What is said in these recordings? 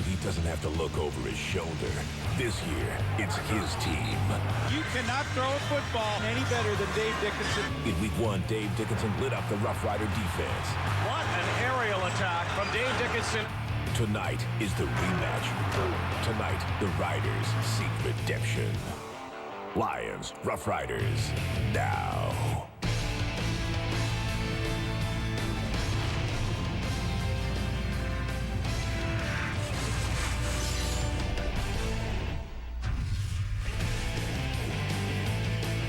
he doesn't have to look over his shoulder. This year, it's his team. You cannot throw a football any better than Dave Dickinson. In Week 1, Dave Dickinson lit up the Roughrider defense. What an aerial attack from Dave Dickinson. Tonight is the rematch. Tonight, the Riders seek redemption. Lions, Roughriders, now.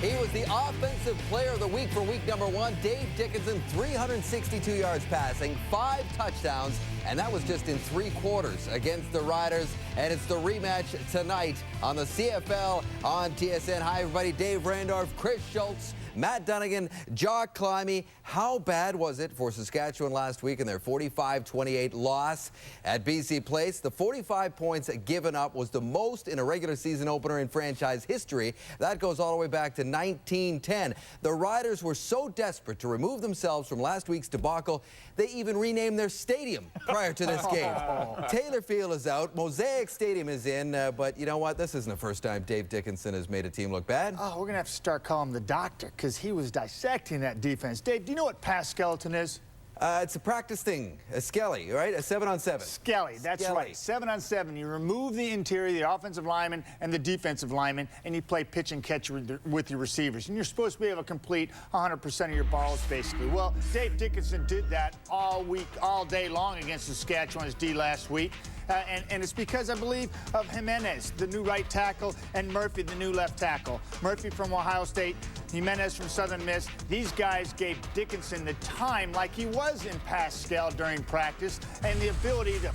He was the offensive player of the week for week number 1. Dave Dickinson, 362 yards passing, 5 touchdowns, and that was just in 3 quarters against the Riders. And it's the rematch tonight on the CFL on TSN. Hi, everybody. Dave Randorf, Chris Schultz, Matt Dunnigan, Jock Climby. How bad was it for Saskatchewan last week in their 45-28 loss at BC Place? The 45 points given up was the most in a regular season opener in franchise history. That goes all the way back to 1910. The Riders were so desperate to remove themselves from last week's debacle, they even renamed their stadium prior to this game. Taylor Field is out. Mosaic Stadium is in. But you know what? This isn't the first time Dave Dickinson has made a team look bad. Oh, we're going to have to start calling him the doctor because he was dissecting that defense. Dave, do you know what pass skeleton is? It's a practice thing, a skelly, right? A 7-on-7. Skelly, that's Skelly. right. 7-on-7. You remove the interior, the offensive lineman, and the defensive lineman, and you play pitch and catch with your receivers. And you're supposed to be able to complete 100% of your balls, basically. Well, Dave Dickinson did that all week, all day long against Saskatchewan's D last week. And it's because, I believe, of Jimenez, the new right tackle, and Murphy, the new left tackle. Murphy from Ohio State, Jimenez from Southern Miss. These guys gave Dickinson the time, like he was in Pascal during practice, and the ability to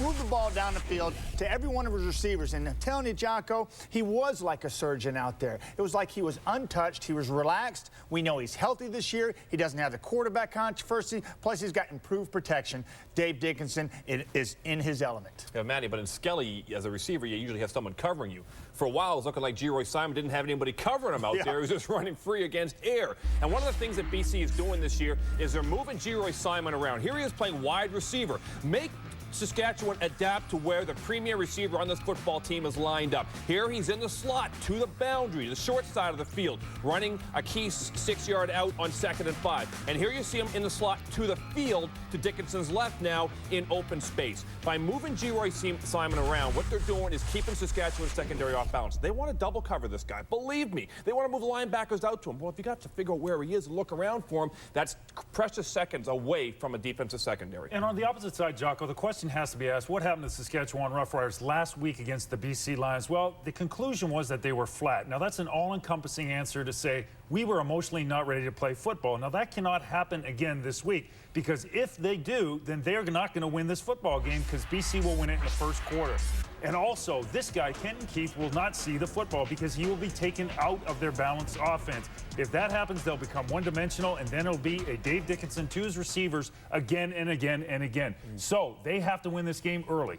move the ball down the field to every one of his receivers. And I'm telling you, Jocko, he was like a surgeon out there. It was like he was untouched. He was relaxed. We know he's healthy this year. He doesn't have the quarterback controversy. Plus, he's got improved protection. Dave Dickinson is in his element. Yeah, Matty, but in Skelly, as a receiver, you usually have someone covering you. For a while, it was looking like Geroy Simon didn't have anybody covering him out there. He was just running free against air. And one of the things that BC is doing this year is they're moving Geroy Simon around. Here he is playing wide receiver. Make Saskatchewan adapt to where the premier receiver on this football team is lined up. Here he's in the slot to the boundary, the short side of the field, running a key 6-yard out on 2nd and 5. And here you see him in the slot to the field to Dickinson's left now in open space. By moving Geroy Simon around, what they're doing is keeping Saskatchewan's secondary off balance. They want to double cover this guy. Believe me, they want to move the linebackers out to him. Well, if you got to figure out where he is and look around for him, that's precious seconds away from a defensive secondary. And on the opposite side, Jocko, the question has to be asked, what happened to Saskatchewan Roughriders last week against the BC Lions? Well, the conclusion was that they were flat. Now, that's an all-encompassing answer to say we were emotionally not ready to play football. Now, that cannot happen again this week, because if they do, then they're not going to win this football game because BC will win it in the first quarter. And also, this guy, Kenton Keith, will not see the football because he will be taken out of their balanced offense. If that happens, they'll become one-dimensional, and then it'll be a Dave Dickinson to his receivers again and again and again. So they have to win this game early.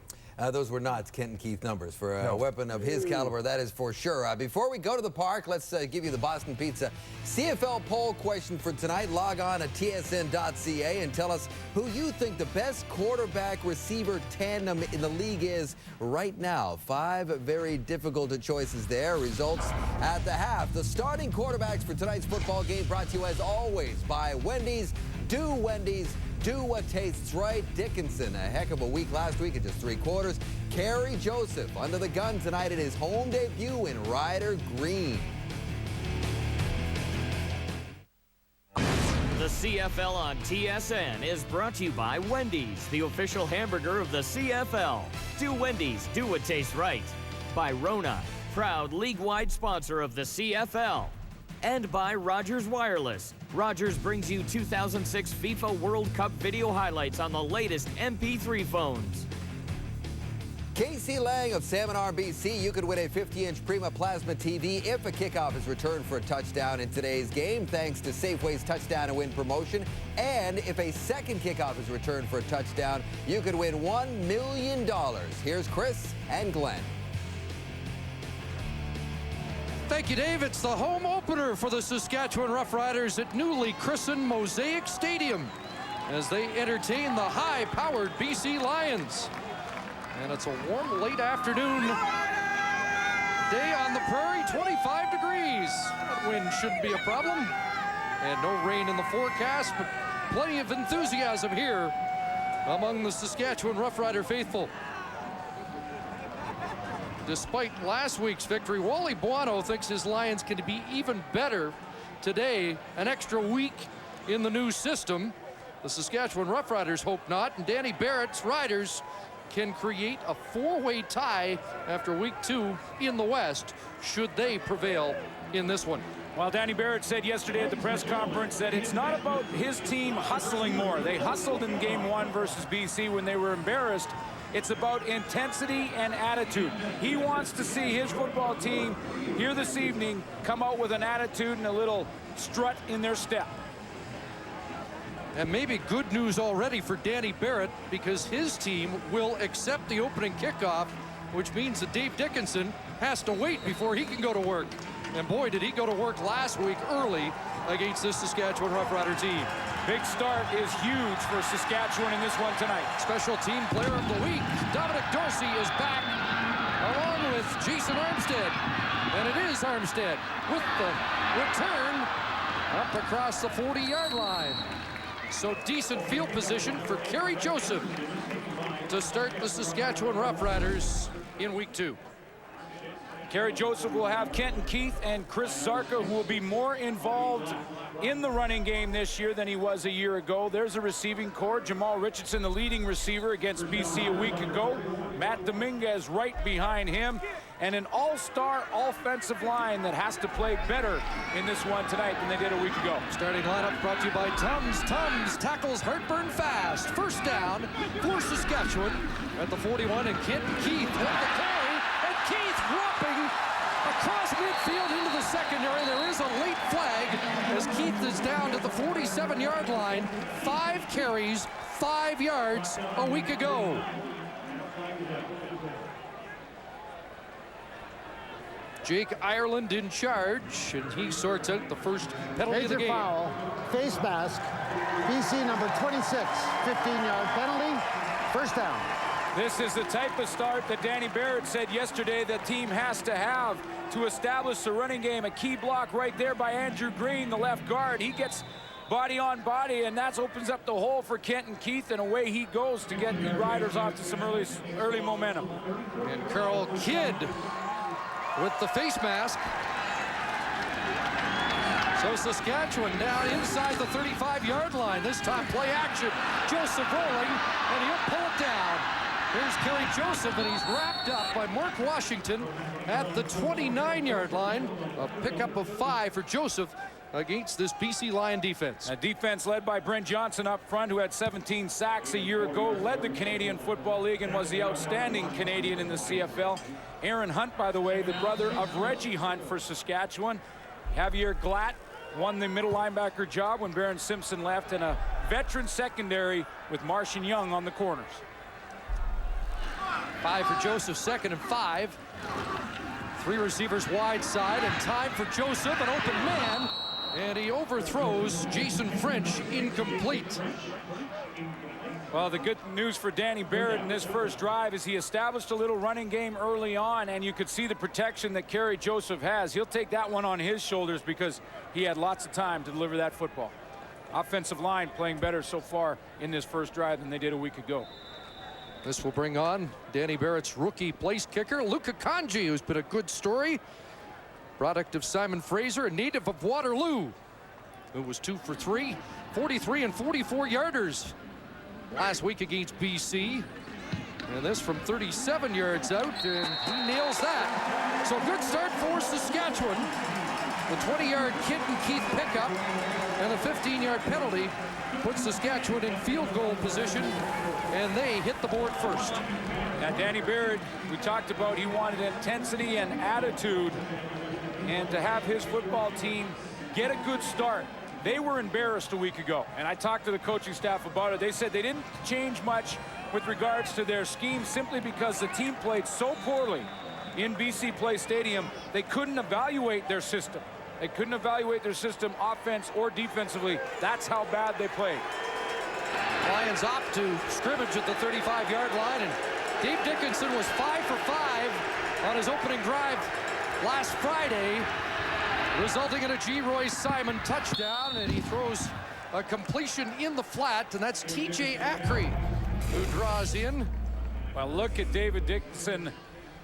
Those were not Kenton Keith numbers for a weapon of his caliber, that is for sure. Before we go to the park, let's give you the Boston Pizza CFL poll question for tonight. Log on to tsn.ca and tell us who you think the best quarterback receiver tandem in the league is right now. 5 very difficult choices there. Results at the half. The starting quarterbacks for tonight's football game brought to you as always by Wendy's. Do Wendy's. Do what tastes right. Dickinson, a heck of a week last week in just 3 quarters. Kerry Joseph under the gun tonight at his home debut in Ryder Green. The CFL on TSN is brought to you by Wendy's, the official hamburger of the CFL. Do Wendy's, do what tastes right. By Rona, proud league-wide sponsor of the CFL. And by Rogers Wireless. Rogers brings you 2006 FIFA World Cup video highlights on the latest MP3 phones. Casey Lang of Salmon Arm, BC, you could win a 50-inch Prima Plasma TV if a kickoff is returned for a touchdown in today's game, thanks to Safeway's Touchdown and Win promotion. And if a second kickoff is returned for a touchdown, you could win $1 million. Here's Chris and Glenn. Thank you, Dave. It's the home opener for the Saskatchewan Roughriders at newly christened Mosaic Stadium as they entertain the high-powered BC Lions. And it's a warm late afternoon day on the prairie, 25 degrees. That wind shouldn't be a problem. And no rain in the forecast, but plenty of enthusiasm here among the Saskatchewan Roughrider faithful. Despite last week's victory, Wally Buono thinks his Lions can be even better today. An extra week in the new system. The Saskatchewan Roughriders hope not, and Danny Barrett's Riders can create a four-way tie after week 2 in the West, should they prevail in this one. Well, Danny Barrett said yesterday at the press conference that it's not about his team hustling more. They hustled in game 1 versus BC when they were embarrassed. It's about intensity and attitude. He wants to see his football team here this evening come out with an attitude and a little strut in their step. And maybe good news already for Danny Barrett, because his team will accept the opening kickoff, which means that Dave Dickinson has to wait before he can go to work. And boy, did he go to work last week early against this Saskatchewan Roughrider team. Big start is huge for Saskatchewan in this one tonight. Special team player of the week, Dominic Dorsey, is back along with Jason Armstead. And it is Armstead with the return up across the 40-yard line. So decent field position for Kerry Joseph to start the Saskatchewan Roughriders in week 2. Kerry Joseph will have Kenton Keith and Chris Zarka, who will be more involved in the running game this year than he was a year ago. There's a receiving core. Jamal Richardson, the leading receiver against BC a week ago. Matt Dominguez right behind him. And an all-star offensive line that has to play better in this one tonight than they did a week ago. Starting lineup brought to you by Tums. Tums tackles heartburn fast. First down for Saskatchewan at the 41, and Kenton Keith held the carry, and Keith dropping across midfield into the secondary. There is a late flag as Keith is down to the 47-yard line. 5 carries, 5 yards a week ago. Jake Ireland in charge, and he sorts out the first penalty of the game. Foul, face mask, BC number 26, 15-yard penalty, first down. This is the type of start that Danny Barrett said yesterday the team has to have to establish the running game. A key block right there by Andrew Green, the left guard. He gets body on body, and that opens up the hole for Kenton Keith, and away he goes to get the Riders off to some early momentum. And Carl Kidd with the face mask. So Saskatchewan down inside the 35-yard line. This time play action. Joseph rolling, and he'll pull it down. Here's Kerry Joseph, and he's wrapped up by Mark Washington at the 29-yard line. A pickup of 5 for Joseph against this BC Lion defense. A defense led by Brent Johnson up front, who had 17 sacks a year ago, led the Canadian Football League, and was the outstanding Canadian in the CFL. Aaron Hunt, by the way, the brother of Reggie Hunt for Saskatchewan. Javier Glatt won the middle linebacker job when Barron Simpson left, and a veteran secondary with Martian Young on the corners. 5 for Joseph, 2nd and 5. 3 receivers wide side, and time for Joseph, an open man, and he overthrows Jason French, incomplete. Well, the good news for Danny Barrett in this first drive is he established a little running game early on, and you could see the protection that Kerry Joseph has. He'll take that one on his shoulders because he had lots of time to deliver that football. Offensive line playing better so far in this first drive than they did a week ago. This will bring on Danny Barrett's rookie place kicker, Luka Kanji, who's been a good story. Product of Simon Fraser, a native of Waterloo, who was 2 for 3, 43 and 44 yarders last week against BC. And this from 37 yards out, and he nails that. So good start for Saskatchewan. The 20-yard Kenton Keith pickup and the 15-yard penalty puts Saskatchewan in field goal position, and they hit the board first. Now, Danny Barrett, we talked about, he wanted intensity and attitude, and to have his football team get a good start. They were embarrassed a week ago, and I talked to the coaching staff about it. They said they didn't change much with regards to their scheme simply because the team played so poorly in BC Place Stadium, they couldn't evaluate their system. They couldn't evaluate their system offense or defensively. That's how bad they played. Lions opt to scrimmage at the 35-yard line, and Dave Dickinson was 5 for 5 on his opening drive last Friday, resulting in a G. Roy Simon touchdown, and he throws a completion in the flat, and that's TJ Ackrey who draws in. Well, look at David Dickinson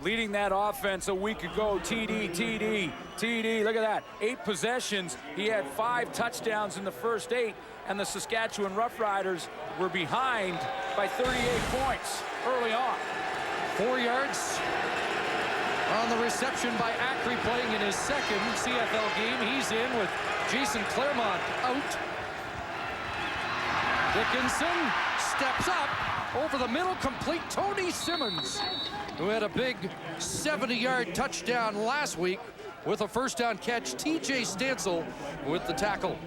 leading that offense a week ago. TD, look at that. 8 possessions. He had 5 touchdowns in the first 8, and the Saskatchewan Roughriders were behind by 38 points early on. 4 yards on the reception by Ackrey, playing in his second CFL game. He's in with Jason Claremont out. Dickinson steps up over the middle, complete. Tony Simmons, who had a big 70-yard touchdown last week with a first down catch. TJ Stansel with the tackle.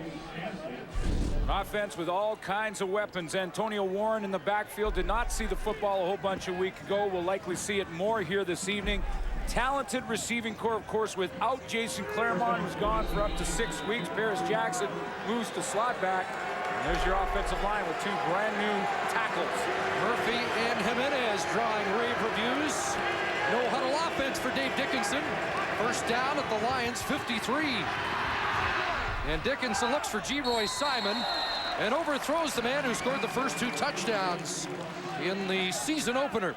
An offense with all kinds of weapons. Antonio Warren in the backfield. Did not see the football a whole bunch a week ago. We'll likely see it more here this evening. Talented receiving core, of course, without Jason Claremont, who's gone for up to 6 weeks. Paris Jackson moves to slot back. And there's your offensive line with 2 brand new tackles. Murphy and Jimenez drawing rave reviews. No huddle offense for Dave Dickinson. First down at the Lions' 53. And Dickinson looks for G. Roy Simon and overthrows the man who scored the first 2 touchdowns in the season opener.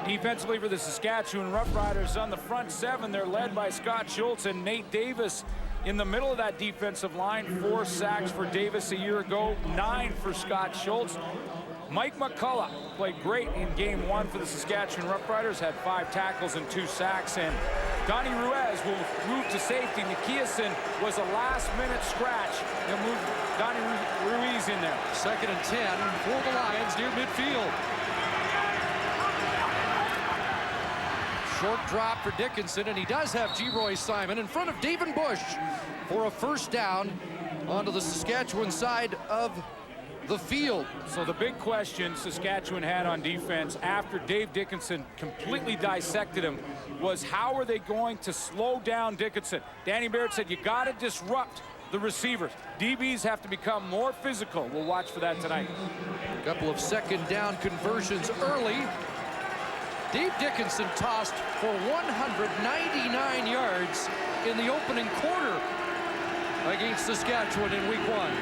Defensively for the Saskatchewan Roughriders on the front 7, they're led by Scott Schultz and Nate Davis in the middle of that defensive line. 4 sacks for Davis a year ago, 9 for Scott Schultz. Mike McCullough played great in game 1 for the Saskatchewan Roughriders, had 5 tackles and 2 sacks, and Donnie Ruiz will move to safety. Nikiasen was a last-minute scratch. He'll move Donnie Ruiz in there. 2nd and 10 for the Lions near midfield. Short drop for Dickinson, and he does have G. Roy Simon in front of David Bush for a first down onto the Saskatchewan side of the field. So the big question Saskatchewan had on defense after Dave Dickinson completely dissected him was, how are they going to slow down Dickinson? Danny Barrett said, you got to disrupt the receivers. DBs have to become more physical. We'll watch for that tonight. A couple of second down conversions early. Dave Dickinson tossed for 199 yards in the opening quarter against Saskatchewan in week 1.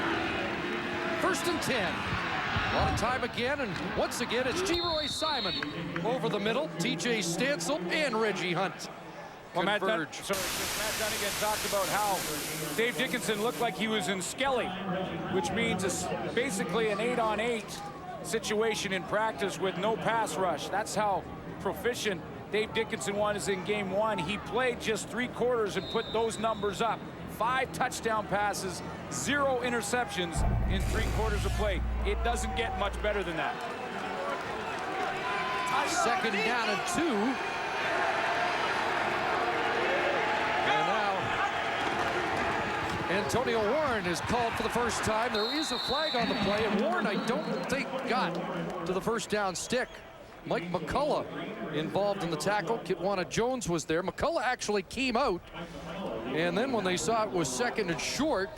1st and 10. A lot of time again, and once again, it's G. Roy Simon over the middle. TJ Stansel and Reggie Hunt Matt converge. Dunnigan talked about how Dave Dickinson looked like he was in Skelly, which means it's basically an 8-on-8 situation in practice with no pass rush. That's how proficient Dave Dickinson was in game 1. He played just 3 quarters and put those numbers up. 5 touchdown passes, 0 interceptions in 3 quarters of play. It doesn't get much better than that. 2nd down and 2. And now Antonio Warren is called for the first time. There is a flag on the play, and Warren, I don't think, got to the first down stick. Mike McCullough involved in the tackle. Kitwana Jones was there. McCullough actually came out, and then when they saw it was 2nd and short,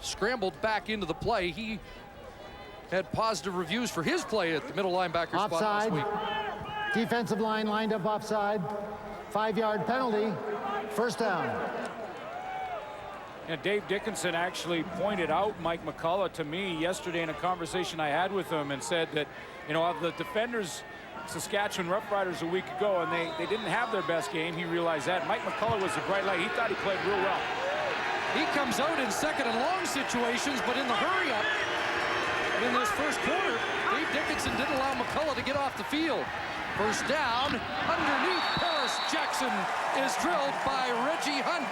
scrambled back into the play. He had positive reviews for his play at the middle linebacker spot last week. Defensive line lined up offside. 5-yard penalty. First down. And Dave Dickinson actually pointed out Mike McCullough to me yesterday in a conversation I had with him, and said that, you know, of the defenders, Saskatchewan Roughriders a week ago, and they didn't have their best game. He realized that. Mike McCullough was a bright light. He thought he played real well. He comes out in 2nd and long situations, but in the hurry-up in this first quarter, Dave Dickinson didn't allow McCullough to get off the field. First down, underneath. Paris Jackson is drilled by Reggie Hunt.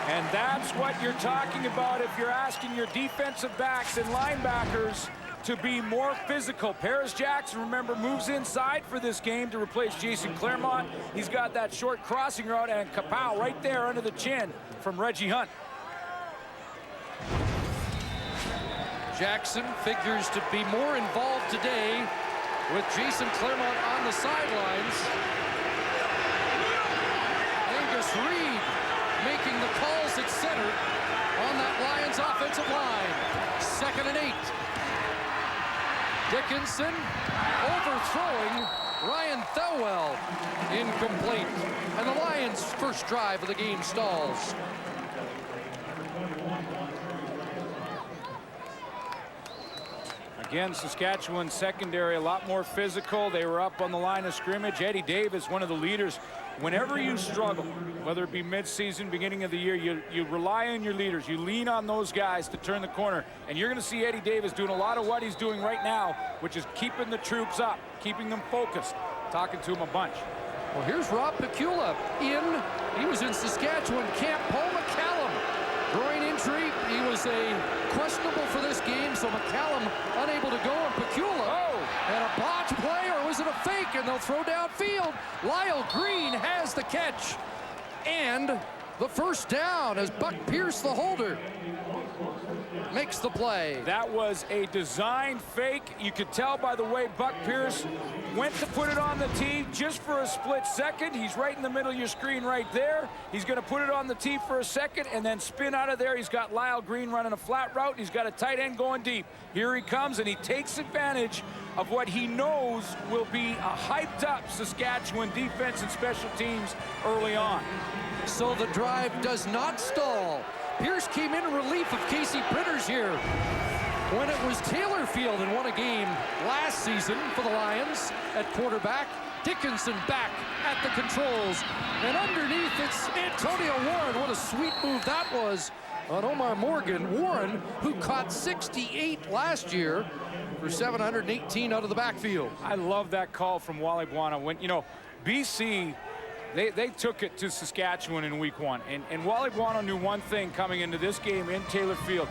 And that's what you're talking about if you're asking your defensive backs and linebackers to be more physical. Paris Jackson, remember, moves inside for this game to replace Jason Claremont. He's got that short crossing route, and kapow right there under the chin from Reggie Hunt. Jackson figures to be more involved today with Jason Claremont on the sidelines. Angus Reid making the calls at center on that Lions offensive line. 2nd and 8. Dickinson overthrowing Ryan Thowell. Incomplete. And the Lions' first drive of the game stalls. Again, Saskatchewan's secondary a lot more physical. They were up on the line of scrimmage. Eddie Davis, one of the leaders. Whenever you struggle, whether it be mid-season, beginning of the year, you rely on your leaders. You lean on those guys to turn the corner. And you're going to see Eddie Davis doing a lot of what he's doing right now, which is keeping the troops up, keeping them focused, talking to them a bunch. Well, here's Rob Picula he was in Saskatchewan camp. Paul McCallum, groin injury. He was questionable for this game, so McCallum unable to go, and Picula. And a botch play, or was it a fake? And they'll throw downfield. Lyle Green has the catch. And the first down as Buck Pierce, the holder, makes the play. That was a design fake. You could tell by the way Buck Pierce went to put it on the tee just for a split second. He's right in the middle of your screen right there. He's going to put it on the tee for a second and then spin out of there. He's got Lyle Green running a flat route. He's got a tight end going deep. Here he comes, and he takes advantage of what he knows will be a hyped-up Saskatchewan defense and special teams early on. So the drive does not stall. Pierce came in relief of Casey Pritters here when it was Taylor Field and won a game last season for the Lions at quarterback. Dickinson back at the controls, and underneath it's Antonio Warren. What a sweet move that was on Omar Morgan. Warren, who caught 68 last year for 718 out of the backfield. I love that call from Wally Buono. When, you know, BC, they took it to Saskatchewan in week one, and Wally Buono knew one thing coming into this game in Taylor Field.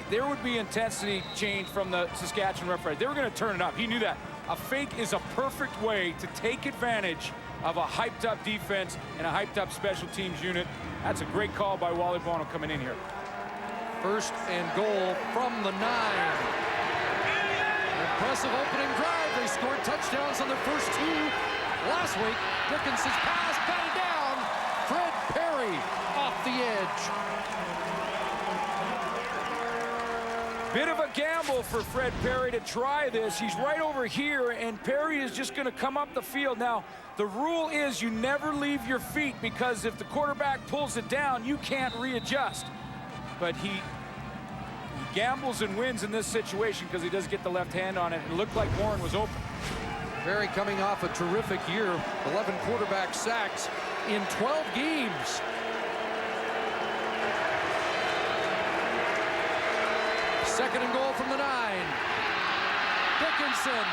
There would be intensity change from the Saskatchewan Roughriders. They were going to turn it up. He knew that. A fake is a perfect way to take advantage of a hyped-up defense and a hyped-up special teams unit. That's a great call by Wally Buono coming in here. First and goal from the 9. Impressive opening drive. They scored touchdowns on their first 2 last week. Dickinson's pass batted down. Fred Perry off the edge. Bit of a gamble for Fred Perry to try this. He's right over here, and Perry is just going to come up the field. Now, the rule is you never leave your feet, because if the quarterback pulls it down, you can't readjust. But he gambles and wins in this situation because he does get the left hand on it. It looked like Warren was open. Perry coming off a terrific year, 11 quarterback sacks in 12 games. Second and goal from the 9. Dickinson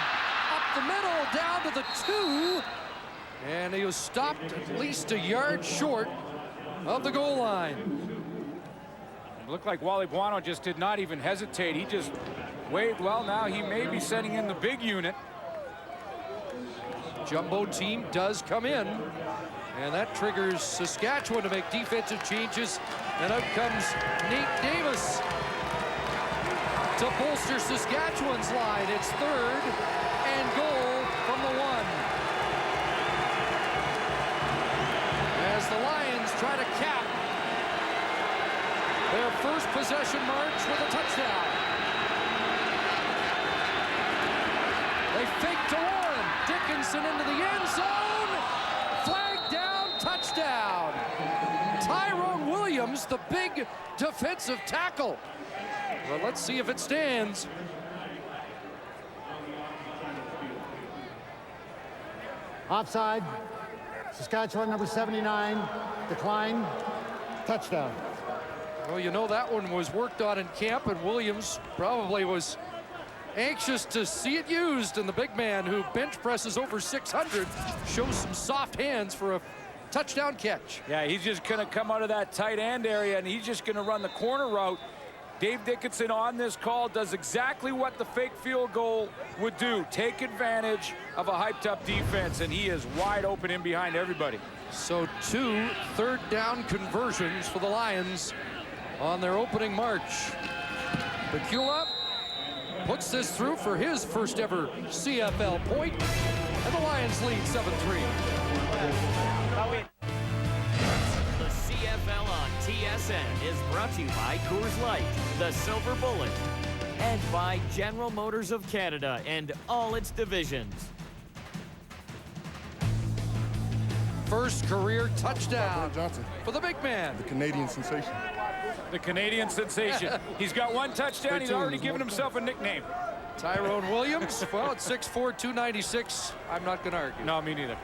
up the middle, down to the 2. And he was stopped at least a yard short of the goal line. It looked like Wally Buono just did not even hesitate. He just waved. Well, now he may be setting in the big unit. Jumbo team does come in, and that triggers Saskatchewan to make defensive changes. And out comes Nate Davis to bolster Saskatchewan's line. It's third and goal from the 1. As the Lions try to cap their first possession march with a touchdown. They fake to Warren. Dickinson into the end zone. Flag down, touchdown. Tyrone Williams, the big defensive tackle. Well, let's see if it stands. Offside. Saskatchewan, number 79. Decline. Touchdown. Well, you know, that one was worked on in camp, and Williams probably was anxious to see it used. And the big man, who bench presses over 600, shows some soft hands for a touchdown catch. Yeah, he's just going to come out of that tight end area, and he's just going to run the corner route. Dave Dickinson on this call does exactly what the fake field goal would do. Take advantage of a hyped-up defense, and he is wide open in behind everybody. So 2 third down conversions for the Lions on their opening march. Picula puts this through for his first ever CFL point, and the Lions lead 7-3. The CFL on TSN is brought to you by Coors Light, the Silver Bullet, And by General Motors of Canada and all its divisions. First career touchdown for the big man. The Canadian sensation. The Canadian sensation. He's got one touchdown. He's already given himself a nickname. Tyrone Williams, well, at 6'4", 296, I'm not going to argue. No, me neither.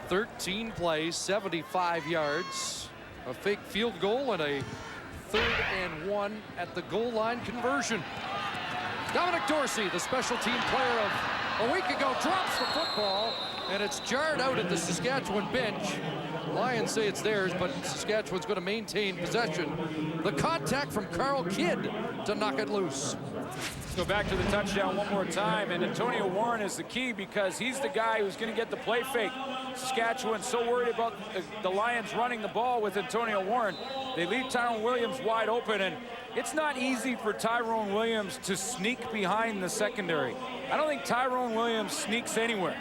13 plays, 75 yards, a fake field goal, and a 3rd and 1 at the goal line conversion. Dominic Dorsey, the special team player of a week ago, drops the football, and it's jarred out at the Saskatchewan bench. Lions say it's theirs, but Saskatchewan's going to maintain possession. The contact from Carl Kidd to knock it loose. Let's go back to the touchdown one more time, and Antonio Warren is the key because he's the guy who's going to get the play fake. Saskatchewan's so worried about the Lions running the ball with Antonio Warren. They leave Tyrone Williams wide open, and it's not easy for Tyrone Williams to sneak behind the secondary. I don't think Tyrone Williams sneaks anywhere.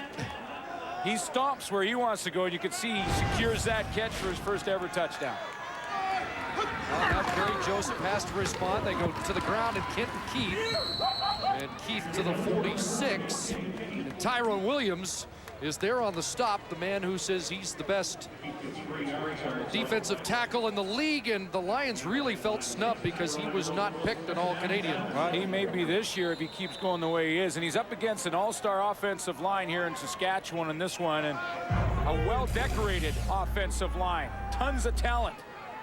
He stomps where he wants to go, and you can see he secures that catch for his first ever touchdown. Well, now Kerry Joseph has to respond. They go to the ground, and Kenton Keith. And Keith to the 46. And Tyrone Williams is there on the stop, the man who says he's the best defensive tackle in the league, and the Lions really felt snubbed because he was not picked an All-Canadian. Well, he may be this year if he keeps going the way he is, and he's up against an all-star offensive line here in Saskatchewan in this one, and a well-decorated offensive line. Tons of talent.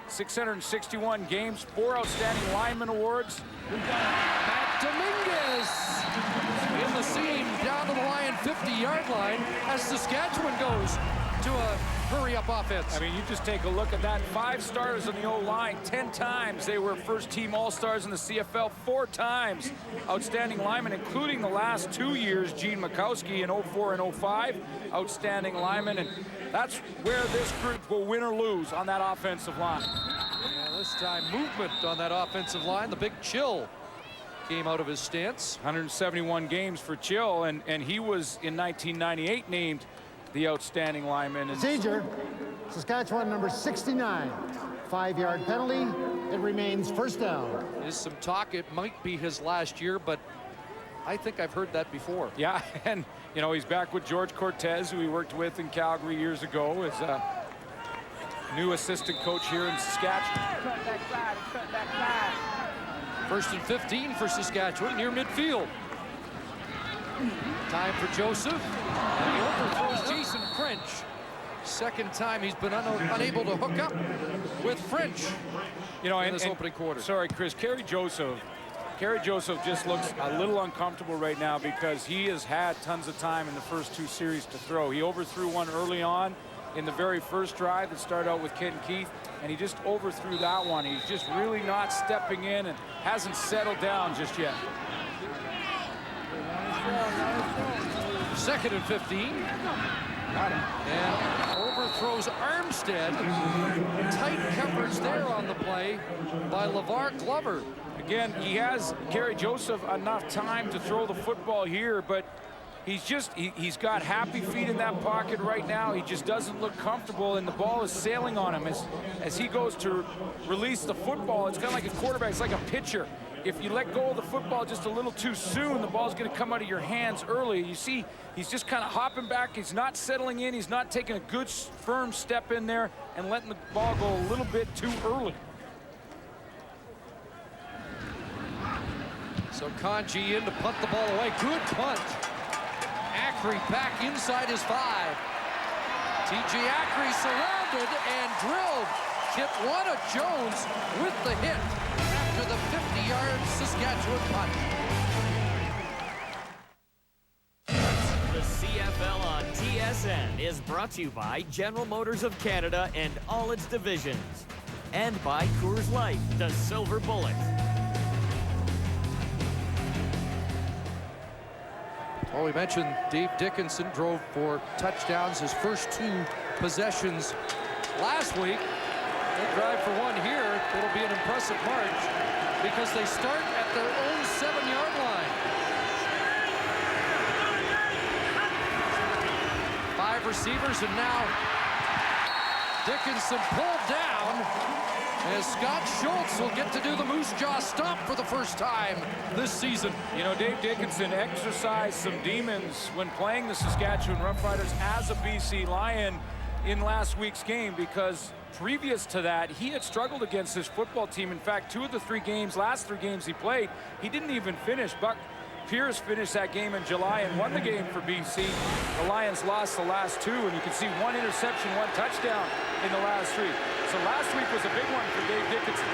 661 games, 4 outstanding lineman awards. Matt Dominguez in the seam down to the Lion 50-yard line as Saskatchewan goes to a hurry-up offense. I mean, you just take a look at that. 5 stars on the O-line. 10 times they were first-team All-Stars in the CFL. 4 times outstanding linemen, including the last 2 years, Gene Mikowski in 04 and 05. Outstanding linemen, and that's where this group will win or lose on that offensive line. And this time, movement on that offensive line. The big Chill came out of his stance. 171 games for Chill, and he was in 1998 named the outstanding lineman. Procedure, Saskatchewan number 69. 5-yard penalty. It remains first down. There's some talk it might be his last year, but I think I've heard that before. Yeah, and you know, he's back with George Cortez, who he worked with in Calgary years ago, as a new assistant coach here in Saskatchewan. First and 15 for Saskatchewan near midfield. Time for Joseph. And he overthrows Jason French. Second time he's been unable to hook up with French, you know, in this opening quarter. Sorry, Chris, Kerry Joseph just looks a little uncomfortable right now because he has had tons of time in the first 2 series to throw. He overthrew one early on in the very first drive that started out with Kenton Keith, and he just overthrew that one. He's just really not stepping in and hasn't settled down just yet. Second and 15. And overthrows Armstead. Tight coverage there on the play by LeVar Glover. Again, he has, Kerry Joseph, enough time to throw the football here, but he's got happy feet in that pocket right now. He just doesn't look comfortable, and the ball is sailing on him as he goes to release the football. It's kind of like a quarterback. It's like a pitcher. If you let go of the football just a little too soon, the ball's going to come out of your hands early. You see, he's just kind of hopping back. He's not settling in. He's not taking a good, firm step in there and letting the ball go a little bit too early. So Kanji in to punt the ball away. Good punt. Ackrey back inside his 5. T.J. Ackrey surrounded and drilled. Kitwana Jones with the hit after the 50-yard Saskatchewan punt. The CFL on TSN is brought to you by General Motors of Canada and all its divisions. And by Coors Light, the Silver Bullet. Well, we mentioned Dave Dickinson drove for touchdowns his first 2 possessions last week. They'll drive for 1 here. It'll be an impressive march because they start at their own 7-yard line. 5 receivers, and now Dickinson pulled down as Scott Schultz will get to do the Moose Jaw stomp for the first time this season. You know, Dave Dickinson exercised some demons when playing the Saskatchewan Roughriders as a BC Lion in last week's game, because previous to that, he had struggled against this football team. In fact, last three games he played, he didn't even finish. Buck Pierce finished that game in July and won the game for BC. The Lions lost the last two, and you can see 1 interception, 1 touchdown in the last 3. So last week was a big one for Dave Dickinson.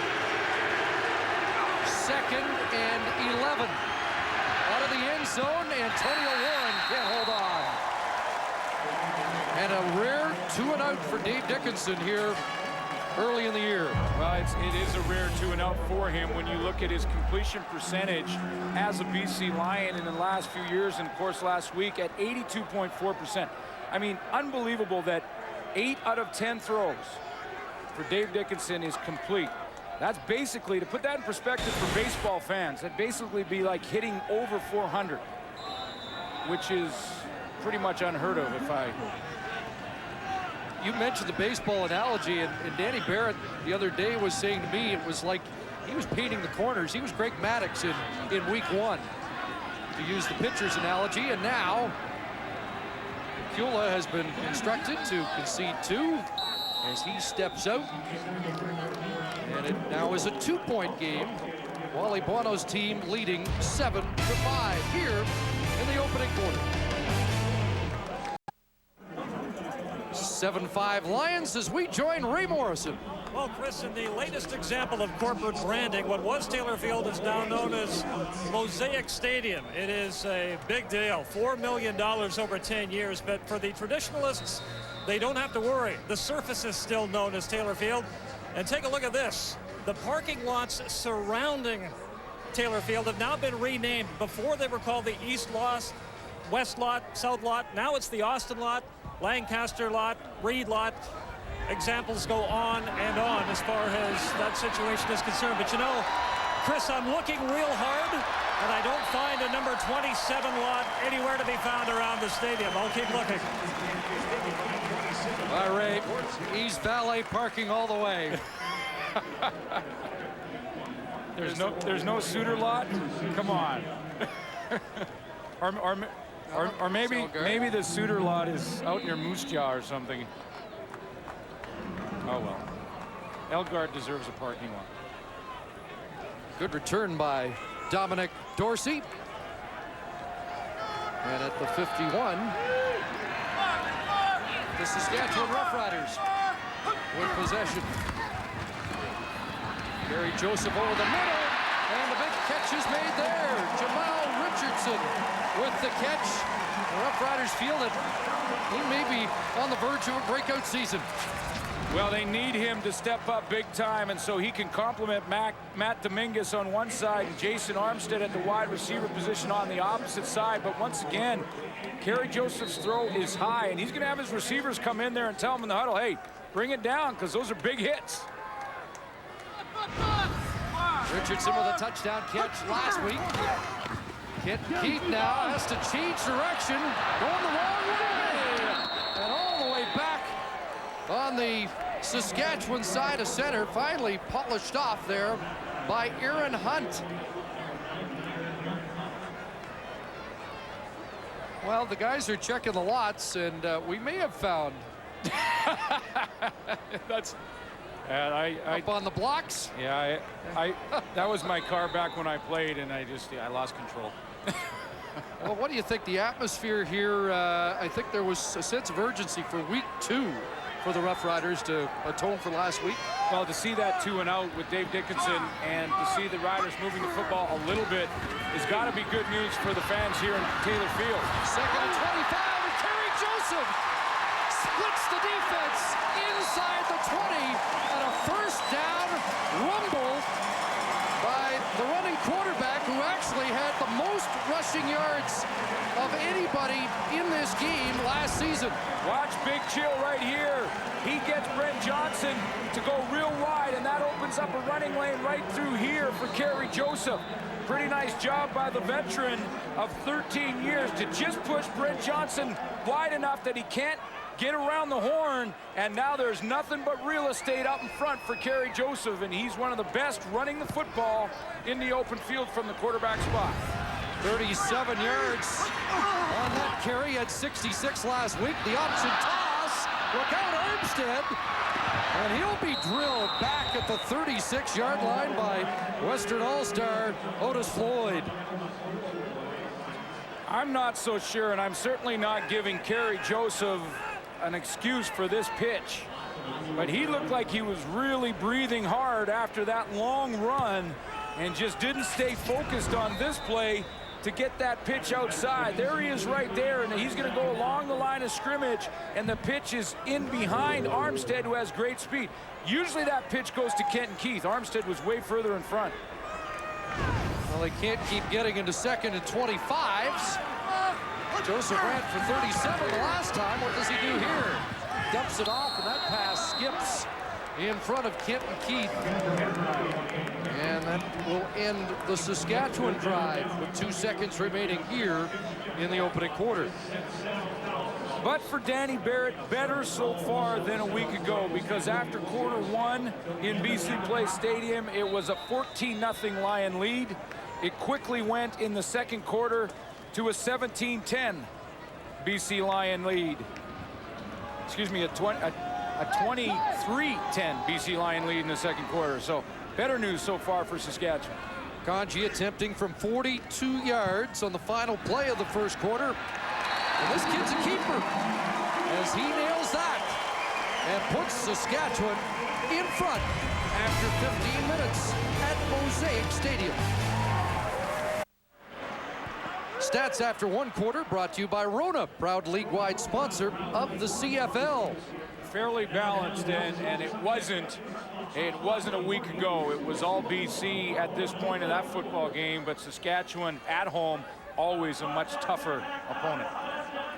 2nd and 11. Out of the end zone, Antonio Warren can't hold on. And a rare 2-and-out for Dave Dickinson here early in the year. Well, it is a rare 2-and-out for him when you look at his completion percentage as a BC Lion in the last few years, and of course last week at 82.4%. I mean, unbelievable that 8 out of 10 throws for Dave Dickinson is complete. That's basically, to put that in perspective for baseball fans, that'd basically be like hitting over 400, which is pretty much unheard of. You mentioned the baseball analogy, and Danny Barrett the other day was saying to me it was like he was painting the corners. He was Greg Maddux in week 1, to use the pitcher's analogy, and now Kula has been instructed to concede 2 as he steps out. And it now is a 2-point game. Wally Bono's team leading 7-5 here in the opening quarter. 7-5 Lions as we join Ray Morrison. Well, Chris, in the latest example of corporate branding, what was Taylor Field is now known as Mosaic Stadium. It is a big deal, $4 million over 10 years, but for the traditionalists, they don't have to worry. The surface is still known as Taylor Field. And take a look at this. The parking lots surrounding Taylor Field have now been renamed. Before they were called the East Lot, West Lot, South Lot. Now it's the Austin Lot, Lancaster Lot, Reed Lot. Examples go on and on as far as that situation is concerned. But you know, Chris, I'm looking real hard, and I don't find a number 27 lot anywhere to be found around the stadium. I'll keep looking. All right, East valet parking all the way. There's no suitor lot. Come on. or maybe the suitor lot is out near Moose Jaw or something. Oh well. Elgard deserves a parking lot. Good return by Dominic Dorsey. And at the 51, the Saskatchewan Roughriders with possession. Gary Joseph over the middle, and the big catch is made there. Jamal Richardson with the catch. The Roughriders feel that he may be on the verge of a breakout season. Well, they need him to step up big time, and so he can complement Matt Dominguez on one side and Jason Armstead at the wide receiver position on the opposite side. But once again, Kerry Joseph's throw is high, and he's going to have his receivers come in there and tell him in the huddle, hey, bring it down, because those are big hits. Richardson with a touchdown catch last week. Keith now has to change direction, going the wrong way, and all the way back on the Saskatchewan side of center, finally polished off there by Aaron Hunt. Well, the guys are checking the lots, and we may have found That's up on the blocks. Yeah, that was my car back when I played, and I lost control. Well, what do you think? The atmosphere here, I think there was a sense of urgency for week 2 for the Roughriders to atone for last week. Well, to see that 2-and-out with Dave Dickinson and to see the Riders moving the football a little bit has got to be good news for the fans here in Taylor Field. 2nd and 25, and Kerry Joseph splits the defense inside the 20, and a first down rumble by the running quarterback, who actually had the most rushing yards of anybody in this game last season. Watch Big Chill right here. He gets Brent Johnson to go real wide, and that opens up a running lane right through here for Kerry Joseph. Pretty nice job by the veteran of 13 years to just push Brent Johnson wide enough that he can't get around the horn, and now there's nothing but real estate up in front for Kerry Joseph, and he's one of the best running the football in the open field from the quarterback spot. 37 yards on that carry. Had 66 last week. The option toss. Look out, Armstead. And he'll be drilled back at the 36-yard line by Western All-Star Otis Floyd. I'm not so sure, and I'm certainly not giving Kerry Joseph an excuse for this pitch. But he looked like he was really breathing hard after that long run and just didn't stay focused on this play to get that pitch outside. There he is right there, and he's going to go along the line of scrimmage, and the pitch is in behind Armstead, who has great speed. Usually that pitch goes to Kenton Keith. Armstead was way further in front. Well, they can't keep getting into second and 25s. Joseph ran for 37 the last time. What does he do here? Dumps it off, and that pass skips in front of Kenton Keith. And that will end the Saskatchewan drive with 2 seconds remaining here in the opening quarter. But for Danny Barrett, better so far than a week ago, because after quarter one in BC Place Stadium, it was a 14-0 Lion lead. It quickly went in the second quarter to a 17-10 BC Lion lead. Excuse me, a 23-10 BC Lion lead in the second quarter. So better news so far for Saskatchewan. Kanji attempting from 42 yards on the final play of the first quarter. And this kid's a keeper as he nails that and puts Saskatchewan in front after 15 minutes at Mosaic Stadium. Stats after one quarter brought to you by Rona, proud league-wide sponsor of the CFL. Fairly balanced, and it wasn't a week ago. It was all BC at this point in that football game, but Saskatchewan at home, always a much tougher opponent.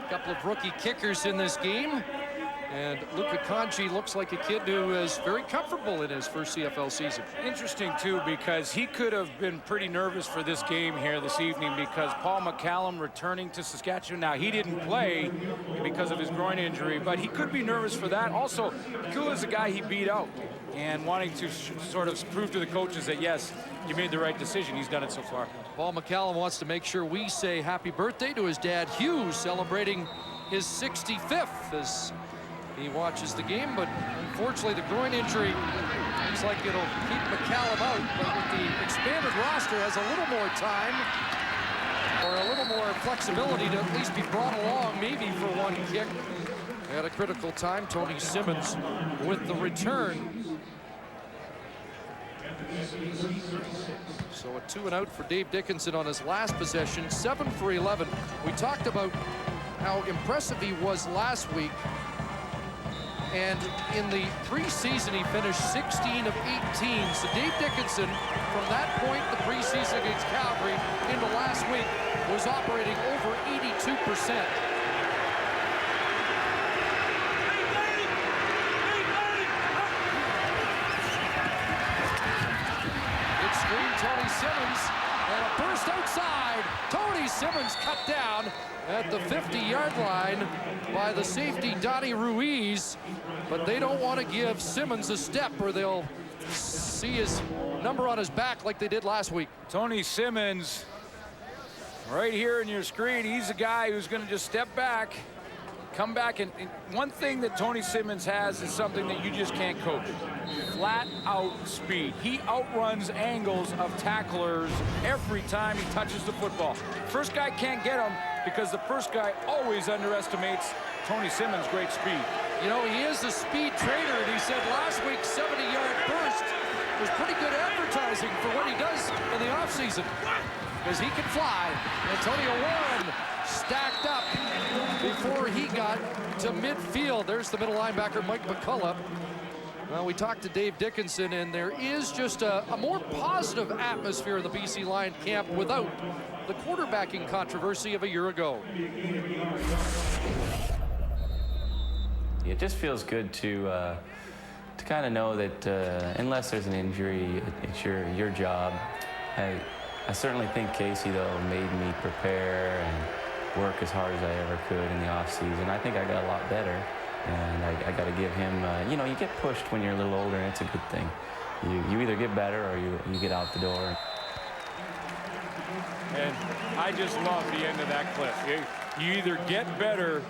A couple of rookie kickers in this game, and Luka Kanji looks like a kid who is very comfortable in his first CFL season. Interesting, too, because he could have been pretty nervous for this game here this evening, because Paul McCallum returning to Saskatchewan. Now, he didn't play because of his groin injury, but he could be nervous for that. Also, Kula is a guy he beat out, and wanting to sort of prove to the coaches that, yes, you made the right decision. He's done it so far. Paul McCallum wants to make sure we say happy birthday to his dad, Hugh, celebrating his 65th as he watches the game, but unfortunately the groin injury looks like it'll keep McCallum out, but with the expanded roster has a little more time or a little more flexibility to at least be brought along maybe for one kick. At a critical time, Tony Simmons with the return. So a 2-and-out for Dave Dickinson on his last possession, 7 for 11. We talked about how impressive he was last week. And in the preseason, he finished 16 of 18. So Dave Dickinson, from that point, the preseason against Calgary into last week, was operating over 82%. Good screen, Tony Simmons, and a burst outside. Tony Simmons cut down at the 50-yard line by the safety, Donnie Ruiz. But they don't want to give Simmons a step or they'll see his number on his back like they did last week. Tony Simmons, right here in your screen, he's a guy who's going to just step back, come back, and one thing that Tony Simmons has is something that you just can't coach. Flat out speed. He outruns angles of tacklers every time he touches the football. First guy can't get him because the first guy always underestimates Tony Simmons' great speed. You know, he is a speed trainer, and he said last week's 70-yard burst was pretty good advertising for what he does in the offseason, because he can fly. Antonio Warren stacked up before he got to midfield. There's the middle linebacker, Mike McCullough. Well, we talked to Dave Dickinson, and there is just a more positive atmosphere in the BC Lion camp without the quarterbacking controversy of a year ago. It just feels good to kind of know that unless there's an injury, it's your job. I certainly think Casey, though, made me prepare and work as hard as I ever could in the off season. I think I got a lot better, And I got to give him, you know, you get pushed when you're a little older, and it's a good thing. You either get better or you get out the door. And I just love the end of that clip. You either get better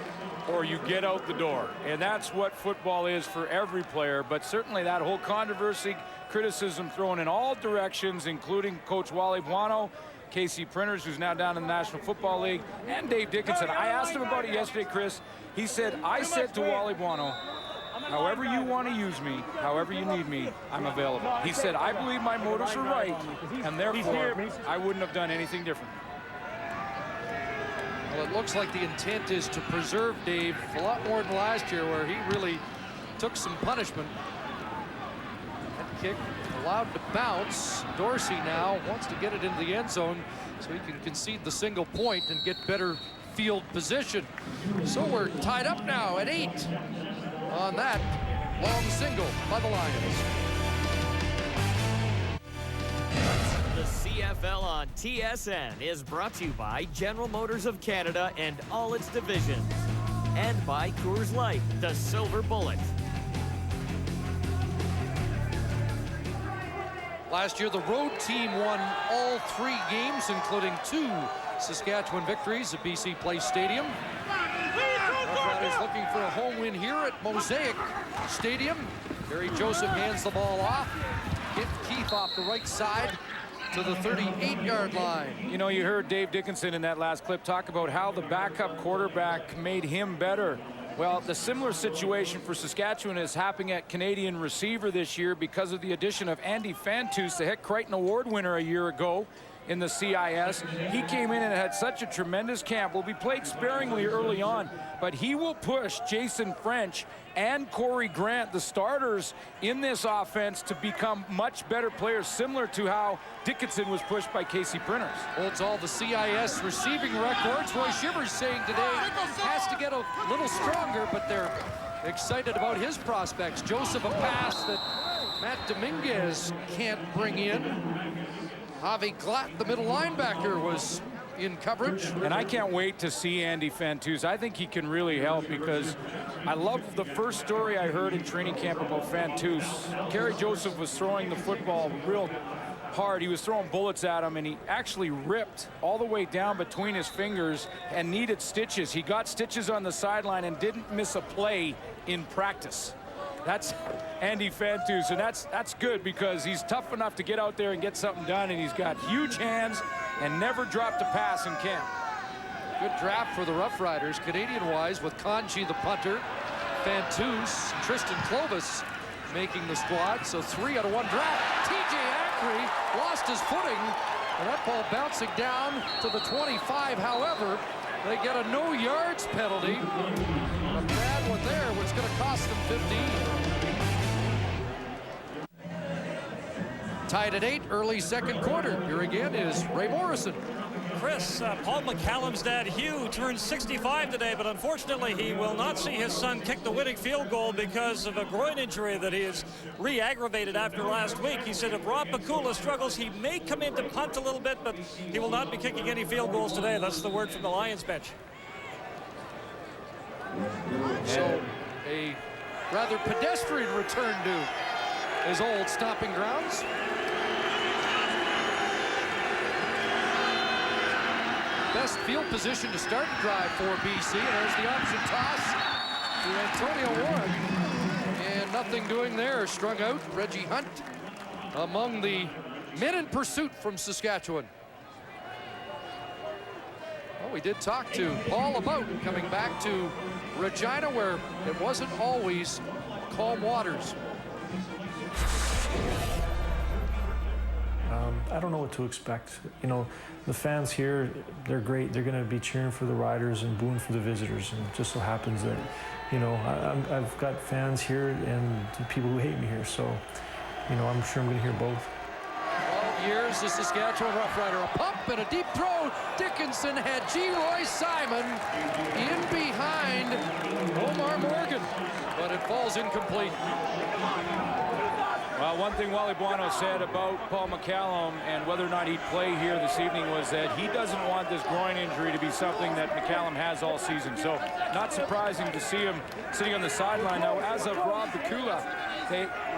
or you get out the door. And that's what football is for every player. But certainly that whole controversy, criticism thrown in all directions, including Coach Wally Buono, Casey Printers, who's now down in the National Football League, and Dave Dickinson. I asked him about it yesterday, Chris. He said, I said to Wally Buono, however you want to use me, however you need me, I'm available. He said, I believe my motives are right, and therefore I wouldn't have done anything different. Well, it looks like the intent is to preserve Dave a lot more than last year, where he really took some punishment. That kick allowed to bounce. Dorsey now wants to get it into the end zone so he can concede the single point and get better field position. So we're tied up now at 8 on that long single by the Lions. The CFL on TSN is brought to you by General Motors of Canada and all its divisions, and by Coors Light, the Silver Bullet. Last year, the road team won all 3 games, including 2 Saskatchewan victories at BC Place Stadium. Roughriders looking for a home win here at Mosaic Stadium. Gary Joseph hands the ball off. Get Keith off the right side to the 38-yard line. You know, you heard Dave Dickinson in that last clip talk about how the backup quarterback made him better. Well, the similar situation for Saskatchewan is happening at Canadian receiver this year because of the addition of Andy Fantus, the Hick Crichton Award winner a year ago in the CIS. He came in and had such a tremendous camp. Will be played sparingly early on, but he will push Jason French and Corey Grant, the starters in this offense, to become much better players, similar to how Dickinson was pushed by Casey Printers. Well, it's all the CIS receiving records. Roy Shivers saying today has to get a little stronger, but they're excited about his prospects. Joseph, a pass that Matt Dominguez can't bring in. Javi Glatt, the middle linebacker, was in coverage. And I can't wait to see Andy Fantus. I think he can really help, because I love the first story I heard in training camp about Fantus. Kerry Joseph was throwing the football real hard. He was throwing bullets at him, and he actually ripped all the way down between his fingers and needed stitches. He got stitches on the sideline and didn't miss a play in practice. That's Andy Fantus, and that's good, because he's tough enough to get out there and get something done, and he's got huge hands and never dropped a pass in camp. Good draft for the Roughriders, Canadian-wise, with Kanji, the punter, Fantus, Tristan Clovis making the squad. So 3 out of 1 draft. TJ Ackrey lost his footing, and that ball bouncing down to the 25. However, they get a no yards penalty. A bad one there, which is going to cost them 15. Tied at 8, early second quarter. Here again is Ray Morrison. Chris, Paul McCallum's dad, Hugh, turned 65 today, but unfortunately he will not see his son kick the winning field goal because of a groin injury that he has re-aggravated after last week. He said if Rob Pakula struggles, he may come in to punt a little bit, but he will not be kicking any field goals today. That's the word from the Lions bench. So a rather pedestrian return to his old stomping grounds. Best field position to start the drive for BC, and there's the option toss to Antonio Warren. And nothing doing there. Strung out. Reggie Hunt among the men in pursuit from Saskatchewan. Well, we did talk to Paul about coming back to Regina, where it wasn't always calm waters. I don't know what to expect. You know, the fans here, they're great. They're going to be cheering for the Riders and booing for the visitors. And it just so happens that, you know, I've got fans here and people who hate me here. So, you know, I'm sure I'm going to hear both. 12 years, the Saskatchewan Roughrider. A pump and a deep throw. Dickinson had G. Roy Simon in behind Omar Morgan, but it falls incomplete. Well, one thing Wally Buono said about Paul McCallum and whether or not he'd play here this evening was that he doesn't want this groin injury to be something that McCallum has all season. So not surprising to see him sitting on the sideline. Now, as of Rob Bakula,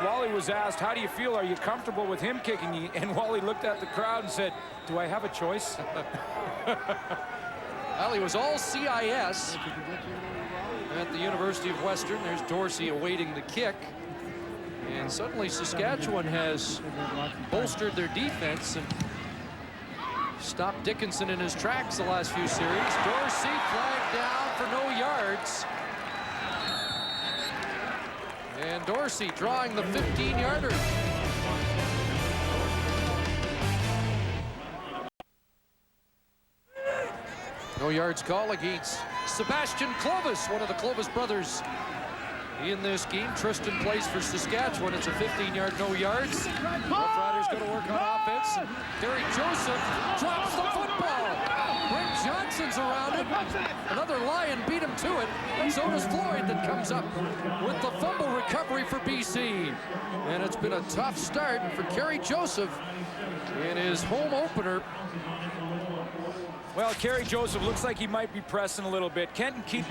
Wally was asked, how do you feel? Are you comfortable with him kicking? And Wally looked at the crowd and said, do I have a choice? Well, he was all CIS at the University of Western. There's Dorsey awaiting the kick. And suddenly Saskatchewan has bolstered their defense and stopped Dickinson in his tracks the last few series. Dorsey flagged down for no yards. And Dorsey drawing the 15-yarder. No yards call against Sebastian Clovis, one of the Clovis brothers in this game. Tristan plays for Saskatchewan. It's a 15-yard no yards. Roughriders going to work on offense. And Gary Joseph drops the football. Brent Johnson's around it. Another Lion beat him to it. And so does Floyd, that comes up with the fumble recovery for BC. And it's been a tough start for Gary Joseph in his home opener. Well, Kerry Joseph looks like he might be pressing a little bit. Kenton Keith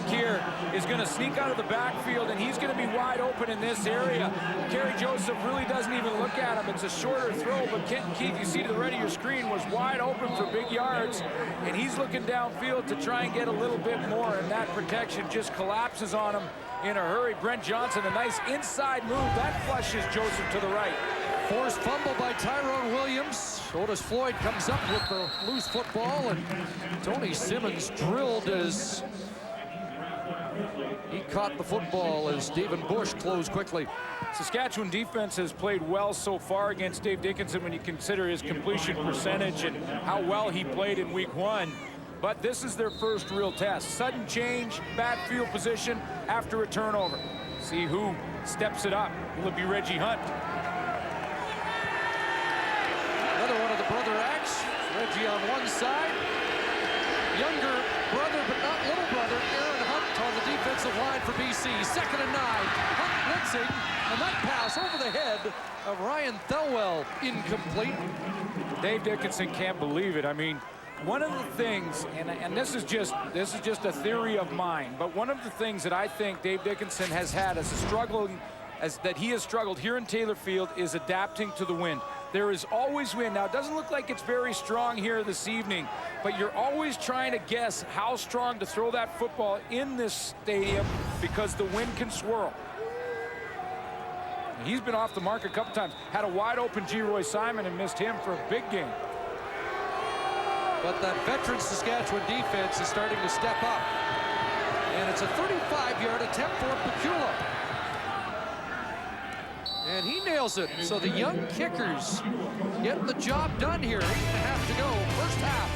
here is going to sneak out of the backfield, and he's going to be wide open in this area. Kerry Joseph really doesn't even look at him. It's a shorter throw, but Kenton Keith, you see to the right of your screen, was wide open for big yards, and he's looking downfield to try and get a little bit more, and that protection just collapses on him in a hurry. Brent Johnson, a nice inside move. That flushes Joseph to the right. Forced fumble by Tyrone Williams. Otis Floyd comes up with the loose football, and Tony Simmons drilled as he caught the football as David Bush closed quickly. Saskatchewan defense has played well so far against Dave Dickinson when you consider his completion percentage and how well he played in week 1. But this is their first real test. Sudden change, bad field position after a turnover. See who steps it up. Will it be Reggie Hunt? Another one of the brother acts. Reggie on one side. Younger brother, but not little brother, Aaron Hunt on the defensive line for BC. 2nd and 9. Hunt blitzing, and that pass over the head of Ryan Thelwell incomplete. Dave Dickinson can't believe it. I mean, one of the things, and this is just a theory of mine, but one of the things that I think Dave Dickinson has had as he has struggled here in Taylor Field is adapting to the wind. There is always wind. Now, it doesn't look like it's very strong here this evening, but you're always trying to guess how strong to throw that football in this stadium because the wind can swirl. And he's been off the mark a couple times. Had a wide open G. Simon and missed him for a big game. But that veteran Saskatchewan defense is starting to step up. And it's a 35-yard attempt for Bakula. And he nails it. So the young kickers getting the job done here. 8.5 to go, first half.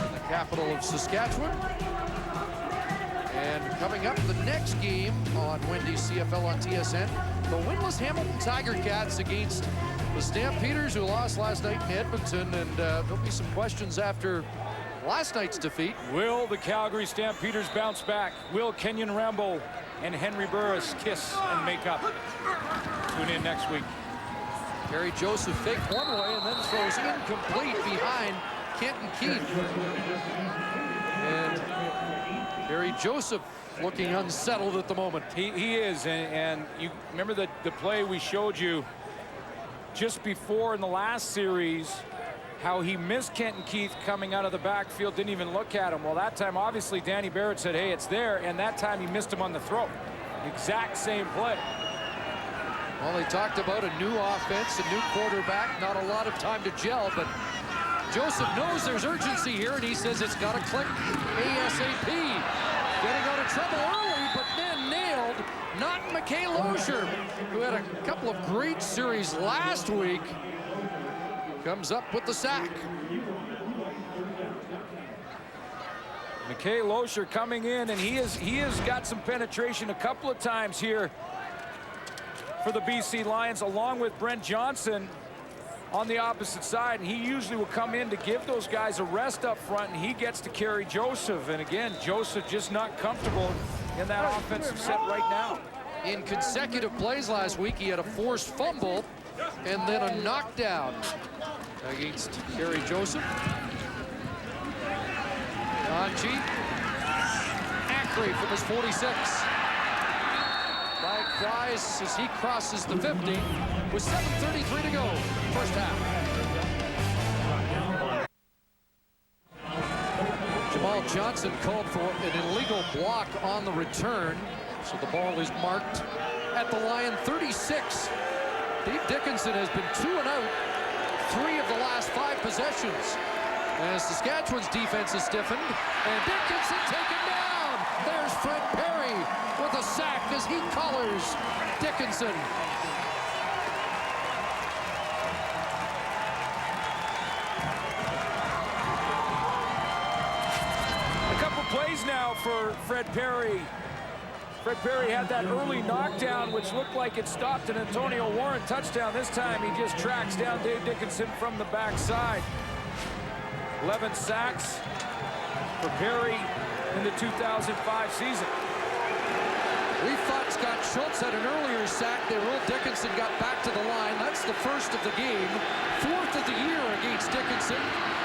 In the capital of Saskatchewan. And coming up, the next game on Wendy's CFL on TSN, the winless Hamilton Tiger Cats against the Stampeders, who lost last night in Edmonton. And there'll be some questions after last night's defeat. Will the Calgary Stampeders bounce back? Will Kenyon Rambo and Henry Burris kiss and make up? Tune in next week. Gary Joseph faked one way and then throws incomplete behind Kenton Keith. And Gary Joseph looking unsettled at the moment. He is, and you remember the play we showed you just before in the last series, how he missed Kenton Keith coming out of the backfield, didn't even look at him. Well, that time, obviously, Danny Barrett said, hey, it's there, and that time he missed him on the throw. Exact same play. Well, they talked about a new offense, a new quarterback, not a lot of time to gel, but Joseph knows there's urgency here, and he says it's got to click ASAP. Getting out of trouble early, but then nailed, not McKay Lozier, who had a couple of great series last week. Comes up with the sack. McKay Lozier coming in, and he has got some penetration a couple of times here for the BC Lions, along with Brent Johnson on the opposite side. And he usually will come in to give those guys a rest up front, and he gets to carry Joseph. And again, Joseph just not comfortable. in that offensive set right now. In consecutive plays last week, he had a forced fumble and then a knockdown against Kerry Joseph. Kanji, Acre from his 46. Flag flies as he crosses the 50 with 7:33 to go, first half. Jamal Johnson called for an illegal block on the return, so the ball is marked at the Lion 36. Dave Dickinson has been 2 and out 3 of the last 5 possessions. As Saskatchewan's defense is stiffened, and Dickinson taken down. There's Fred Perry with a sack as he collars Dickinson. A couple plays now for Fred Perry. Fred Perry had that early knockdown, which looked like it stopped an Antonio Warren touchdown. This time he just tracks down Dave Dickinson from the backside. 11 sacks for Perry in the 2005 season. We thought Scott Schultz had an earlier sack. They ruled Dickinson got back to the line. That's the first of the game. 4th of the year against Dickinson,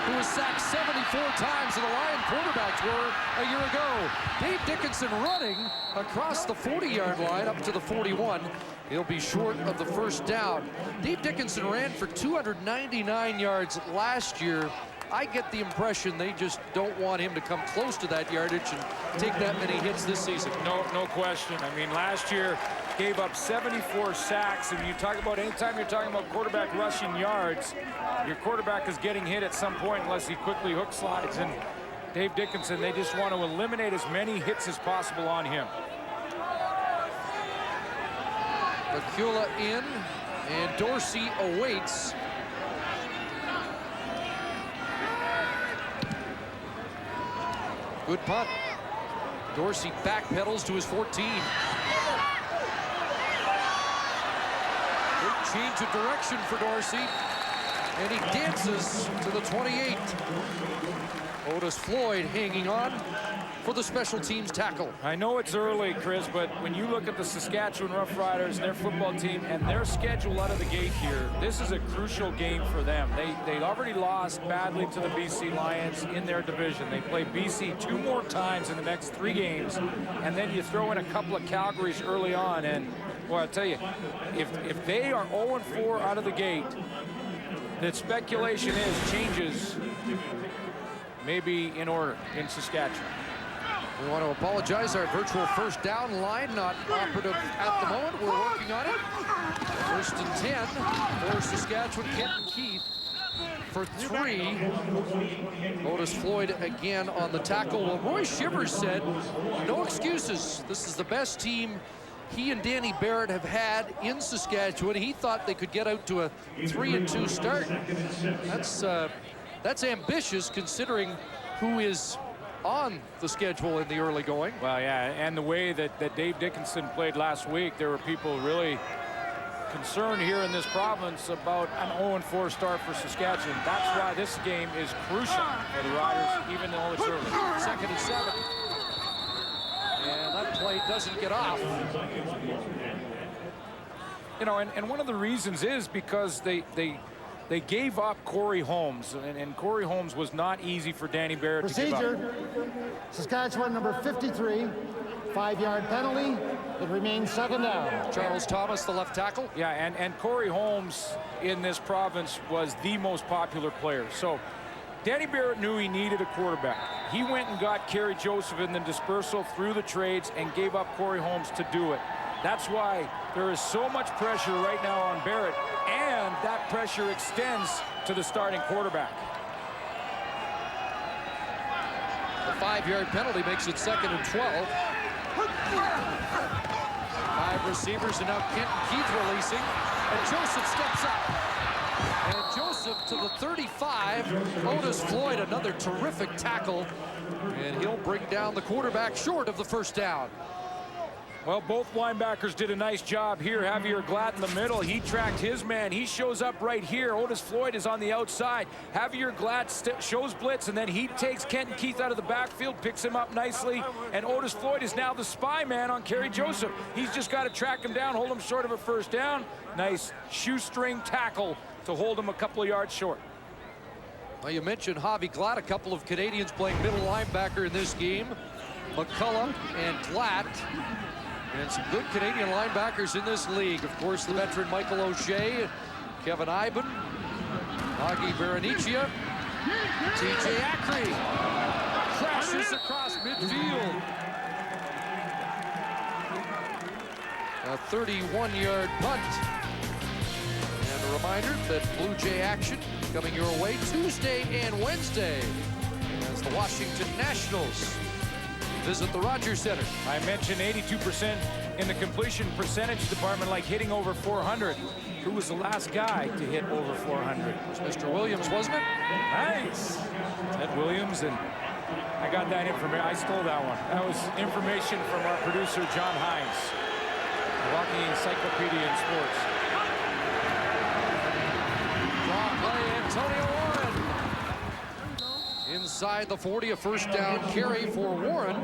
who was sacked 74 times, and the Lion quarterbacks were a year ago. Dave Dickinson running across the 40-yard line up to the 41. He'll be short of the first down. Dave Dickinson ran for 299 yards last year. I get the impression they just don't want him to come close to that yardage and take that many hits this season. No question. I mean, last year gave up 74 sacks. And you talk about, anytime you're talking about quarterback rushing yards, your quarterback is getting hit at some point unless he quickly hook slides. And Dave Dickinson, they just want to eliminate as many hits as possible on him. Bakula in, and Dorsey awaits. Good punt. Dorsey backpedals to his 14. Big change of direction for Dorsey. And he dances to the 28. Otis Floyd hanging on for the special teams tackle. I know it's early, Chris, but when you look at the Saskatchewan Roughriders, their football team, and their schedule out of the gate here, this is a crucial game for them. They already lost badly to the BC Lions in their division. They play BC 2 more times in the next 3 games, and then you throw in a couple of Calgarys early on, and, well, I'll tell you, if they are 0-4 out of the gate, the speculation is changes may be in order in Saskatchewan. We want to apologize. Our virtual first down line not operative at the moment. We're working on it. 1st and 10 for Saskatchewan. Kenton Keith for 3. Otis Floyd again on the tackle. Well, Roy Shivers said, no excuses. This is the best team he and Danny Barrett have had in Saskatchewan. He thought they could get out to a 3-2 start. That's ambitious considering who is on the schedule in the early going. Well, yeah, and the way that Dave Dickinson played last week, there were people really concerned here in this province about an 0-4 start for Saskatchewan. That's why this game is crucial for the Riders, even though it's early. 2nd and 7. And that play doesn't get off. You know, and one of the reasons is because they gave up Corey Holmes, and Corey Holmes was not easy for Danny Barrett to give up. Procedure, Saskatchewan number 53, 5-yard penalty. It remains 2nd down. Charles Thomas, the left tackle. Yeah, and Corey Holmes in this province was the most popular player. So Danny Barrett knew he needed a quarterback. He went and got Kerry Joseph in the dispersal through the trades and gave up Corey Holmes to do it. That's why there is so much pressure right now on Barrett, and that pressure extends to the starting quarterback. The 5-yard penalty makes it 2nd and 12. 5 receivers, and now Kenton Keith releasing, and Joseph steps up. And Joseph to the 35. Otis Floyd, another terrific tackle, and he'll bring down the quarterback short of the first down. Well, both linebackers did a nice job here. Javier Glatt in the middle. He tracked his man. He shows up right here. Otis Floyd is on the outside. Javier Glatt shows blitz, and then he takes Kenton Keith out of the backfield, picks him up nicely, and Otis Floyd is now the spy man on Kerry Joseph. He's just got to track him down, hold him short of a first down. Nice shoestring tackle to hold him a couple of yards short. Well, you mentioned Javi Glatt, a couple of Canadians playing middle linebacker in this game. McCullough and Glatt. And some good Canadian linebackers in this league. Of course, the veteran Michael O'Shea, Kevin Iben, Augie Berenicia, TJ Ackrey crashes across midfield. A 31-yard punt. And a reminder that Blue Jay action coming your way Tuesday and Wednesday as the Washington Nationals visit the Rogers Center. I mentioned 82% in the completion percentage department, like hitting over 400. Who was the last guy to hit over 400? It was Mr. Williams, wasn't it? Nice. Ted Williams, and I got that information. I stole that one. That was information from our producer, John Hines. Milwaukee Encyclopedia in Sports. Draw play, Antonio Warren. Inside the 40, a first down carry for Warren.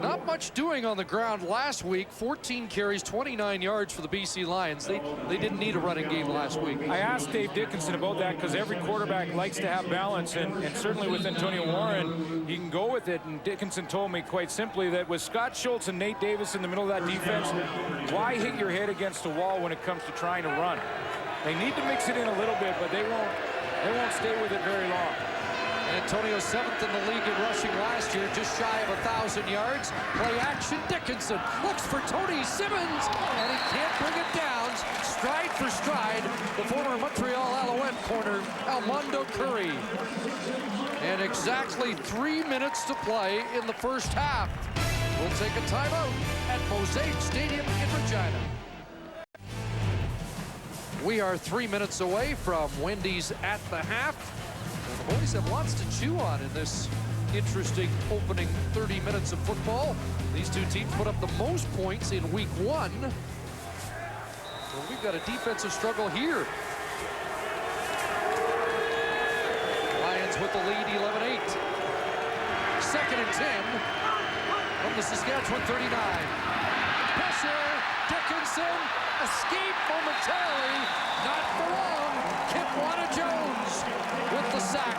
Not much doing on the ground last week. 14 carries, 29 yards for the BC Lions. They didn't need a running game last week. I asked Dave Dickinson about that because every quarterback likes to have balance, and certainly with Antonio Warren, he can go with it. And Dickinson told me quite simply that with Scott Schultz and Nate Davis in the middle of that defense, why hit your head against a wall when it comes to trying to run? They need to mix it in a little bit, but they won't stay with it very long. Antonio 7th in the league in rushing last year, just shy of 1,000 yards. Play action, Dickinson looks for Tony Simmons, and he can't bring it down. Stride for stride, the former Montreal Alouette corner, Almondo Curry. And exactly 3 minutes to play in the first half. We'll take a timeout at Mosaic Stadium in Regina. We are 3 minutes away from Wendy's at the half. The boys have lots to chew on in this interesting opening 30 minutes of football. These two teams put up the most points in week 1. Well, we've got a defensive struggle here. Lions with the lead, 11-8. 2nd and 10 from the Saskatchewan 39. Pressure, Dickinson, escape momentarily, not for long. Kipwana Jones with the sack.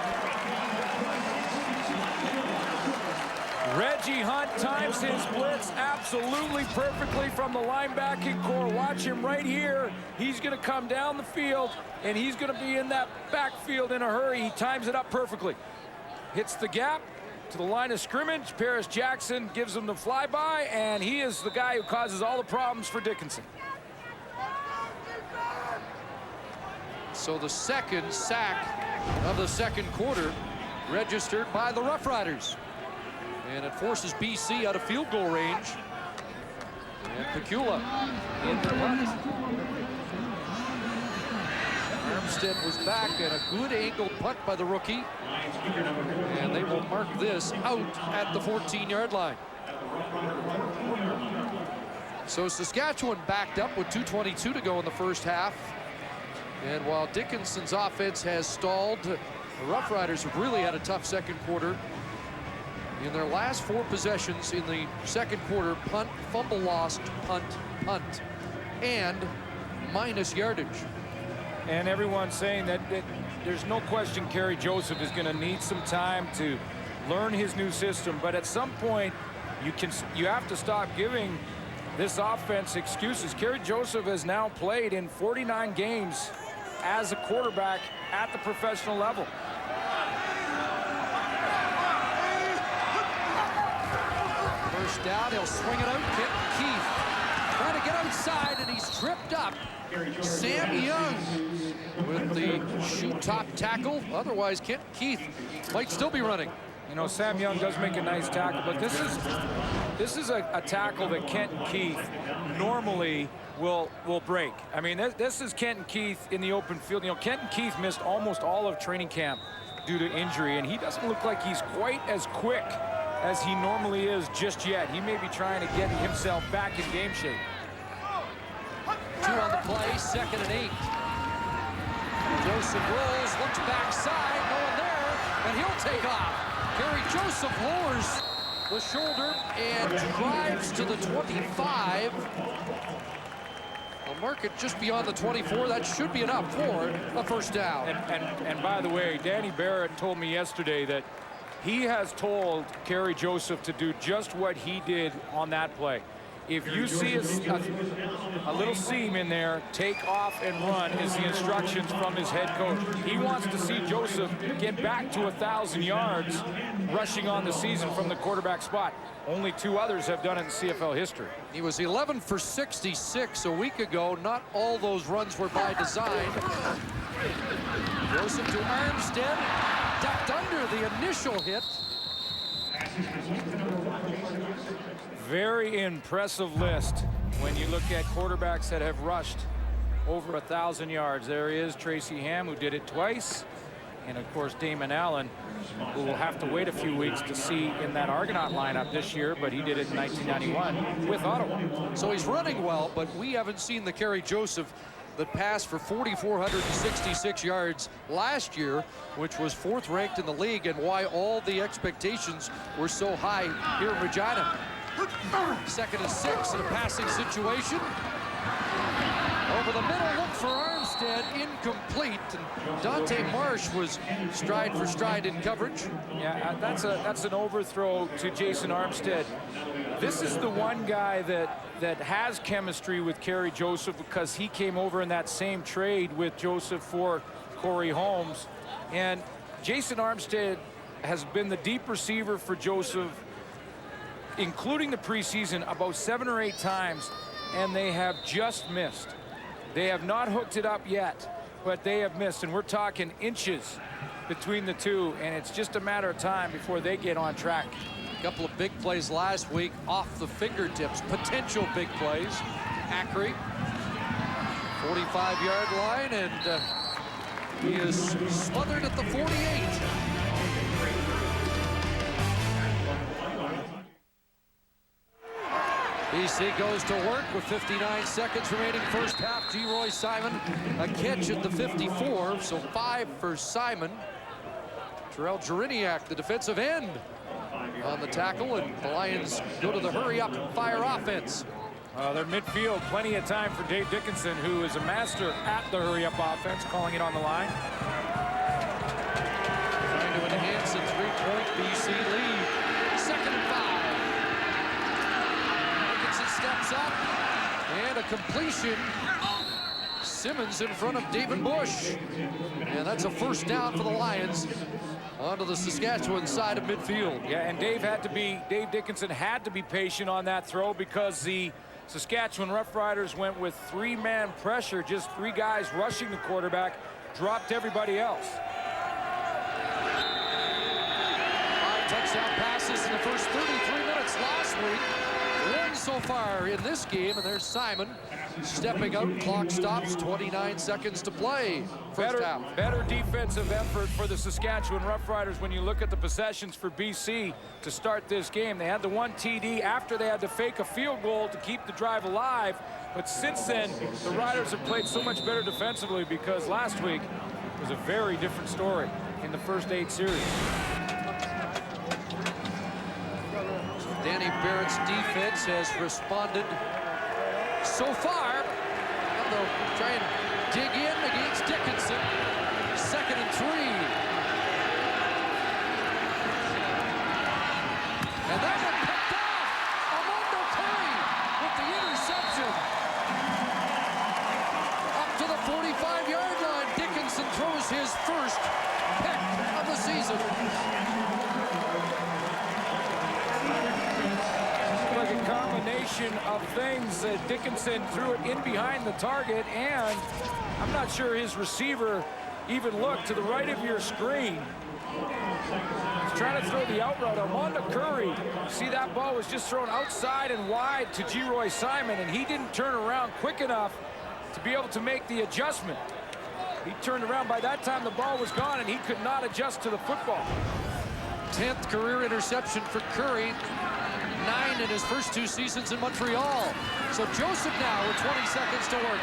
Reggie Hunt times his blitz absolutely perfectly from the linebacking core. Watch him right here. He's going to come down the field, and he's going to be in that backfield in a hurry. He times it up perfectly. Hits the gap to the line of scrimmage. Paris Jackson gives him the flyby, and he is the guy who causes all the problems for Dickinson. So the second sack of the second quarter registered by the Roughriders. And it forces BC out of field goal range. And Pecula in the punt. Armstead was back, and a good angled punt by the rookie. And they will mark this out at the 14-yard line. So Saskatchewan backed up with 2:22 to go in the first half. And while Dickinson's offense has stalled, the Roughriders have really had a tough second quarter. In their last 4 possessions in the second quarter, punt, fumble lost, punt, punt, and minus yardage. And everyone's saying that there's no question Kerry Joseph is going to need some time to learn his new system. But at some point, you have to stop giving this offense excuses. Kerry Joseph has now played in 49 games as a quarterback at the professional level. First down, he'll swing it out. Kenton Keith trying to get outside, and he's tripped up. Sam Young with the shoe top tackle. Otherwise, Kenton Keith might still be running. You know, Sam Young does make a nice tackle, but this is a tackle that Kenton Keith normally will break. I mean, this is Kenton Keith in the open field. You know, Kenton Keith missed almost all of training camp due to injury, and he doesn't look like he's quite as quick as he normally is just yet. He may be trying to get himself back in game shape. 2 on the play, 2nd and 8. Joseph rolls, looks backside, no one there, and he'll take off. Kerry Joseph lowers the shoulder and drives to the 25. They'll mark it just beyond the 24. That should be enough for a first down. And by the way, Danny Barrett told me yesterday that he has told Kerry Joseph to do just what he did on that play. If you see a little seam in there, take off and run is the instructions from his head coach. He wants to see Joseph get back to 1,000 yards rushing on the season from the quarterback spot. Only 2 others have done it in CFL history. He was 11 for 66 a week ago. Not all those runs were by design. Joseph to Armstead, ducked under the initial hit. Very impressive list when you look at quarterbacks that have rushed over 1,000 yards. There he is, Tracy Ham, who did it twice. And of course, Damon Allen, who will have to wait a few weeks to see in that Argonaut lineup this year, but he did it in 1991 with Ottawa. So he's running well, but we haven't seen the Kerry Joseph that passed for 4,466 yards last year, which was 4th ranked in the league, and why all the expectations were so high here in Regina. 2nd and 6 in a passing situation. Over the middle, look for Armstead, incomplete. And Dante Marsh was stride for stride in coverage. Yeah, that's an overthrow to Jason Armstead. This is the one guy that has chemistry with Kerry Joseph because he came over in that same trade with Joseph for Corey Holmes. And Jason Armstead has been the deep receiver for Joseph, including the preseason, about 7 or 8 times, and they have just missed. They have not hooked it up yet, but they have missed, and we're talking inches between the two, and it's just a matter of time before they get on track. A couple of big plays last week off the fingertips, potential big plays. Ackery, 45-yard line, and he is smothered at the 48. BC goes to work with 59 seconds remaining first half. Geroy Simon, a catch at the 54, so 5 for Simon. Terrell Jariniak, the defensive end, on the tackle, and the Lions go to the hurry-up fire offense. They're midfield, plenty of time for Dave Dickinson, who is a master at the hurry-up offense, calling it on the line. Trying to enhance a 3-point BC lead. 2nd and 5. Steps up, and a completion. Simmons in front of David Bush. And that's a first down for the Lions onto the Saskatchewan side of midfield. Yeah, and Dave Dickinson had to be patient on that throw because the Saskatchewan Roughriders went with 3-man pressure, just 3 guys rushing the quarterback, dropped everybody else. 5 touchdown passes in the first 33 minutes last week. 1 so far in this game, and there's Simon stepping out. Clock stops, 29 seconds to play. Better defensive effort for the Saskatchewan Roughriders when you look at the possessions for BC to start this game. They had the 1 TD after they had to fake a field goal to keep the drive alive. But since then, the Riders have played so much better defensively because last week was a very different story in the first 8 series. Danny Barrett's defense has responded so far. And they'll try and dig in against Dickinson. 2nd and 3. And that one picked off. Armando Curry with the interception. Up to the 45-yard line. Dickinson throws his first pick of the season. Combination of things. Dickinson threw it in behind the target, and I'm not sure his receiver even looked to the right of your screen. He's trying to throw the out route. Armando Curry, see that ball was just thrown outside and wide to Geroy Simon, and he didn't turn around quick enough to be able to make the adjustment. He turned around. By that time, the ball was gone, and he could not adjust to the football. 10th career interception for Curry. 9 in his first 2 seasons in Montreal. So Joseph now with 20 seconds to work.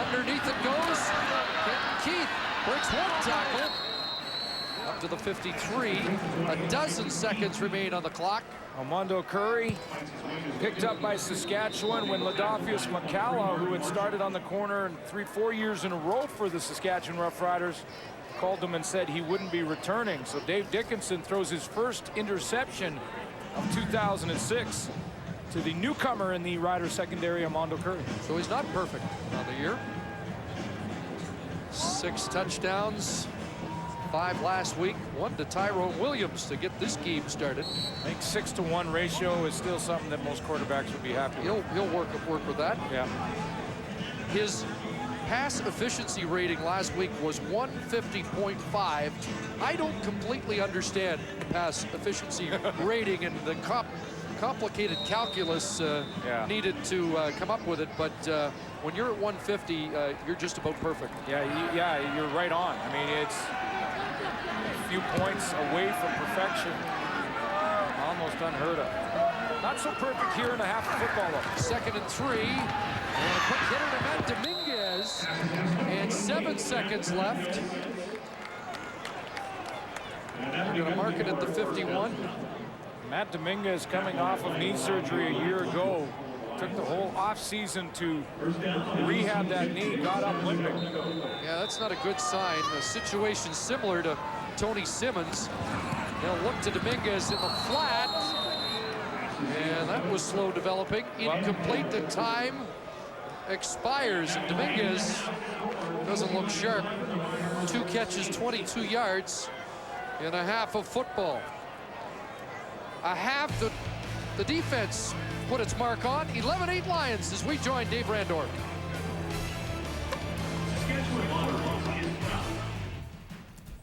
Underneath it goes. Keith breaks 1 tackle. Up to the 53. A dozen seconds remain on the clock. Armando Curry picked up by Saskatchewan when Ladolfius McCalla, who had started on the corner 3-4 years in a row for the Saskatchewan Roughriders, called him and said he wouldn't be returning. So Dave Dickinson throws his first interception of 2006 to the newcomer in the Riders secondary, Armando Curry. So he's not perfect on the year. 6 touchdowns, 5 last week, 1 to Tyrone Williams to get this game started. I think 6-to-1 ratio is still something that most quarterbacks would be happy with. He'll work with that. Yeah. His pass efficiency rating last week was 150.5. I don't completely understand pass efficiency rating and the complicated calculus needed to come up with it, but when you're at 150, you're just about perfect. Yeah, you're right on. I mean, it's a few points away from perfection. Almost unheard of. Not so perfect here in the half of football, though. 2nd and 3. And a quick hitter to Matt Dominguez. And 7 seconds left. We're going to mark it at the 51. Matt Dominguez, coming off of knee surgery a year ago, took the whole offseason to rehab that knee, got up limping. Yeah, that's not a good sign. A situation similar to Tony Simmons. They'll look to Dominguez in the flat. And that was slow developing. Incomplete. The time expires. And Dominguez doesn't look sharp. 2 catches, 22 yards in a half of football. A half the defense put its mark on. 11-8 Lions as we join Dave Randorf.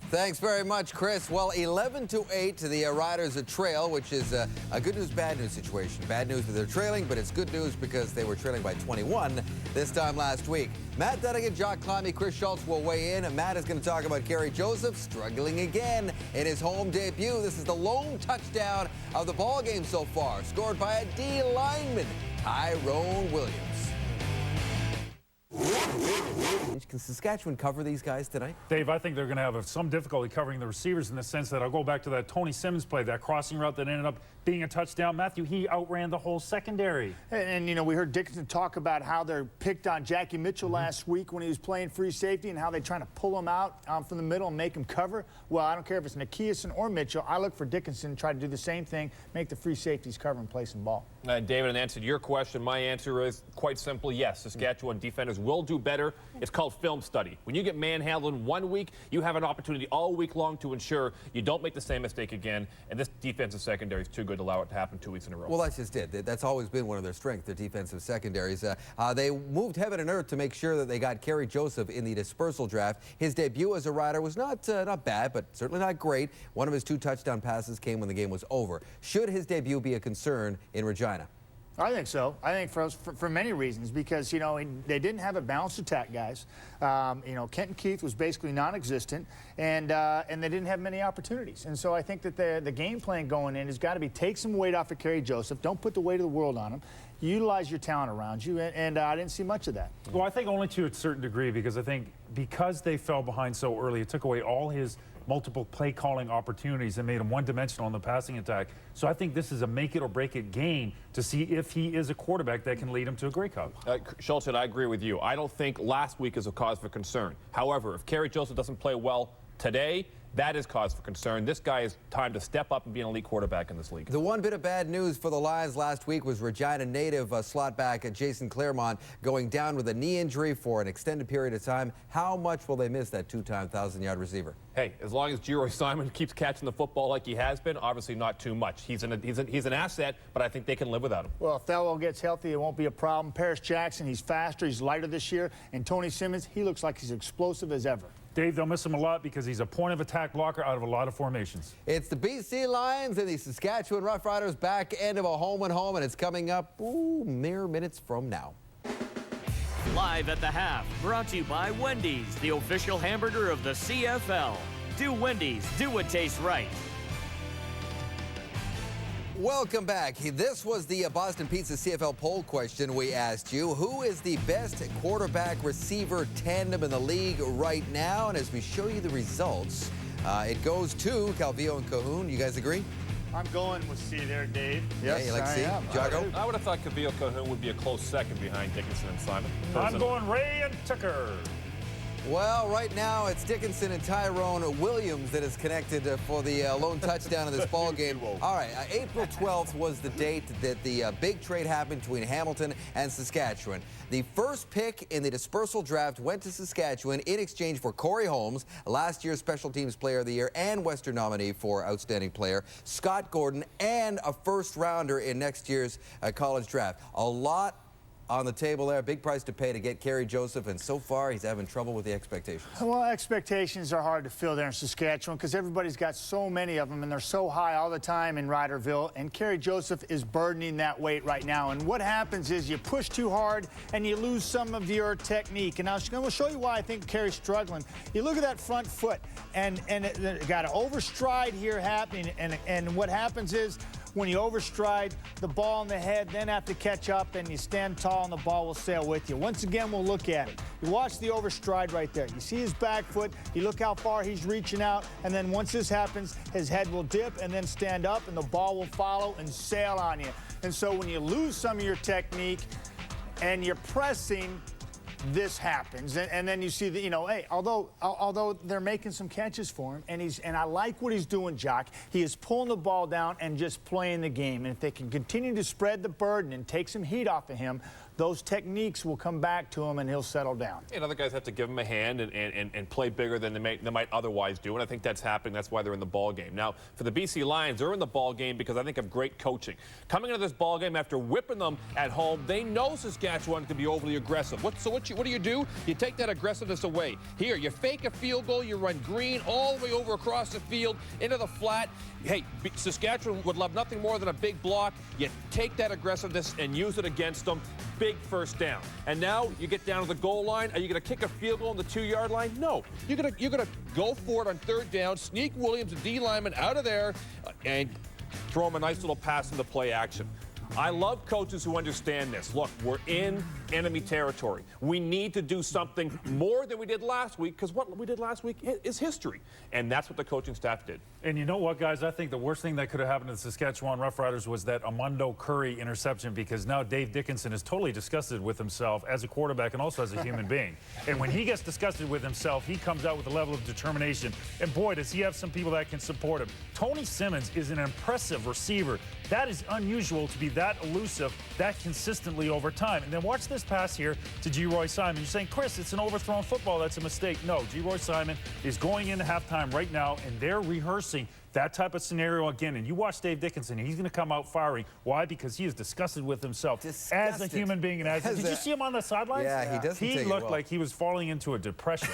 Thanks very much, Chris. Well, 11-8 to the Riders a trail, which is a good news, bad news situation. Bad news that they're trailing, but it's good news because they were trailing by 21 this time last week. Matt Dunnigan, Jock Climbey, Chris Schultz will weigh in. And Matt is going to talk about Kerry Joseph struggling again in his home debut. This is the lone touchdown of the ball game so far, scored by a D lineman, Tyrone Williams. Can Saskatchewan cover these guys tonight? Dave, I think they're going to have some difficulty covering the receivers in the sense that I'll go back to that Tony Simmons play, that crossing route that ended up being a touchdown. Matthew, he outran the whole secondary. And you know, we heard Dickinson talk about how they're picked on Jackie Mitchell last week when he was playing free safety and how they're trying to pull him out from the middle and make him cover. Well, I don't care if it's Nikiason or Mitchell. I look for Dickinson to try to do the same thing, make the free safeties cover and play some ball. David, in answer to your question, my answer is quite simple, yes. Saskatchewan defenders will do better. It's called film study. When you get manhandled in 1 week, you have an opportunity all week long to ensure you don't make the same mistake again, and this defensive secondary is too good to allow it to happen 2 weeks in a row. Well, that's just it. That's always been one of their strengths, their defensive secondaries. They moved heaven and earth to make sure that they got Kerry Joseph in the dispersal draft. His debut as a Rider was not bad, but certainly not great. One of his 2 touchdown passes came when the game was over. Should his debut be a concern in Regina? I think so. I think for many reasons, because, you know, they didn't have a balanced attack, guys. You know, Kenton Keith was basically non-existent, and they didn't have many opportunities. And so I think that the game plan going in has got to be take some weight off of Kerry Joseph. Don't put the weight of the world on him. Utilize your talent around you, and I didn't see much of that. Well, I think only to a certain degree, because I think because they fell behind so early, it took away all his multiple play calling opportunities and made him one-dimensional in the passing attack. So I think this is a make-it-or-break-it game to see if he is a quarterback that can lead him to a Grey Cup. Schultz, I agree with you. I don't think last week is a cause for concern. However, if Kerry Joseph doesn't play well today, that is cause for concern. This guy is time to step up and be an elite quarterback in this league. The one bit of bad news for the Lions last week was Regina native slot back Jason Claremont going down with a knee injury for an extended period of time. How much will they miss that 2-time 1,000-yard receiver? Hey, as long as Geroy Simon keeps catching the football like he has been, obviously not too much. He's an asset, but I think they can live without him. Well, if Thelwell gets healthy, it won't be a problem. Paris Jackson, he's faster, he's lighter this year. And Tony Simmons, he looks like he's explosive as ever. Dave, they'll miss him a lot because he's a point-of-attack blocker out of a lot of formations. It's the BC Lions and the Saskatchewan Roughriders back end of a home-and-home, and it's coming up mere minutes from now. Live at the half, brought to you by Wendy's, the official hamburger of the CFL. Do Wendy's, do what tastes right. Welcome back. This was the Boston Pizza CFL poll question we asked you. Who is the best quarterback-receiver tandem in the league right now? And as we show you the results, it goes to Calvillo and Cahoon. You guys agree? I'm going with C there, Dave. Yes, yeah, you like C? Jago? I would have thought Calvillo Cahoon would be a close second behind Dickinson and Simon. I'm going Ray and Tucker. Well, right now it's Dickinson and Tyrone Williams that is connected for the lone touchdown of this ball game. All right, April 12th was the date that the big trade happened between Hamilton and Saskatchewan. The first pick in the dispersal draft went to Saskatchewan in exchange for Corey Holmes, last year's Special Teams Player of the Year and Western nominee for Outstanding Player, Scott Gordon, and a first-rounder in next year's college draft. A lot on the table there, big price to pay to get Kerry Joseph, and so far he's having trouble with the expectations. Well, expectations are hard to fill there in Saskatchewan because everybody's got so many of them, and they're so high all the time in Riderville, and Kerry Joseph is burdening that weight right now. And what happens is you push too hard and you lose some of your technique. And I'm going to show you why I think Kerry's struggling. You look at that front foot, and it got an overstride here happening, and what happens is when you overstride, the ball in the head then have to catch up, and you stand tall and the ball will sail with you. Once again, we'll look at it. You watch the overstride right there. You see his back foot, you look how far he's reaching out, and then once this happens, his head will dip and then stand up, and the ball will follow and sail on you. And so when you lose some of your technique and you're pressing, this happens, and then you see that, you know, hey, although they're making some catches for him, and I like what he's doing, Jock. He is pulling the ball down and just playing the game. And if they can continue to spread the burden and take some heat off of him, those techniques will come back to him and he'll settle down. And other guys have to give him a hand and play bigger than they might otherwise do, and I think that's happening. That's why they're in the ball game. Now, for the BC Lions, they're in the ball game because I think of great coaching. Coming into this ball game after whipping them at home, they know Saskatchewan can be overly aggressive. What do you do? You take that aggressiveness away. Here, you fake a field goal, you run green all the way over across the field into the flat. Hey, Saskatchewan would love nothing more than a big block. You take that aggressiveness and use it against them. Big first down. And now you get down to the goal line. Are you going to kick a field goal on the 2-yard line? No. You're going to go for it on third down, sneak Williams, a D lineman, out of there, and throw him a nice little pass into play action. I love coaches who understand this. Look, we're in enemy territory. We need to do something more than we did last week, because what we did last week is history. And that's what the coaching staff did. And you know what, guys? I think the worst thing that could have happened to the Saskatchewan Roughriders was that Armando Curry interception, because now Dave Dickinson is totally disgusted with himself as a quarterback and also as a human being. And when he gets disgusted with himself, he comes out with a level of determination. And boy, does he have some people that can support him. Tony Simmons is an impressive receiver. That is unusual to be that elusive, that consistently over time. And then watch this pass here to G-Roy Simon. You're saying, Chris, it's an overthrown football. That's a mistake. No, G-Roy Simon is going into halftime right now, and they're rehearsing that type of scenario again. And you watch Dave Dickinson, he's going to come out firing. Why? Because he is disgusted with himself as a human being. And did you see him on the sidelines? Yeah, he doesn't He take it looked well. like he was falling into a depression.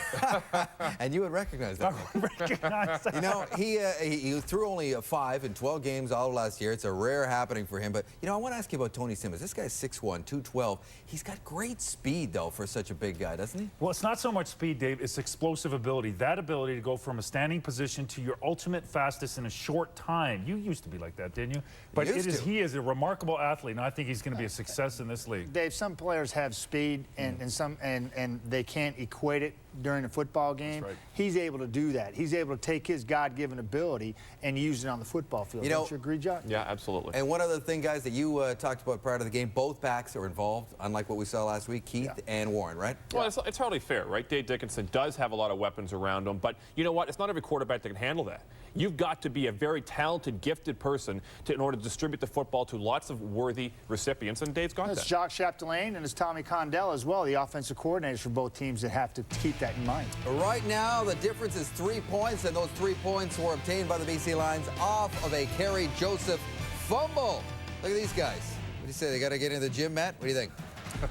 And you would recognize that. I would recognize that. You know, he threw only 5 in 12 games all of last year. It's a rare happening for him. But, you know, I want to ask you about Tony Simmons. This guy's 6'1", 212. He's got great speed, though, for such a big guy, doesn't he? Well, it's not so much speed, Dave. It's explosive ability. That ability to go from a standing position to your ultimate fastest in a short time. You used to be like that, didn't you? But he is a remarkable athlete, and I think he's going to be a success in this league. Dave, some players have speed, and they can't equate it during a football game. That's right. He's able to do that. He's able to take his God-given ability and use it on the football field. You know, Don't you agree, John? Yeah, absolutely. And one other thing, guys, that you talked about prior to the game, both backs are involved, unlike what we saw last week, Keith and Warren, right? Well, it's hardly fair, right? Dave Dickinson does have a lot of weapons around him, but you know what? It's not every quarterback that can handle that. You've got to be a very talented, gifted person in order to distribute the football to lots of worthy recipients, and Dave's got that. It's Jacques Chapdelaine and it's Tommy Condell as well, the offensive coordinators for both teams that have to keep that in mind. Right now, the difference is 3 points, and those 3 points were obtained by the BC Lions off of a Kerry Joseph fumble. Look at these guys. What do you say? They got to get into the gym, Matt? What do you think?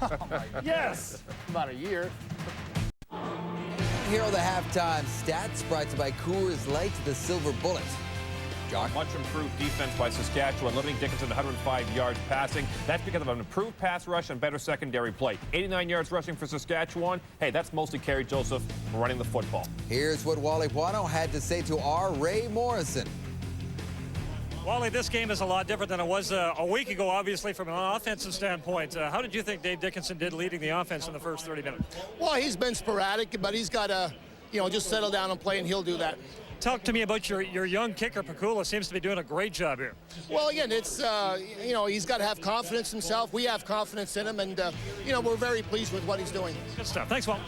Oh my Yes! About a year. Here are the halftime stats brought to you by Coors Light, the Silver Bullet. Jock? Much improved defense by Saskatchewan, limiting Dickinson to 105 yards passing. That's because of an improved pass rush and better secondary play. 89 yards rushing for Saskatchewan. Hey, that's mostly Kerry Joseph running the football. Here's what Wally Puano had to say to our Ray Morrison. Wally, this game is a lot different than it was a week ago, obviously, from an offensive standpoint. How did you think Dave Dickinson did leading the offense in the first 30 minutes? Well, he's been sporadic, but he's got to, just settle down and play, and he'll do that. Talk to me about your young kicker, Pakula. Seems to be doing a great job here. Well, again, it's, he's got to have confidence himself. We have confidence in him, and, we're very pleased with what he's doing. Good stuff. Thanks, Walt.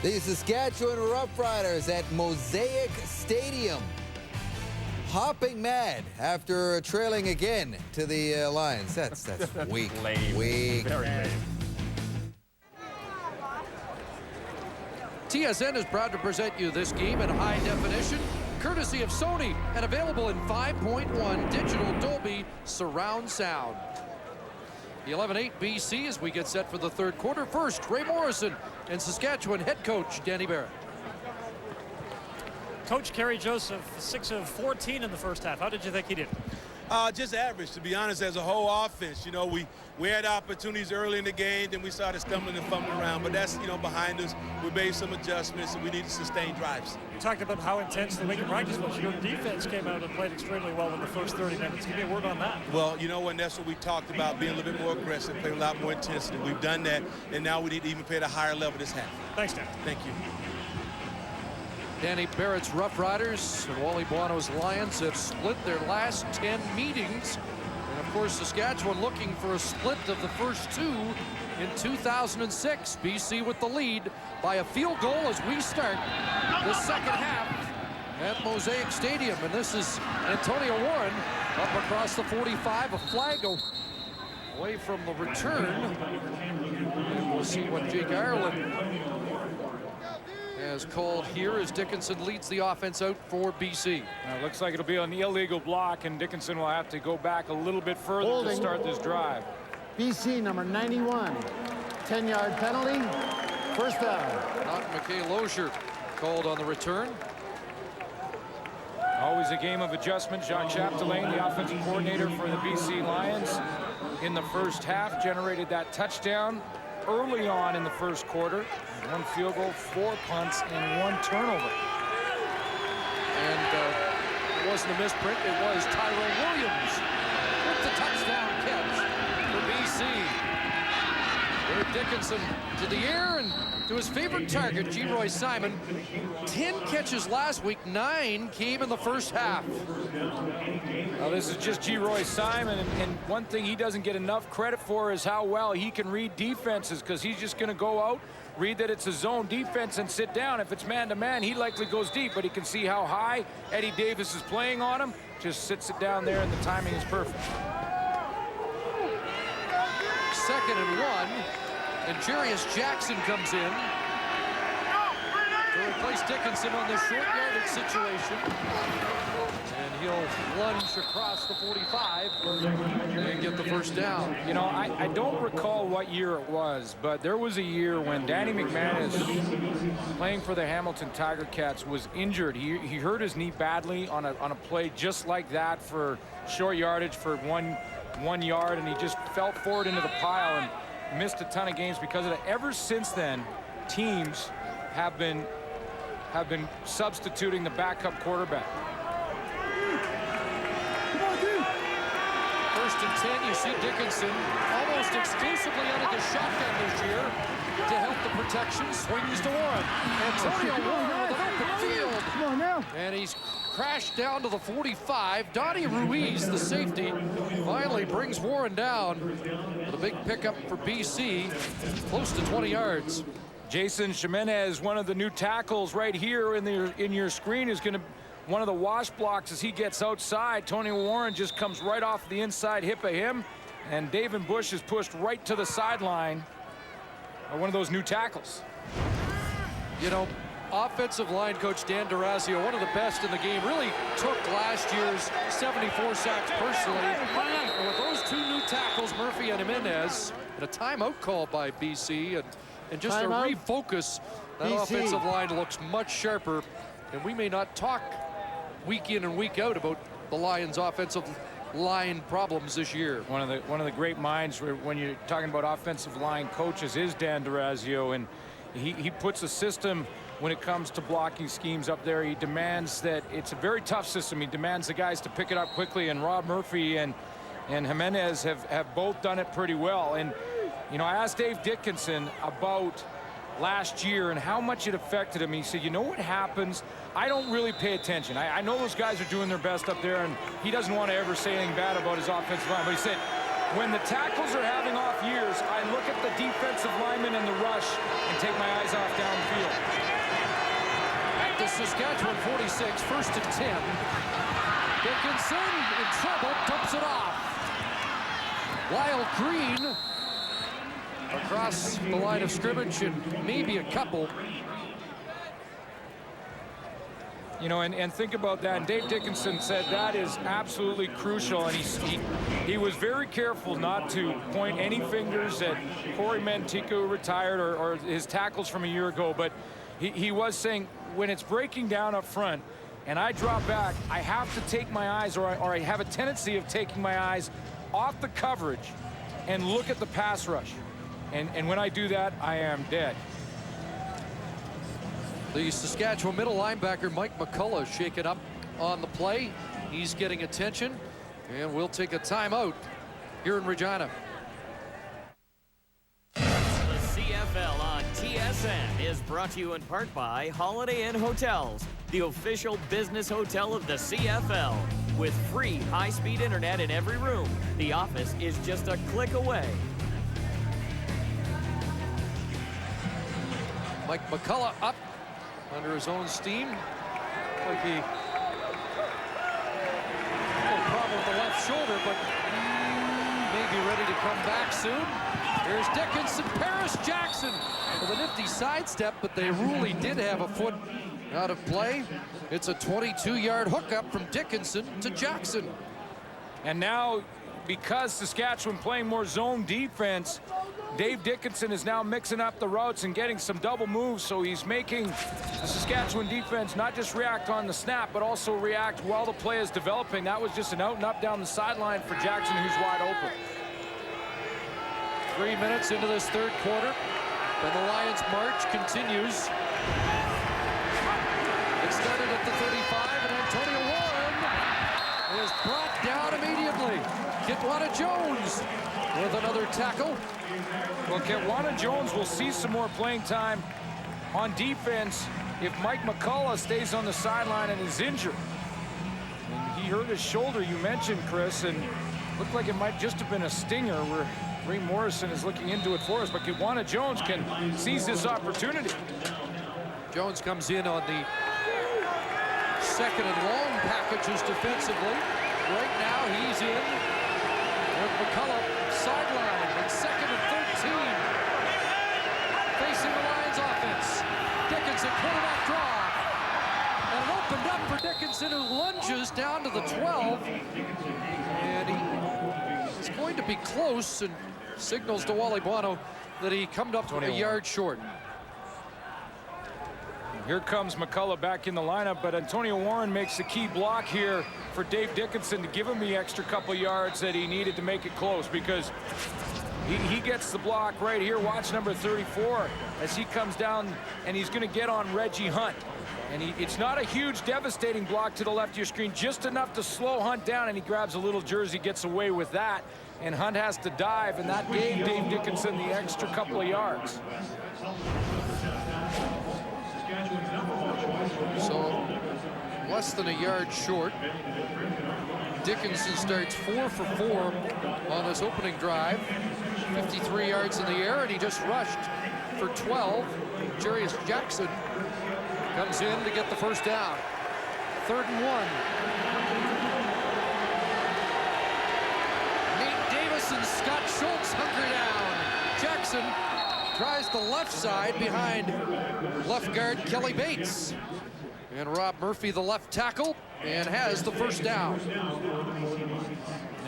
The Saskatchewan Roughriders at Mosaic Stadium. Hopping mad after trailing again to the Lions. That's weak. Lame. Weak. Very lame. TSN is proud to present you this game in high definition, courtesy of Sony, and available in 5.1 digital Dolby surround sound. The 11-8 BC as we get set for the third quarter. First, Ray Morrison and Saskatchewan head coach Danny Barrett. Coach Kerry Joseph, 6 of 14 in the first half. How did you think he did? Just average, to be honest, as a whole offense. We had opportunities early in the game, then we started stumbling and fumbling around. But that's, behind us. We made some adjustments, and we need to sustain drives. You talked about how intense the week of practice was. Your defense came out and played extremely well in the first 30 minutes. Give me a word on that. Well, and that's what we talked about, being a little bit more aggressive, playing a lot more intensity. We've done that, and now we need to even play at a higher level this half. Thanks, Dan. Thank you. Danny Barrett's Roughriders and Wally Buono's Lions have split their last 10 meetings. And of course, Saskatchewan looking for a split of the first two in 2006. BC with the lead by a field goal as we start the second half at Mosaic Stadium. And this is Antonio Warren up across the 45, a flag away from the return. And we'll see what Jake Ireland has called here as Dickinson leads the offense out for BC. It looks like it'll be an illegal block, and Dickinson will have to go back a little bit further to start this drive. BC number 91, 10-yard penalty, first down. Not McKay Lozier called on the return. Always a game of adjustment. Jacques Chapdelaine, the offensive coordinator for the BC Lions, in the first half generated that touchdown early on in the first quarter. 1 field goal, 4 punts, and 1 turnover. And it wasn't a misprint, it was Tyrone Williams with the touchdown catch for BC. Dave Dickinson to the air and to his favorite target, Geroy Simon. 10 catches last week, 9 came in the first half. Well, this is just Geroy Simon, and one thing he doesn't get enough credit for is how well he can read defenses, because he's just going to go out, read that it's a zone defense, and sit down. If it's man-to-man, he likely goes deep, but he can see how high Eddie Davis is playing on him, just sits it down there, and the timing is perfect. 2nd and 1, and Jarius Jackson comes in to replace Dickinson on this short yardage situation. And he'll lunge across the 45 and get the first down. I don't recall what year it was, but there was a year when Danny McManus, playing for the Hamilton Tiger Cats, was injured. He hurt his knee badly on a play just like that for short yardage for one yard, and he just fell forward into the pile and missed a ton of games because of that. Ever since then, teams have been substituting the backup quarterback. 1st and 10, you see Dickinson almost exclusively under the shotgun this year to help the protection. Swings to Warren. Antonio Warren with an open field. Come on now. And he's crashed down to the 45. Donnie Ruiz, the safety, finally brings Warren down with a big pickup for BC, close to 20 yards. Jason Jimenez, one of the new tackles right here in your screen, is going to one of the wash blocks as he gets outside. Tony Warren just comes right off the inside hip of him, and David Bush is pushed right to the sideline. One of those new tackles. Offensive line coach Dan D'Orazio, one of the best in the game, really took last year's 74 sacks personally. And with those 2 new tackles, Murphy and Jimenez, and a timeout call by BC, and just a refocus, that offensive line looks much sharper. And we may not talk week in and week out about the Lions' offensive line problems this year. One of the great minds when you're talking about offensive line coaches is Dan D'Orazio, and he puts a system when it comes to blocking schemes up there. He demands that it's a very tough system. He demands the guys to pick it up quickly, and Rob Murphy and Jimenez have both done it pretty well. And, you know, I asked Dave Dickinson about last year and how much it affected him. He said, you know what happens? I don't really pay attention. I know those guys are doing their best up there, and he doesn't want to ever say anything bad about his offensive line. But he said, when the tackles are having off years, I look at the defensive lineman and the rush and take my eyes off downfield. Back to Saskatchewan 46, 1st and 10. Dickinson in trouble, dumps it off. Lyle Green across the line of scrimmage, and maybe a couple. You know, and think about that. And Dave Dickinson said that is absolutely crucial, and he was very careful not to point any fingers at Corey Mantico, who retired, or his tackles from a year ago. But he was saying, when it's breaking down up front and I drop back, I have to take my eyes, or I have a tendency of taking my eyes off the coverage and look at the pass rush. And when I do that, I am dead. The Saskatchewan middle linebacker Mike McCullough shaken up on the play. He's getting attention, and we'll take a timeout here in Regina. The CFL on TSN is brought to you in part by Holiday Inn Hotels, the official business hotel of the CFL. With free high-speed internet in every room, the office is just a click away. Mike McCullough up under his own steam. Like he no problem with the left shoulder, but maybe ready to come back soon. Here's Dickinson, Paris Jackson with a nifty sidestep, but they really did have a foot out of play. It's a 22-yard hookup from Dickinson to Jackson. And now, because Saskatchewan playing more zone defense, Dave Dickinson is now mixing up the routes and getting some double moves, so he's making the Saskatchewan defense not just react on the snap, but also react while the play is developing. That was just an out and up down the sideline for Jackson, who's wide open. 3 minutes into this third quarter, and the Lions' march continues. It started at the 35, and Antonio Warren is brought down immediately. Kitwana Jones with another tackle. Well, Kitwana Jones will see some more playing time on defense if Mike McCullough stays on the sideline and is injured. And he hurt his shoulder, you mentioned, Chris, and looked like it might just have been a stinger where Ray Morrison is looking into it for us, but Kitwana Jones can seize this opportunity. Jones comes in on the second and long packages defensively. Right now he's in with McCullough sideline and 2nd and 13. Facing the Lions offense. Dickinson, quarterback draw. And it opened up for Dickinson, who lunges down to the 12. And he's going to be close and signals to Wally Buono that he come up a yard short. Here comes McCullough back in the lineup, but Antonio Warren makes the key block here for Dave Dickinson to give him the extra couple yards that he needed to make it close, because he gets the block right here. Watch number 34 as he comes down, and he's going to get on Reggie Hunt. And it's not a huge, devastating block to the left of your screen, just enough to slow Hunt down, and he grabs a little jersey, gets away with that, and Hunt has to dive, and that gave Dave Dickinson the extra couple of yards. So less than a yard short. Dickinson starts 4 for 4 on his opening drive. 53 yards in the air, and he just rushed for 12. Jarius Jackson comes in to get the first down. 3rd and 1. Nate Davis and Scott Schultz hunker down. Jackson tries the left side behind left guard Kelly Bates. And Rob Murphy, the left tackle, and has the first down.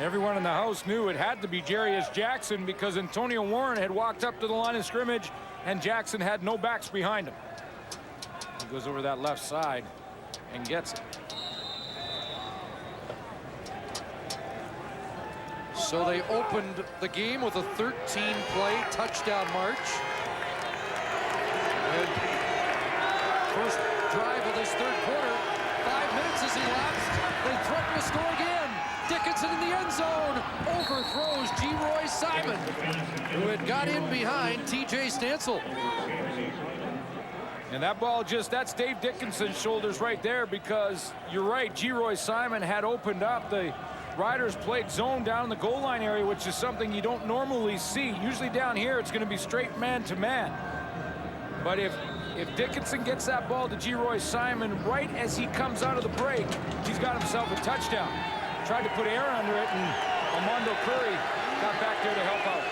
Everyone in the house knew it had to be Jarius Jackson, because Antonio Warren had walked up to the line of scrimmage and Jackson had no backs behind him. He goes over that left side and gets it. So they opened the game with a 13-play touchdown march. And this third quarter. 5 minutes as elapsed. They threaten to score again. Dickinson in the end zone. Overthrows G. Simon, who had got in behind T.J. Stansel. And that ball that's Dave Dickinson's shoulders right there, because you're right, G. Simon had opened up. The Riders played zone down in the goal line area, which is something you don't normally see. Usually down here, it's going to be straight man-to-man. But if Dickinson gets that ball to G. Simon right as he comes out of the break, he's got himself a touchdown. Tried to put air under it, and Armando Curry got back there to help out.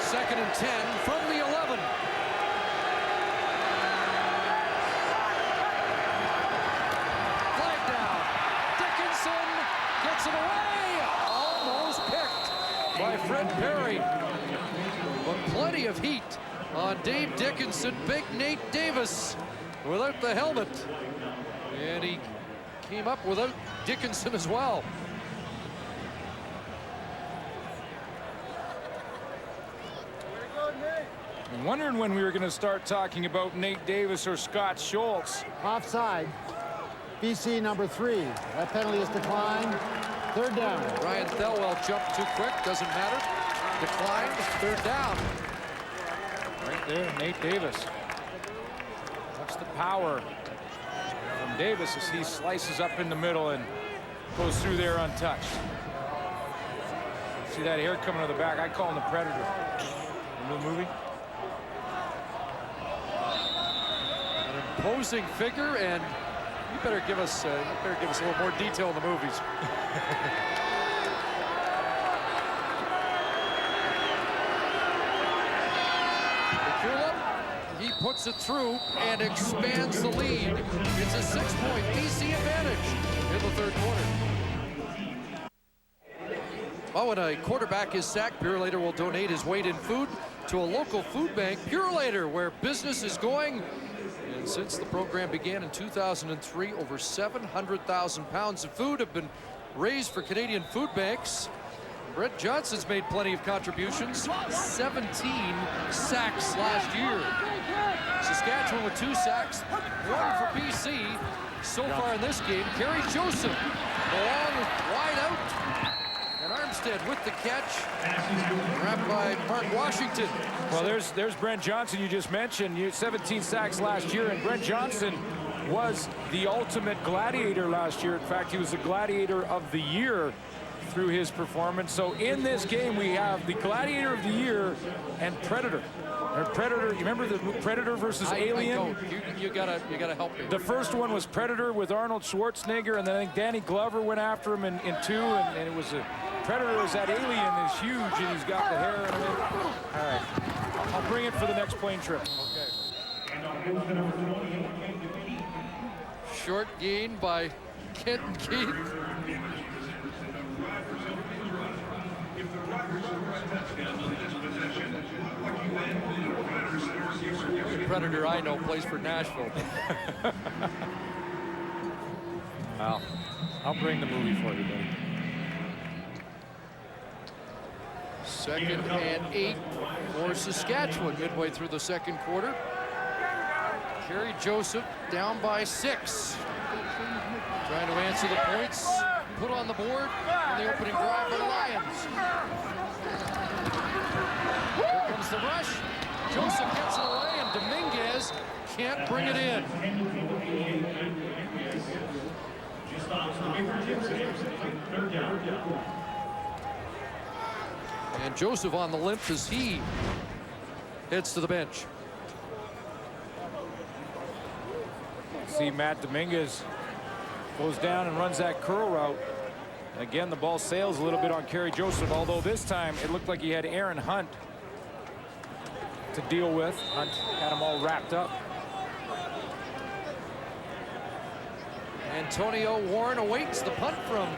2nd and 10 from the 11. Flag down. Dickinson gets it away. Almost picked by Fred Perry. But plenty of heat on Dave Dickinson. Big Nate Davis without the helmet. And he came up without Dickinson as well. I'm wondering when we were going to start talking about Nate Davis or Scott Schultz. Offside. BC number 3. That penalty is declined. 3rd down. Ryan Thelwell jumped too quick. Doesn't matter. Declined. 3rd down. Right there, Nate Davis. That's the power from Davis as he slices up in the middle and goes through there untouched. See that hair coming to the back? I call him the Predator. Remember the movie? Imposing figure, and you better give us a little more detail in the movies. He puts it through and expands the lead. It's a 6-point BC advantage in the third quarter. Oh, when a quarterback is sacked, Purelator will donate his weight in food to a local food bank, Purelator, where business is going. And since the program began in 2003, over 700,000 pounds of food have been raised for Canadian food banks. Brett Johnson's made plenty of contributions, 17 sacks last year. Saskatchewan with 2 sacks, 1 for BC. So far in this game, Kerry Joseph, long, wide out. And Armstead with the catch, wrapped by Mark Washington. Well, there's Brent Johnson you just mentioned. 17 sacks last year, and Brent Johnson was the ultimate gladiator last year. In fact, he was the gladiator of the year through his performance. So in this game, we have the gladiator of the year and Predator. Or Predator, you remember the Predator versus Alien? I don't. You gotta help me. The first one was Predator with Arnold Schwarzenegger, and then I think Danny Glover went after him in 2, and it was a Predator was that alien is huge, and he's got the hair and everything. All right, I'll bring it for the next plane trip. Okay. Short gain by Kenton Keith. The Predator I know plays for Nashville. Well, I'll bring the movie for you, buddy. 2nd and 8 for Saskatchewan midway through the second quarter. Kerry Joseph down by 6. Trying to answer the points put on the board in the opening drive by the Lions. Here comes the rush. Joseph gets it away, and Dominguez can't bring it in. And Joseph on the limp as he heads to the bench. See Matt Dominguez goes down and runs that curl route. And again, the ball sails a little bit on Kerry Joseph, although this time it looked like he had Aaron Hunt to deal with. Hunt had him all wrapped up. Antonio Warren awaits the punt from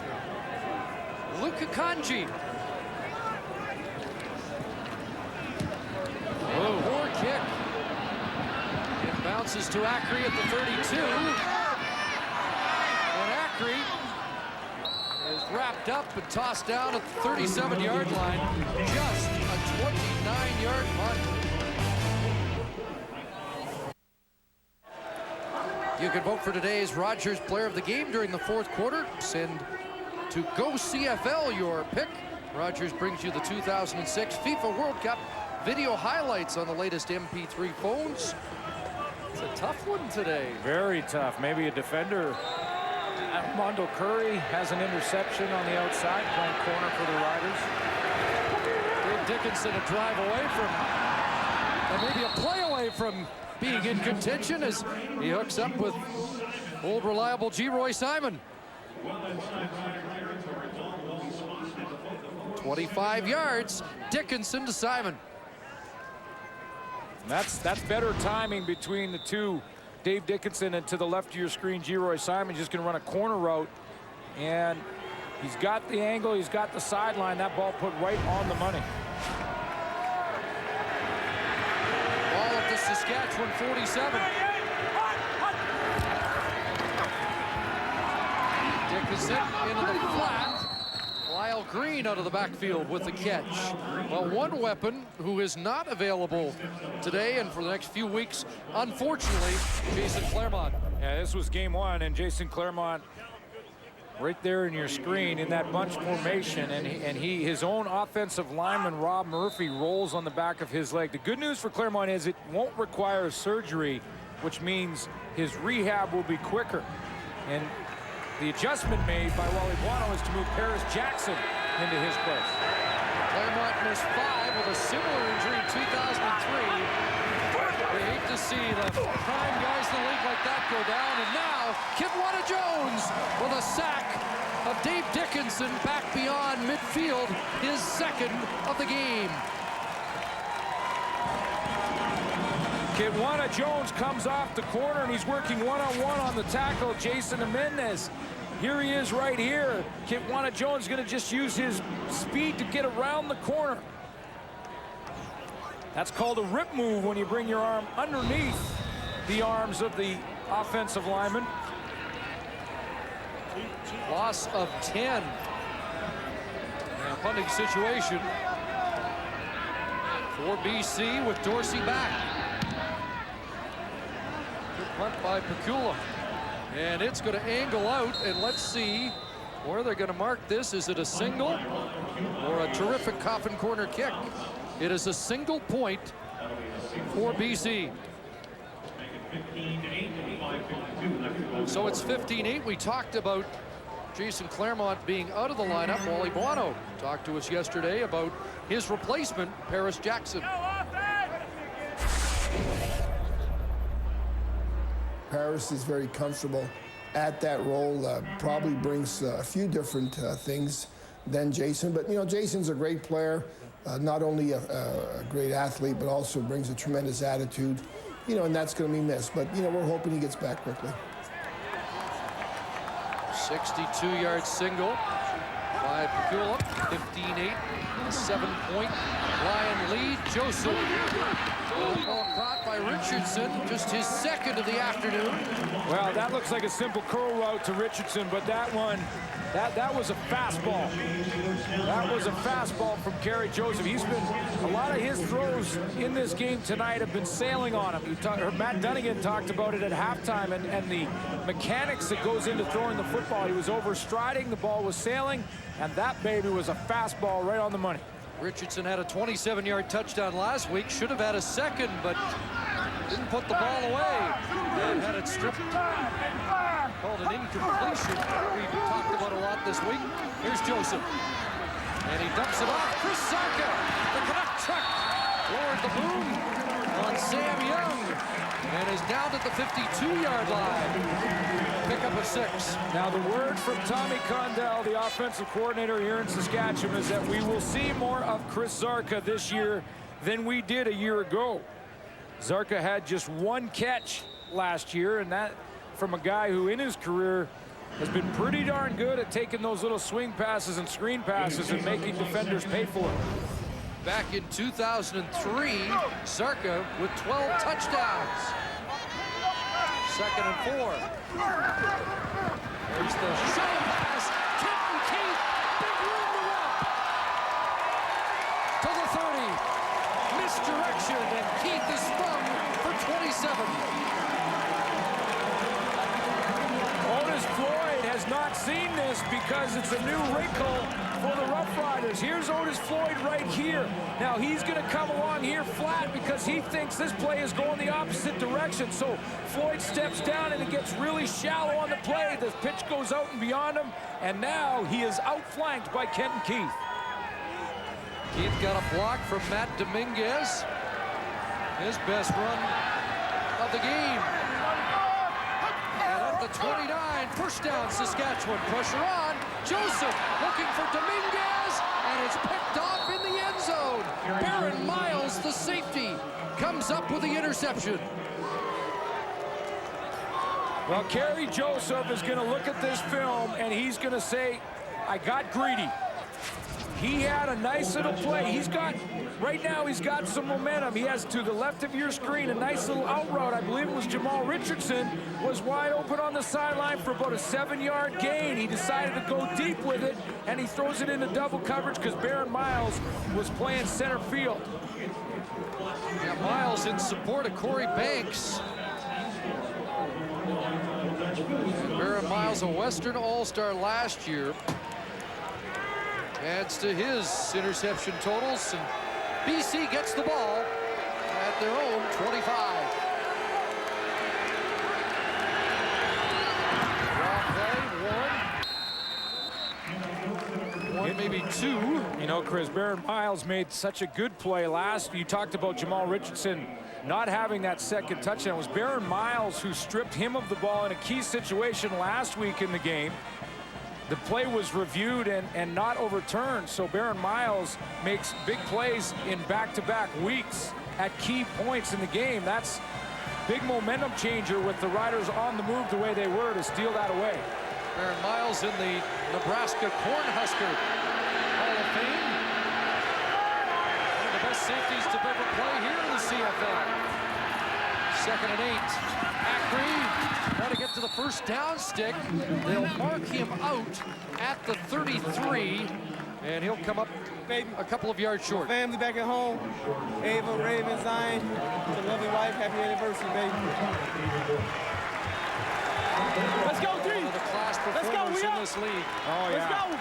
Luka Kanji. Poor kick. It bounces to Acri at the 32. And Acri is wrapped up and tossed down at the 37-yard line. Just a 29-yard punt. You can vote for today's Rogers Player of the Game during the fourth quarter. Send to Go CFL your pick. Rogers brings you the 2006 FIFA World Cup video highlights on the latest MP3 phones. It's a tough one today. Very tough. Maybe a defender. Mondo Curry has an interception on the outside, playing corner for the Riders. Dave Dickinson a drive away from, and maybe a play away from being in contention as he hooks up with old reliable G. Simon. 25 yards, Dickinson to Simon. That's better timing between the two. Dave Dickinson, and to the left of your screen, G. Simon just going to run a corner route, and he's got the angle, he's got the sideline. That ball put right on the money. Ball at the Saskatchewan 47. Dickinson into the flat. Lyle Green out of the backfield with the catch. Well, one weapon who is not available today and for the next few weeks, unfortunately, Jason Claremont. Yeah, this was game one, and Jason Claremont right there in your screen in that bunch formation, and his own offensive lineman, Rob Murphy, rolls on the back of his leg. The good news for Claremont is it won't require surgery, which means his rehab will be quicker. And the adjustment made by Wally Buono is to move Paris Jackson into his place. Claremont missed 5 with a similar injury in 2003. We hate to see the prime guys in the league like that go down. And now, Kitwana Jones with a sack of Dave Dickinson back beyond midfield, his second of the game. Kitwana Jones comes off the corner, and he's working one-on-one on the tackle, Jason Jimenez. Here he is right here. Kitwana Jones is going to just use his speed to get around the corner. That's called a rip move when you bring your arm underneath the arms of the offensive lineman. Loss of 10. And a punting situation for BC with Dorsey back. Good punt by Pecula. And it's going to angle out, and let's see where they're going to mark this. Is it a single or a terrific coffin corner kick? It is a single point for BC. So it's 15-8. We talked about Jason Claremont being out of the lineup. Wally Buono talked to us yesterday about his replacement, Paris Jackson. Paris is very comfortable at that role, probably brings a few different things than Jason. But, you know, Jason's a great player, not only a great athlete, but also brings a tremendous attitude, you know, and that's going to be missed. But, you know, we're hoping he gets back quickly. 62-yard single by Pecula, 15-8, 7-point Lion lead. Joseph, ball caught by Richardson, just his second of the afternoon. Well, that looks like a simple curl route to Richardson, but that one, that was a fastball. That was a fastball from Kerry Joseph. He's been, a lot of his throws in this game tonight have been sailing on him. Matt Dunnigan talked about it at halftime, and the mechanics that goes into throwing the football. He was overstriding, the ball was sailing, and that baby was a fastball right on the money. Richardson had a 27-yard touchdown last week. Should have had a second, but didn't put the ball away. And had it stripped. Called an incompletion. We've talked about a lot this week. Here's Joseph. And he dumps it off. Chris Sarka. The Canuck truck. Lowered the boom on Sam Young. And is down at the 52-yard line. Pickup of 6. Now the word from Tommy Condell, the offensive coordinator here in Saskatchewan, is that we will see more of Chris Zarka this year than we did a year ago. Zarka had just 1 catch last year, and that from a guy who in his career has been pretty darn good at taking those little swing passes and screen passes and making defenders pay for it. Back in 2003, Zarka with 12 touchdowns. 2nd and 4. There's the shot pass. Kenton Keith, big room to run. To the 30. Misdirection, and Keith is sprung for 27. seen this because it's a new wrinkle for the Roughriders. Here's Otis Floyd right here. Now he's going to come along here flat because he thinks this play is going the opposite direction. So Floyd steps down and it gets really shallow on the play. The pitch goes out and beyond him, and now he is outflanked by Kenton Keith. Keith got a block from Matt Dominguez. His best run of the game. And at the 29, first down, Saskatchewan. Pressure on. Joseph looking for Dominguez, and it's picked off in the end zone. Baron Miles, the safety, comes up with the interception. Well, Kerry Joseph is going to look at this film, and he's going to say, I got greedy. He had a nice little play. Right now, he's got some momentum. He has, to the left of your screen, a nice little out route. I believe it was Jamal Richardson was wide open on the sideline for about a 7-yard gain. He decided to go deep with it, and he throws it into double coverage because Baron Miles was playing center field. Yeah, Miles in support of Corey Banks. Baron Miles, a Western All-Star last year, adds to his interception totals, and BC gets the ball at their own 25. One, maybe two. You know, Chris, Baron Miles made such a good play last. You talked about Jamal Richardson not having that second touchdown. It was Baron Miles who stripped him of the ball in a key situation last week in the game. The play was reviewed and not overturned, so Baron Miles makes big plays in back-to-back weeks at key points in the game. That's big momentum changer with the Riders on the move the way they were to steal that away. Baron Miles in the Nebraska Cornhusker Hall of Fame. One of the best safeties to ever play here in the CFL. 2nd and 8. Ackrey trying to get to the first down stick. They'll mark him out at the 33, and he'll come up a couple of yards short. Family back at home. Ava, Raven, Zion, with a lovely wife. Happy anniversary, baby. Let's go, D. One of the class performers in this league. Oh, yeah. Let's go.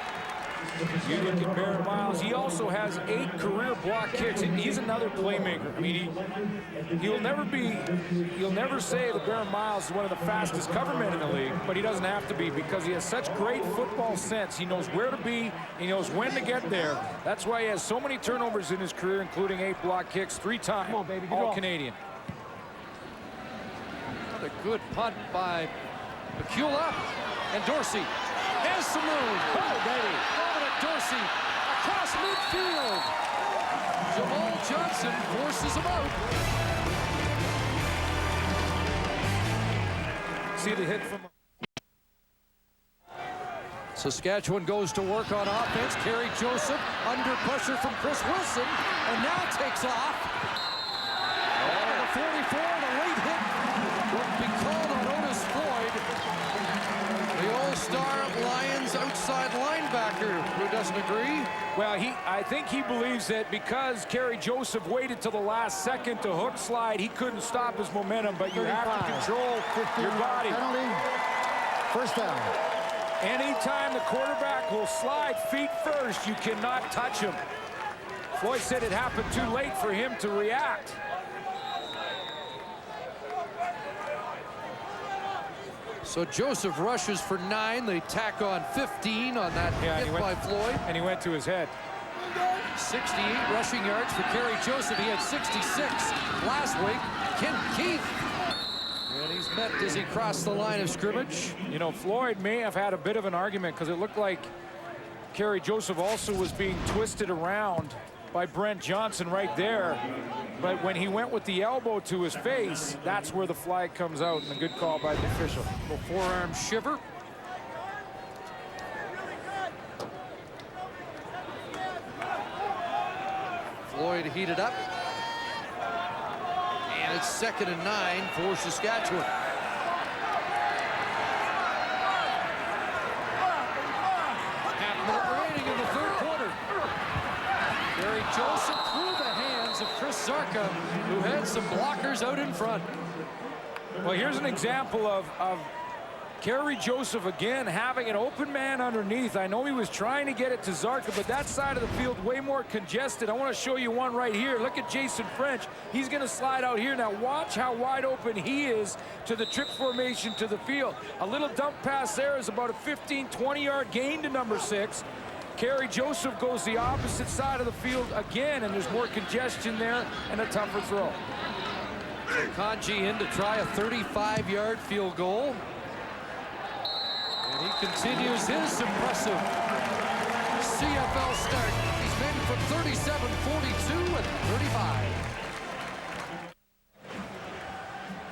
You look at Baron Miles, he also has 8 career block kicks. He's another playmaker. I mean, he'll never say that Baron Miles is one of the fastest cover men in the league, but he doesn't have to be because he has such great football sense. He knows where to be, he knows when to get there. That's why he has so many turnovers in his career, including 8 block kicks, 3-time All-Canadian. What a good punt by Pacula, and Dorsey has some room. Oh, baby. Dorsey across midfield. Jamal Johnson forces him out. See the hit from... Saskatchewan goes to work on offense. Kerry Joseph under pressure from Chris Wilson, and now takes off. The 44, the late hit will be called on Otis Floyd. The All-Star Lions outside linebacker, who doesn't agree. Well, I think he believes that because Kerry Joseph waited till the last second to hook slide, he couldn't stop his momentum, but you have to control your body. Penalty. First down. Anytime the quarterback will slide feet first, you cannot touch him. Floyd said it happened too late for him to react. So Joseph rushes for 9. They tack on 15 on that hit by Floyd. And he went to his head. 68 rushing yards for Kerry Joseph. He had 66 last week. Ken Keith. And he's met as he crossed the line of scrimmage. You know, Floyd may have had a bit of an argument because it looked like Kerry Joseph also was being twisted around by Brent Johnson right there. But when he went with the elbow to his face, that's where the flag comes out, and a good call by the official. A forearm shiver. Floyd heated up. And it's 2nd and 9 for Saskatchewan. Half-minute remaining in the 3rd quarter. Kerry Joseph through the hands of Chris Zarka, who had some blockers out in front. Well, here's an example of Kerry Joseph again having an open man underneath. I know he was trying to get it to Zarka, but that side of the field way more congested. I want to show you one right here. Look at Jason French. He's going to slide out here. Now watch how wide open he is to the trip formation to the field. A little dump pass there is about a 15, 20-yard gain to number 6. Kerry Joseph goes the opposite side of the field again, and there's more congestion there and a tougher throw. Kanji in to try a 35-yard field goal. And he continues his impressive CFL start. He's made it from 37, 42, and 35.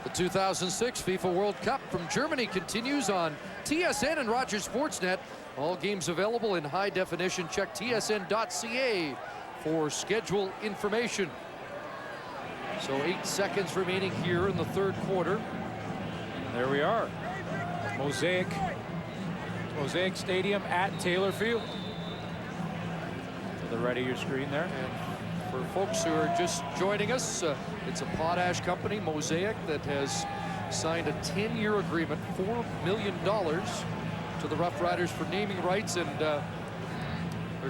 The 2006 FIFA World Cup from Germany continues on TSN and Rogers Sportsnet. All games available in high definition. Check tsn.ca for schedule information. So 8 seconds remaining here in the third quarter. There we are. Mosaic Stadium at Taylor Field. To the right of your screen there. And for folks who are just joining us, it's a potash company, Mosaic, that has signed a 10-year agreement, $4 million to the Roughriders for naming rights, and they're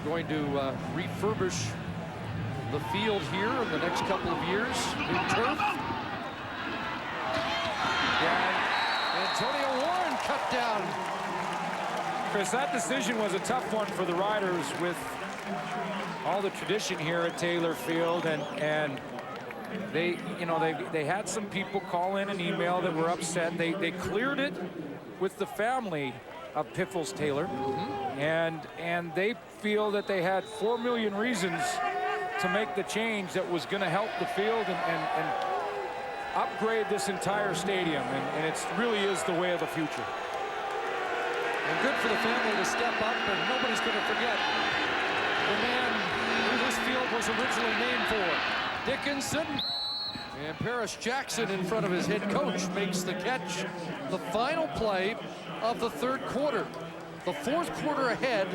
going to refurbish the field here in the next couple of years. New turf. And Antonio Warren cut down. Chris, that decision was a tough one for the Riders with all the tradition here at Taylor Field, and they had some people call in and email that were upset. They cleared it with the family of Piffles Taylor, and they feel that they had 4 million reasons to make the change that was going to help the field and upgrade this entire stadium, and it really is the way of the future. And good for the family to step up, and nobody's going to forget the man who this field was originally named for. Dickinson, and Paris Jackson in front of his head coach makes the catch. The final play of the third quarter. The fourth quarter ahead,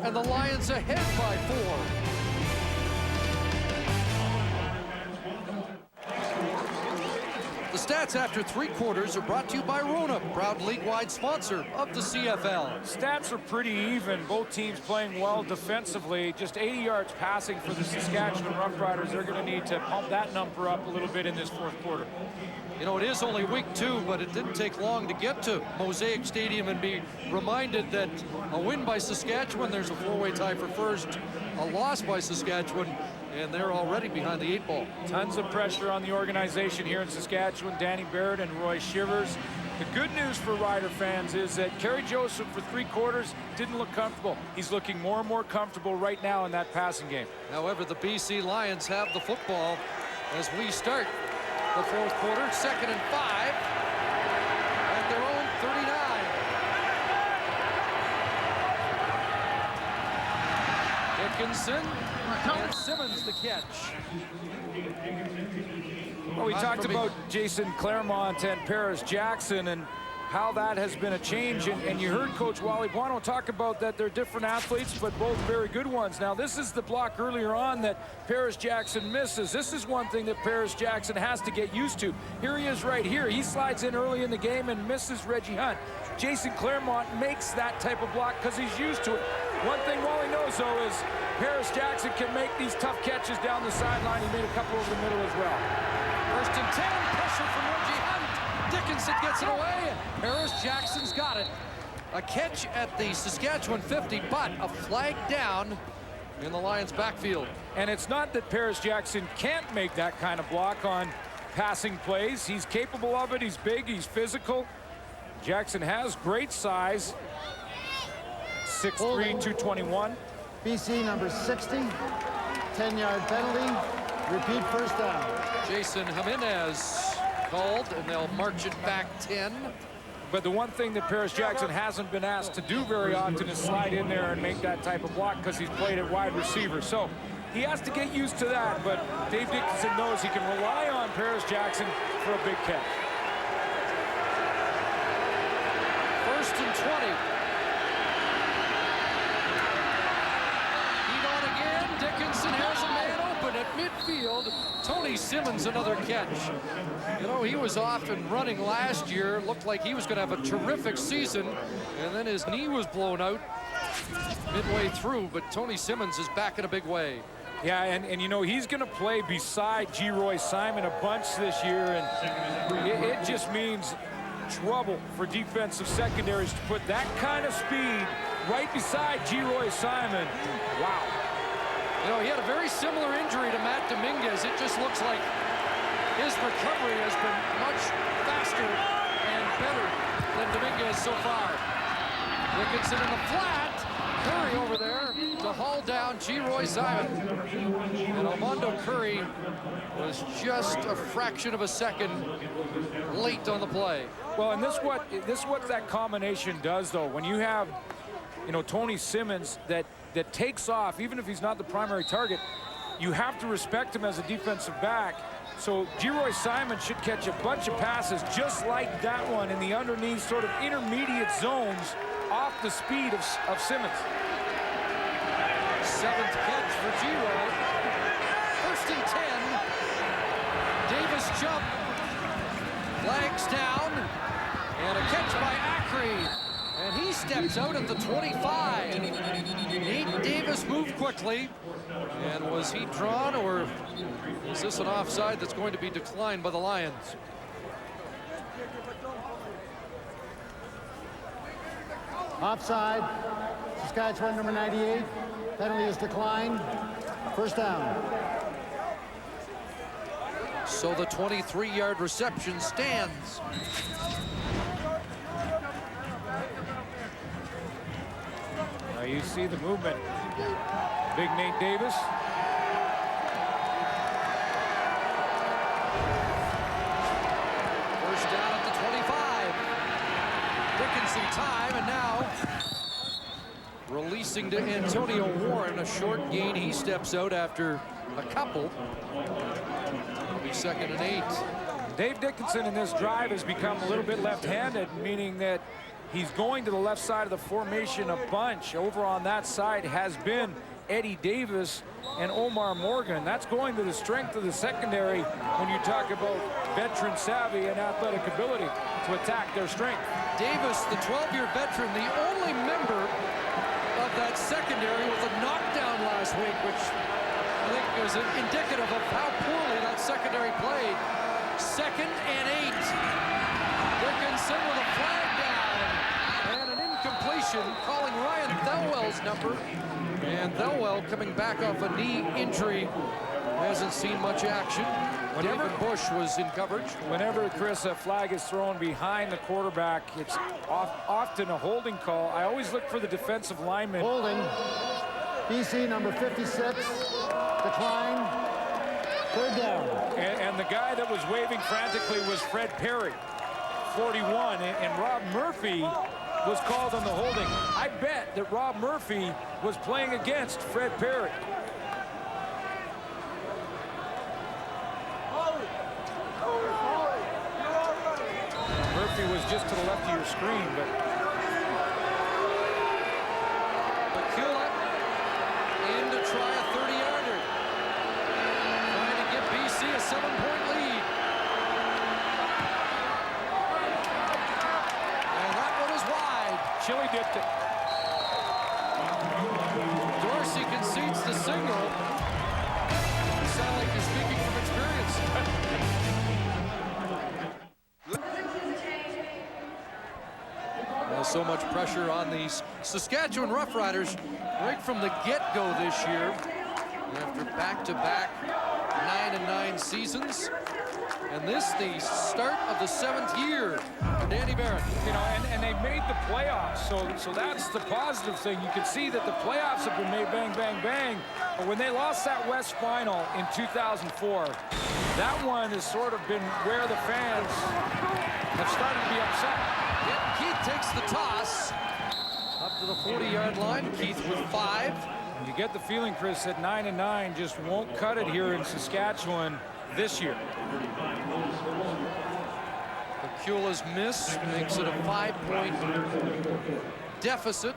and the Lions ahead by 4. The stats after 3 quarters are brought to you by Rona, proud league-wide sponsor of the CFL. Stats are pretty even. Both teams playing well defensively. Just 80 yards passing for the Saskatchewan Roughriders. They're going to need to pump that number up a little bit in this fourth quarter. You know, it is only week 2, but it didn't take long to get to Mosaic Stadium and be reminded that a win by Saskatchewan, there's a 4-way tie for first. A loss by Saskatchewan, and they're already behind the 8 ball. Tons of pressure on the organization here in Saskatchewan. Danny Barrett and Roy Shivers. The good news for Rider fans is that Kerry Joseph for 3 quarters didn't look comfortable. He's looking more and more comfortable right now in that passing game. However, the BC Lions have the football as we start the fourth quarter, 2nd and 5 at their own 39. Dickinson and Simmons the catch. Well, we talked about Jason Claremont and Paris Jackson and how that has been a change, and you heard Coach Wally Buono talk about that they're different athletes, but both very good ones. Now, this is the block earlier on that Paris Jackson misses. This is one thing that Paris Jackson has to get used to. Here he is right here. He slides in early in the game and misses Reggie Hunt. Jason Claremont makes that type of block because he's used to it. One thing Wally knows, though, is Paris Jackson can make these tough catches down the sideline. He made a couple over the middle as well. 1st and 10, pressure from Reggie Hunt. Dickinson gets it away, and Paris Jackson's got it. A catch at the Saskatchewan 50, but a flag down in the Lions' backfield. And it's not that Paris Jackson can't make that kind of block on passing plays. He's capable of it. He's big. He's physical. Jackson has great size. 6'3", 221. BC number 60, 10-yard penalty. Repeat first down. Jason Jimenez called, and they'll march it back 10. But the one thing that Paris Jackson hasn't been asked to do very often is slide in there and make that type of block because he's played at wide receiver. So he has to get used to that, but Dave Dickinson knows he can rely on Paris Jackson for a big catch. 1st and 20. Heat on again. Dickinson has a man open at midfield. field. Tony Simmons, another catch. You know, he was off and running last year. Looked like he was going to have a terrific season. And then his knee was blown out midway through. But Tony Simmons is back in a big way. Yeah, and you know, he's going to play beside G-Roy Simon a bunch this year. And it just means trouble for defensive secondaries to put that kind of speed right beside G-Roy Simon. Wow. You know, he had a very similar injury to Matt Dominguez. It just looks like his recovery has been much faster and better than Dominguez so far. Dickinson in the flat. Curry over there to haul down G-Roy Simon. And Armando Curry was just a fraction of a second late on the play. Well, and this what that combination does, though. When you have, you know, Tony Simmons that takes off, even if he's not the primary target, you have to respect him as a defensive back. So G-Roy Simon should catch a bunch of passes just like that one in the underneath sort of intermediate zones off the speed of Simmons. 7th catch for G-Roy. 1st and 10. Davis jump. Flags down. And a catch by Ackrey. And he steps out at the 25. Nate Davis moved quickly. And was he drawn, or is this an offside that's going to be declined by the Lions? Offside. Saskatchewan, number 98. Penalty is declined. 1st down. So the 23-yard reception stands. Now you see the movement. Big Nate Davis. First down at the 25. Dickinson time, and now releasing to Antonio Warren, a short gain. He steps out after a couple. It'll be 2nd and 8. Dave Dickinson in this drive has become a little bit left-handed, meaning that he's going to the left side of the formation a bunch. Over on that side has been Eddie Davis and Omar Morgan. That's going to the strength of the secondary when you talk about veteran savvy and athletic ability to attack their strength. Davis, the 12-year veteran, the only member of that secondary with a knockdown last week, which I think was indicative of how poorly that secondary played. 2nd and 8. Dickinson with a flag down and an incompletion, calling Ryan Thelwell's number. And Thelwell, coming back off a knee injury, hasn't seen much action. Devin Bush was in coverage. Whenever, Chris, a flag is thrown behind the quarterback, it's often a holding call. I always look for the defensive lineman. Holding. BC number 56. Decline. 3rd down. And the guy that was waving frantically was Fred Perry, 41. And Rob Murphy was called on the holding. I bet that Rob Murphy was playing against Fred Perry. Murphy was just to the left of your screen, but Bakula in to try a 30-yarder. Trying to give BC a 7-point lead. And that one is wide. Chili dipped it. Dorsey concedes the signal. You sound like you're speaking from experience. Well, so much pressure on these Saskatchewan Roughriders right from the get-go this year. After back-to-back 9-9 seasons. And this the start of the 7th year for Danny Barrett. You know, and they made the playoffs, so that's the positive thing. You can see that the playoffs have been made bang, bang, bang. But when they lost that West Final in 2004, that one has sort of been where the fans have started to be upset. Yep, Keith takes the toss up to the 40-yard line. Keith with 5. You get the feeling, Chris, that 9-9 just won't cut it here in Saskatchewan this year. Bakula's miss makes it a 5-point deficit.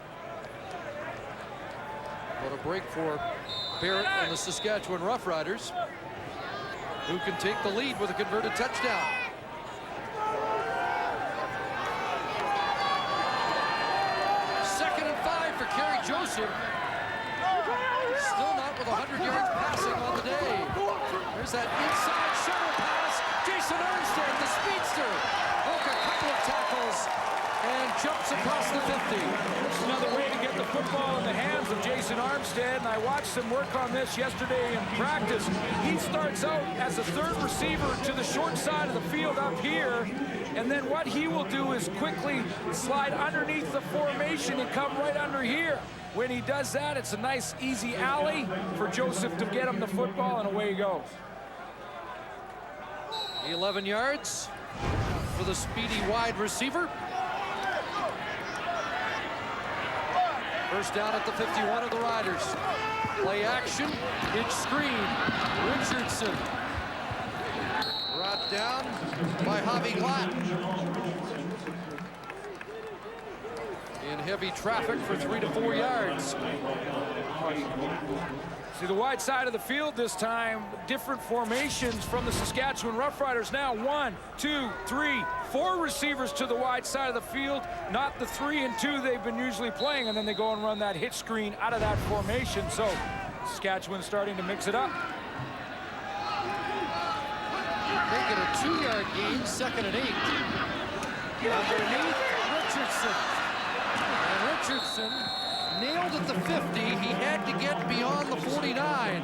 What a break for Barrett and the Saskatchewan Roughriders. who can take the lead with a converted touchdown. Second and 5 for Kerry Joseph. Still not with 100 yards passing on the day. There's that inside shuttle pass. Jason Armstead, the speedster, broke a couple of tackles and jumps across the 50. It's another way to get the football in the hands of Jason Armstead, and I watched him work on this yesterday in practice. He starts out as a third receiver to the short side of the field up here, and then what he will do is quickly slide underneath the formation and come right under here. When he does that, it's a nice, easy alley for Joseph to get him the football, and away he goes. 11 yards for the speedy wide receiver. First down at the 51 of the Riders. Play action, hitch screen. Richardson brought down by Javi Glatt. In heavy traffic for 3 to 4 yards. See the wide side of the field this time, different formations from the Saskatchewan Roughriders now. 1, 2, 3, 4 receivers to the wide side of the field, not the 3 and 2 they've been usually playing, and then they go and run that hitch screen out of that formation. So Saskatchewan starting to mix it up. Make it a 2-yard gain, 2nd and 8. Underneath Richardson. And Richardson nailed at the 50. He had to get beyond the 49.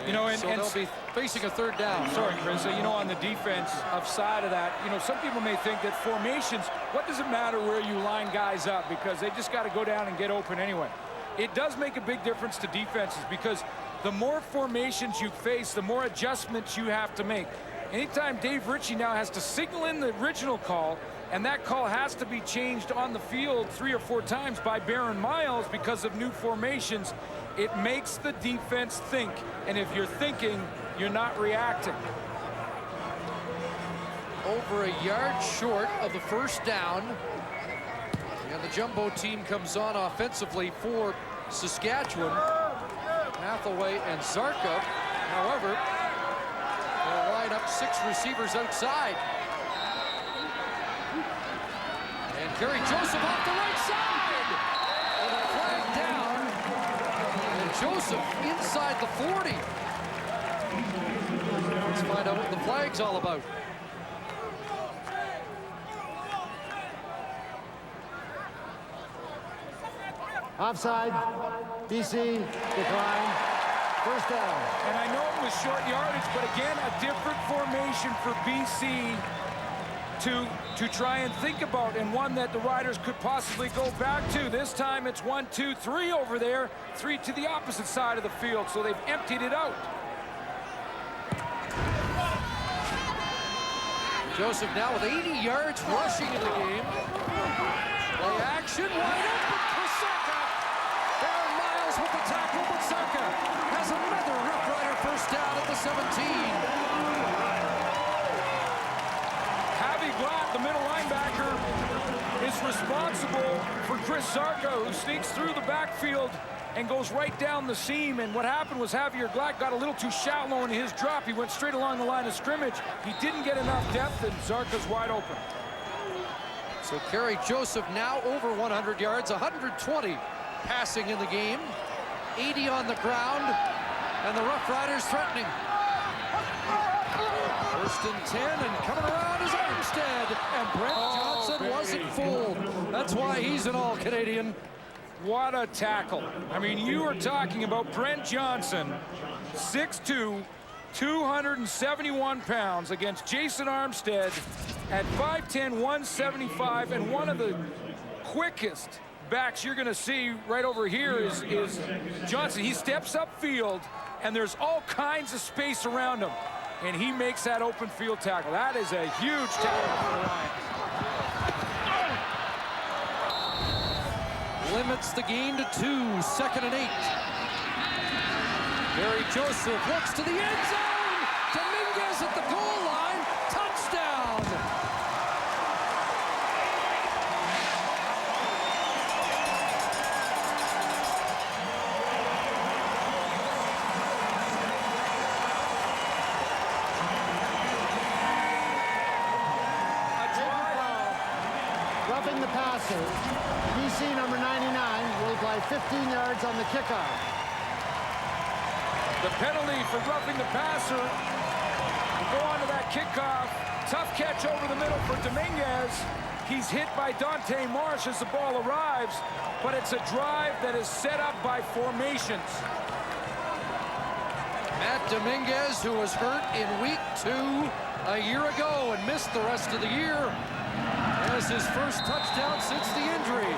You know, and they'll be facing a 3rd down. Sorry, Chris. You know, on the defense side of that, you know, some people may think that formations, what does it matter where you line guys up? Because they just got to go down and get open anyway. It does make a big difference to defenses because the more formations you face, the more adjustments you have to make. Anytime Dave Ritchie now has to signal in the original call, and that call has to be changed on the field 3 or 4 times by Baron Miles because of new formations, it makes the defense think. And if you're thinking, you're not reacting. Over a yard short of the 1st down. And the jumbo team comes on offensively for Saskatchewan. Hathaway and Zarka, however, will line up 6 receivers outside. And Kerry Joseph off the right side. And a flag down. And Joseph inside the 40. Let's find out what the flag's all about. Offside. BC decline. 1st down. And I know it was short yardage, but again, a different formation for BC to try and think about, and one that the Riders could possibly go back to. This time it's 1, 2, 3 over there, 3 to the opposite side of the field, so they've emptied it out. Joseph now with 80 yards rushing in the game. Play action, wide open for Saka. Baron Miles with the tackle, but Saka has another Rough Rider 1st down at the 17. Javi Glatt, the middle linebacker, is responsible for Chris Zarka, who sneaks through the backfield and goes right down the seam. And what happened was Javier Glatt got a little too shallow in his drop. He went straight along the line of scrimmage. He didn't get enough depth, and Zarka's wide open. So Kerry Joseph now over 100 yards, 120 passing in the game, 80 on the ground, and the Rough Riders threatening. 1st and 10, and coming around is Armstead, and Brent Johnson wasn't fooled. That's why he's an All-Canadian. What a tackle. I mean, you are talking about Brent Johnson, 6'2", 271 pounds against Jason Armstead at 5'10", 175, and one of the quickest backs you're going to see right over here is Johnson. He steps upfield, and there's all kinds of space around him, and he makes that open field tackle. That is a huge tackle for the Lions. Limits the gain to 2, 2nd and 8. Kerry Joseph looks to the end zone. Dominguez at the goal line. Touchdown. Roughing the passer. BC number 99 will apply 15 yards on the kickoff. The penalty for roughing the passer. We'll go on to that kickoff. Tough catch over the middle for Dominguez. He's hit by Dante Marsh as the ball arrives, but it's a drive that is set up by formations. Matt Dominguez, who was hurt in week 2 a year ago and missed the rest of the year, has his first touchdown since the injury.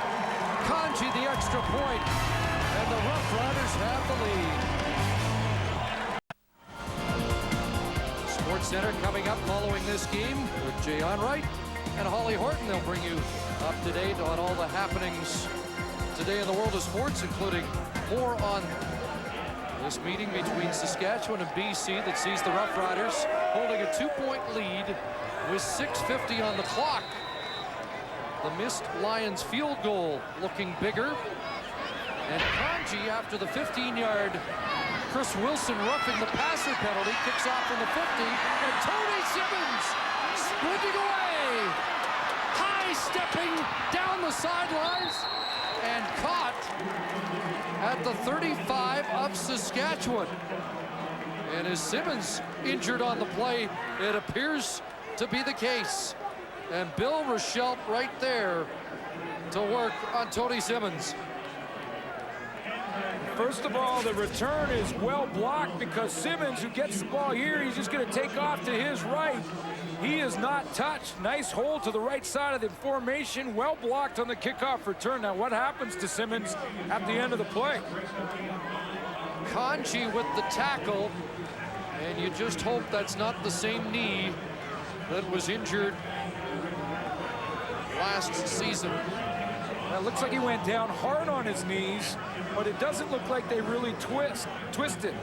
Kanji the extra point, and the Roughriders have the lead. Sports Center coming up following this game with Jay Onright and Holly Horton. They'll bring you up to date on all the happenings today in the world of sports, including more on this meeting between Saskatchewan and BC that sees the Roughriders holding a 2-point lead with 6:50 on the clock. The missed Lions field goal looking bigger. And Kanji, after the 15-yard Chris Wilson roughing the passer penalty, kicks off from the 50, and Tony Simmons sprinting away, high-stepping down the sidelines, and caught at the 35 of Saskatchewan. And as Simmons injured on the play, it appears to be the case. And Bill Rochelle right there to work on Tony Simmons. First of all, the return is well blocked because Simmons, who gets the ball here, he's just going to take off to his right. He is not touched. Nice hold to the right side of the formation. Well blocked on the kickoff return. Now, what happens to Simmons at the end of the play? Kanji with the tackle, and you just hope that's not the same knee that was injured last season. It looks like he went down hard on his knees, but it doesn't look like they really twisted.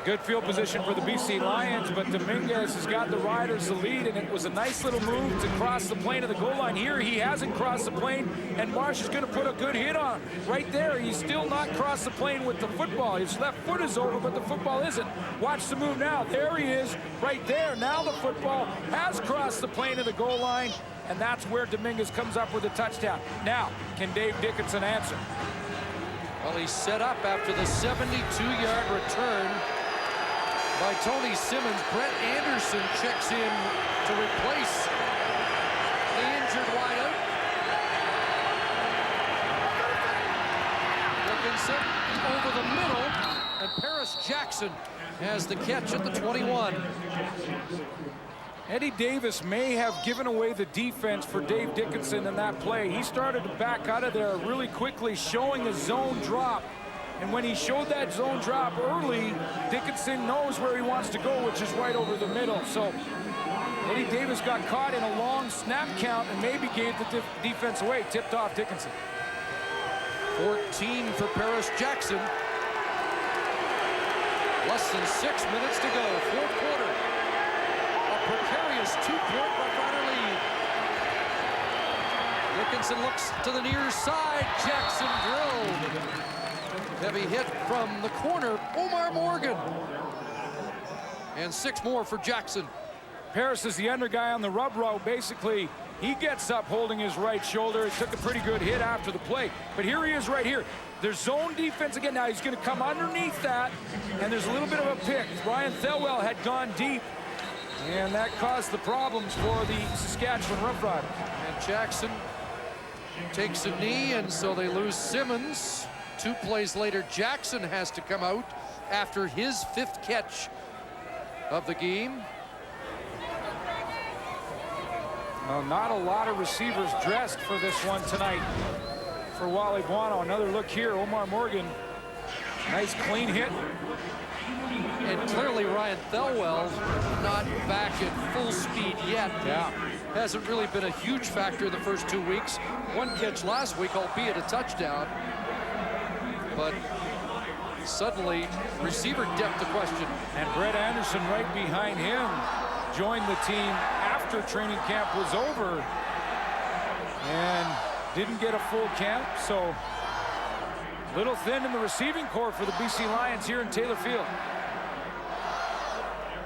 Good field position for the BC Lions, but Dominguez has got the Riders the lead, and it was a nice little move to cross the plane of the goal line. Here, he hasn't crossed the plane, and Marsh is going to put a good hit on him. Right there, he's still not crossed the plane with the football. His left foot is over, but the football isn't. Watch the move now. There he is, right there. Now the football has crossed the plane of the goal line, and that's where Dominguez comes up with a touchdown. Now, can Dave Dickinson answer? Well, he's set up after the 72-yard return by Tony Simmons. Brett Anderson checks in to replace the injured wideout. Dickinson over the middle, and Paris Jackson has the catch at the 21. Eddie Davis may have given away the defense for Dave Dickinson in that play. He started to back out of there really quickly, showing a zone drop. And when he showed that zone drop early, Dickinson knows where he wants to go, which is right over the middle. So Eddie Davis got caught in a long snap count and maybe gave the defense away, tipped off Dickinson. 14 for Paris Jackson. Less than 6 minutes to go, fourth quarter. A precarious 2-point Roughrider lead. Dickinson looks to the near side. Jackson drilled. Heavy hit from the corner, Omar Morgan. And 6 more for Jackson. Paris is the under guy on the rub route. Basically, he gets up holding his right shoulder. He took a pretty good hit after the play. But here he is right here. There's zone defense again. Now he's going to come underneath that, and there's a little bit of a pick. Ryan Thelwell had gone deep, and that caused the problems for the Saskatchewan Roughriders. And Jackson takes a knee, and so they lose Simmons. 2 plays later, Jackson has to come out after his 5th catch of the game. Well, not a lot of receivers dressed for this one tonight for Wally Buono. Another look here, Omar Morgan. Nice clean hit. And clearly Ryan Thelwell not back at full speed yet. Yeah. Hasn't really been a huge factor in the first 2 weeks. 1 catch last week, albeit a touchdown. But suddenly, receiver depth to question. And Brett Anderson right behind him joined the team after training camp was over. And didn't get a full camp, so a little thin in the receiving corps for the BC Lions here in Taylor Field.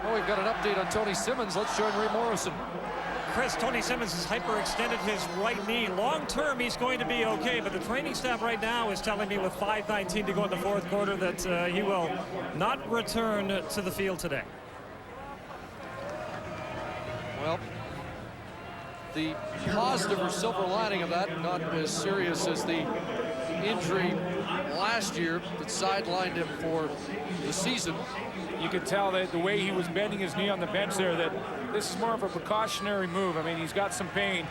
Well, we've got an update on Tony Simmons. Let's join Ray Morrison. Chris, Tony Simmons has hyperextended his right knee. Long term, he's going to be okay, but the training staff right now is telling me with 5:19 to go in the fourth quarter that he will not return to the field today. Well, the positive or silver lining of that, not as serious as the injury last year that sidelined him for the season. You could tell that the way he was bending his knee on the bench there, that this is more of a precautionary move. I mean, he's got some pain,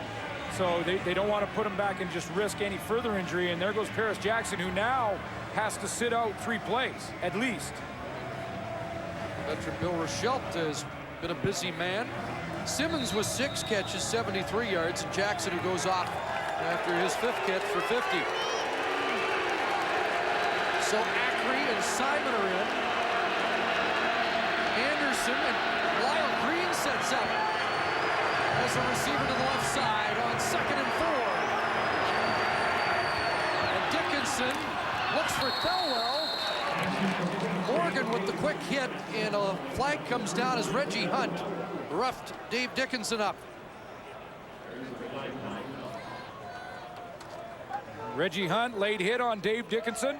so they don't want to put him back and just risk any further injury. And there goes Paris Jackson, who now has to sit out 3 plays, at least. Veteran Bill Rochelle has been a busy man. Simmons with 6 catches, 73 yards, and Jackson, who goes off after his 5th catch for 50. So Ackrey and Simon are in. Anderson and Lyle Green sets up as a receiver to the left side on 2nd and 4. And Dickinson looks for Thelwell. Morgan with the quick hit, and a flag comes down as Reggie Hunt roughed Dave Dickinson up. Reggie Hunt, late hit on Dave Dickinson.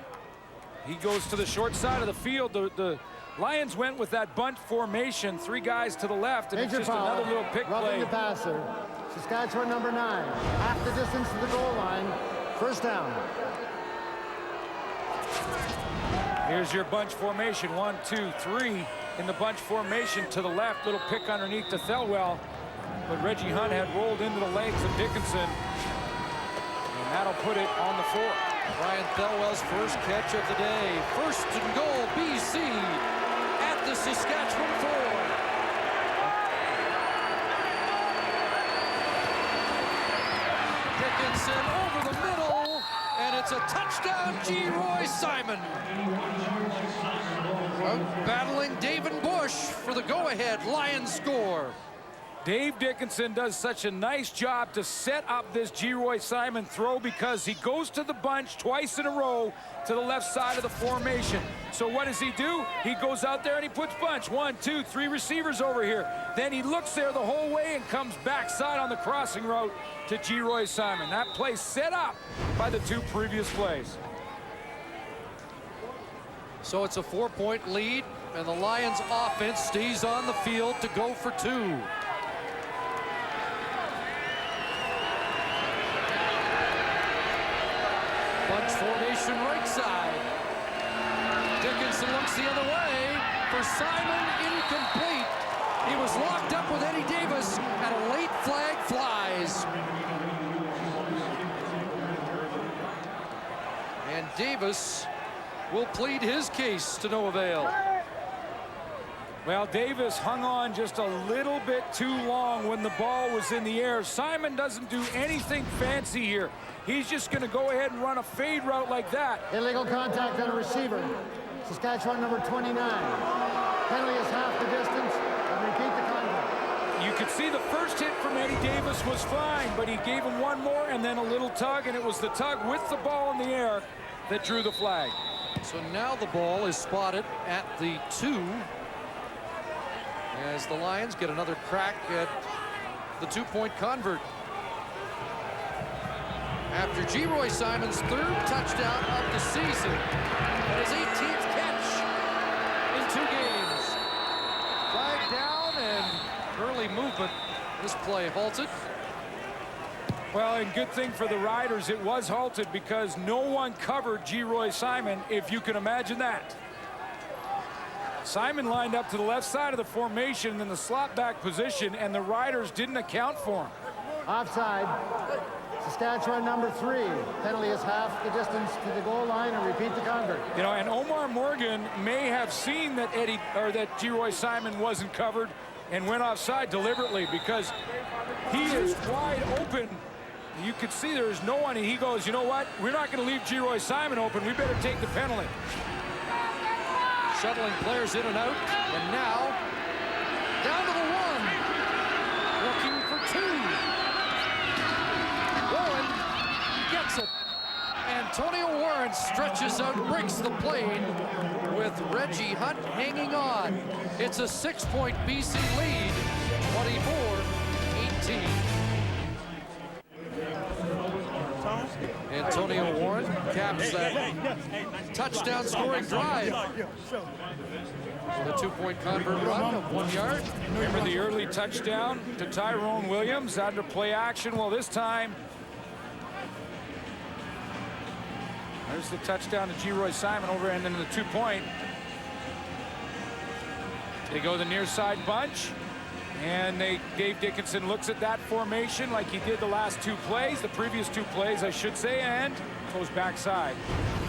He goes to the short side of the field. The Lions went with that bunt formation, 3 guys to the left, and it's just another little pick play. Roughing the passer. Saskatchewan number 9. Half the distance to the goal line. First down. Here's your bunch formation. 1, 2, 3 in the bunch formation to the left. Little pick underneath to Thelwell. But Reggie Hunt had rolled into the legs of Dickinson. And that'll put it on the 4. Ryan Thelwell's first catch of the day. 1st and goal, BC at the Saskatchewan 4. Dickinson over the middle, and it's a touchdown, G. Roy Simon. Battling David Bush for the go-ahead Lions score. Dave Dickinson does such a nice job to set up this G. Roy Simon throw, because he goes to the bunch twice in a row to the left side of the formation. So what does he do? He goes out there and he puts bunch. 1, 2, 3 receivers over here. Then he looks there the whole way and comes backside on the crossing route to G. Roy Simon. That play set up by the 2 previous plays. So it's a 4-point lead, and the Lions offense stays on the field to go for 2. Bunch formation right side. Dickinson looks the other way. For Simon, incomplete. He was locked up with Eddie Davis, and a late flag flies. And Davis will plead his case to no avail. Well, Davis hung on just a little bit too long when the ball was in the air. Simon doesn't do anything fancy here. He's just going to go ahead and run a fade route like that. Illegal contact on a receiver. Saskatchewan number 29. Penalty is half the distance, and repeat the contact. You could see the first hit from Eddie Davis was fine, but he gave him one more and then a little tug, and it was the tug with the ball in the air that drew the flag. So now the ball is spotted at the 2, as the Lions get another crack at the 2-point convert. After G. Roy Simon's 3rd touchdown of the season and his 18th catch in 2 games. Flag down and early movement. This play halted. Well, and good thing for the Riders, it was halted because no one covered G. Roy Simon, if you can imagine that. Simon lined up to the left side of the formation in the slot back position, and the Riders didn't account for him. Offside. Saskatchewan number 3. Penalty is half the distance to the goal line, and repeat the convert. You know, and Omar Morgan may have seen that G. Roy Simon wasn't covered and went offside deliberately, because he is wide open. You could see there's no one, and he goes, you know what? We're not going to leave G. Roy Simon open. We better take the penalty. Shuttling players in and out, and now down to the 1. Looking for 2. Warren reaches out, breaks the plane with Reggie Hunt hanging on. It's a 6-point BC lead, 24-18. Antonio Warren caps that touchdown scoring drive. The 2-point convert run of 1 yard. Remember the early touchdown to Tyrone Williams under play action? Well, this time, there's the touchdown to Geroy Simon over and then the 2-point. They go the near side bunch. And Dave Dickinson looks at that formation like he did the last 2 plays, the previous 2 plays, I should say, and goes backside,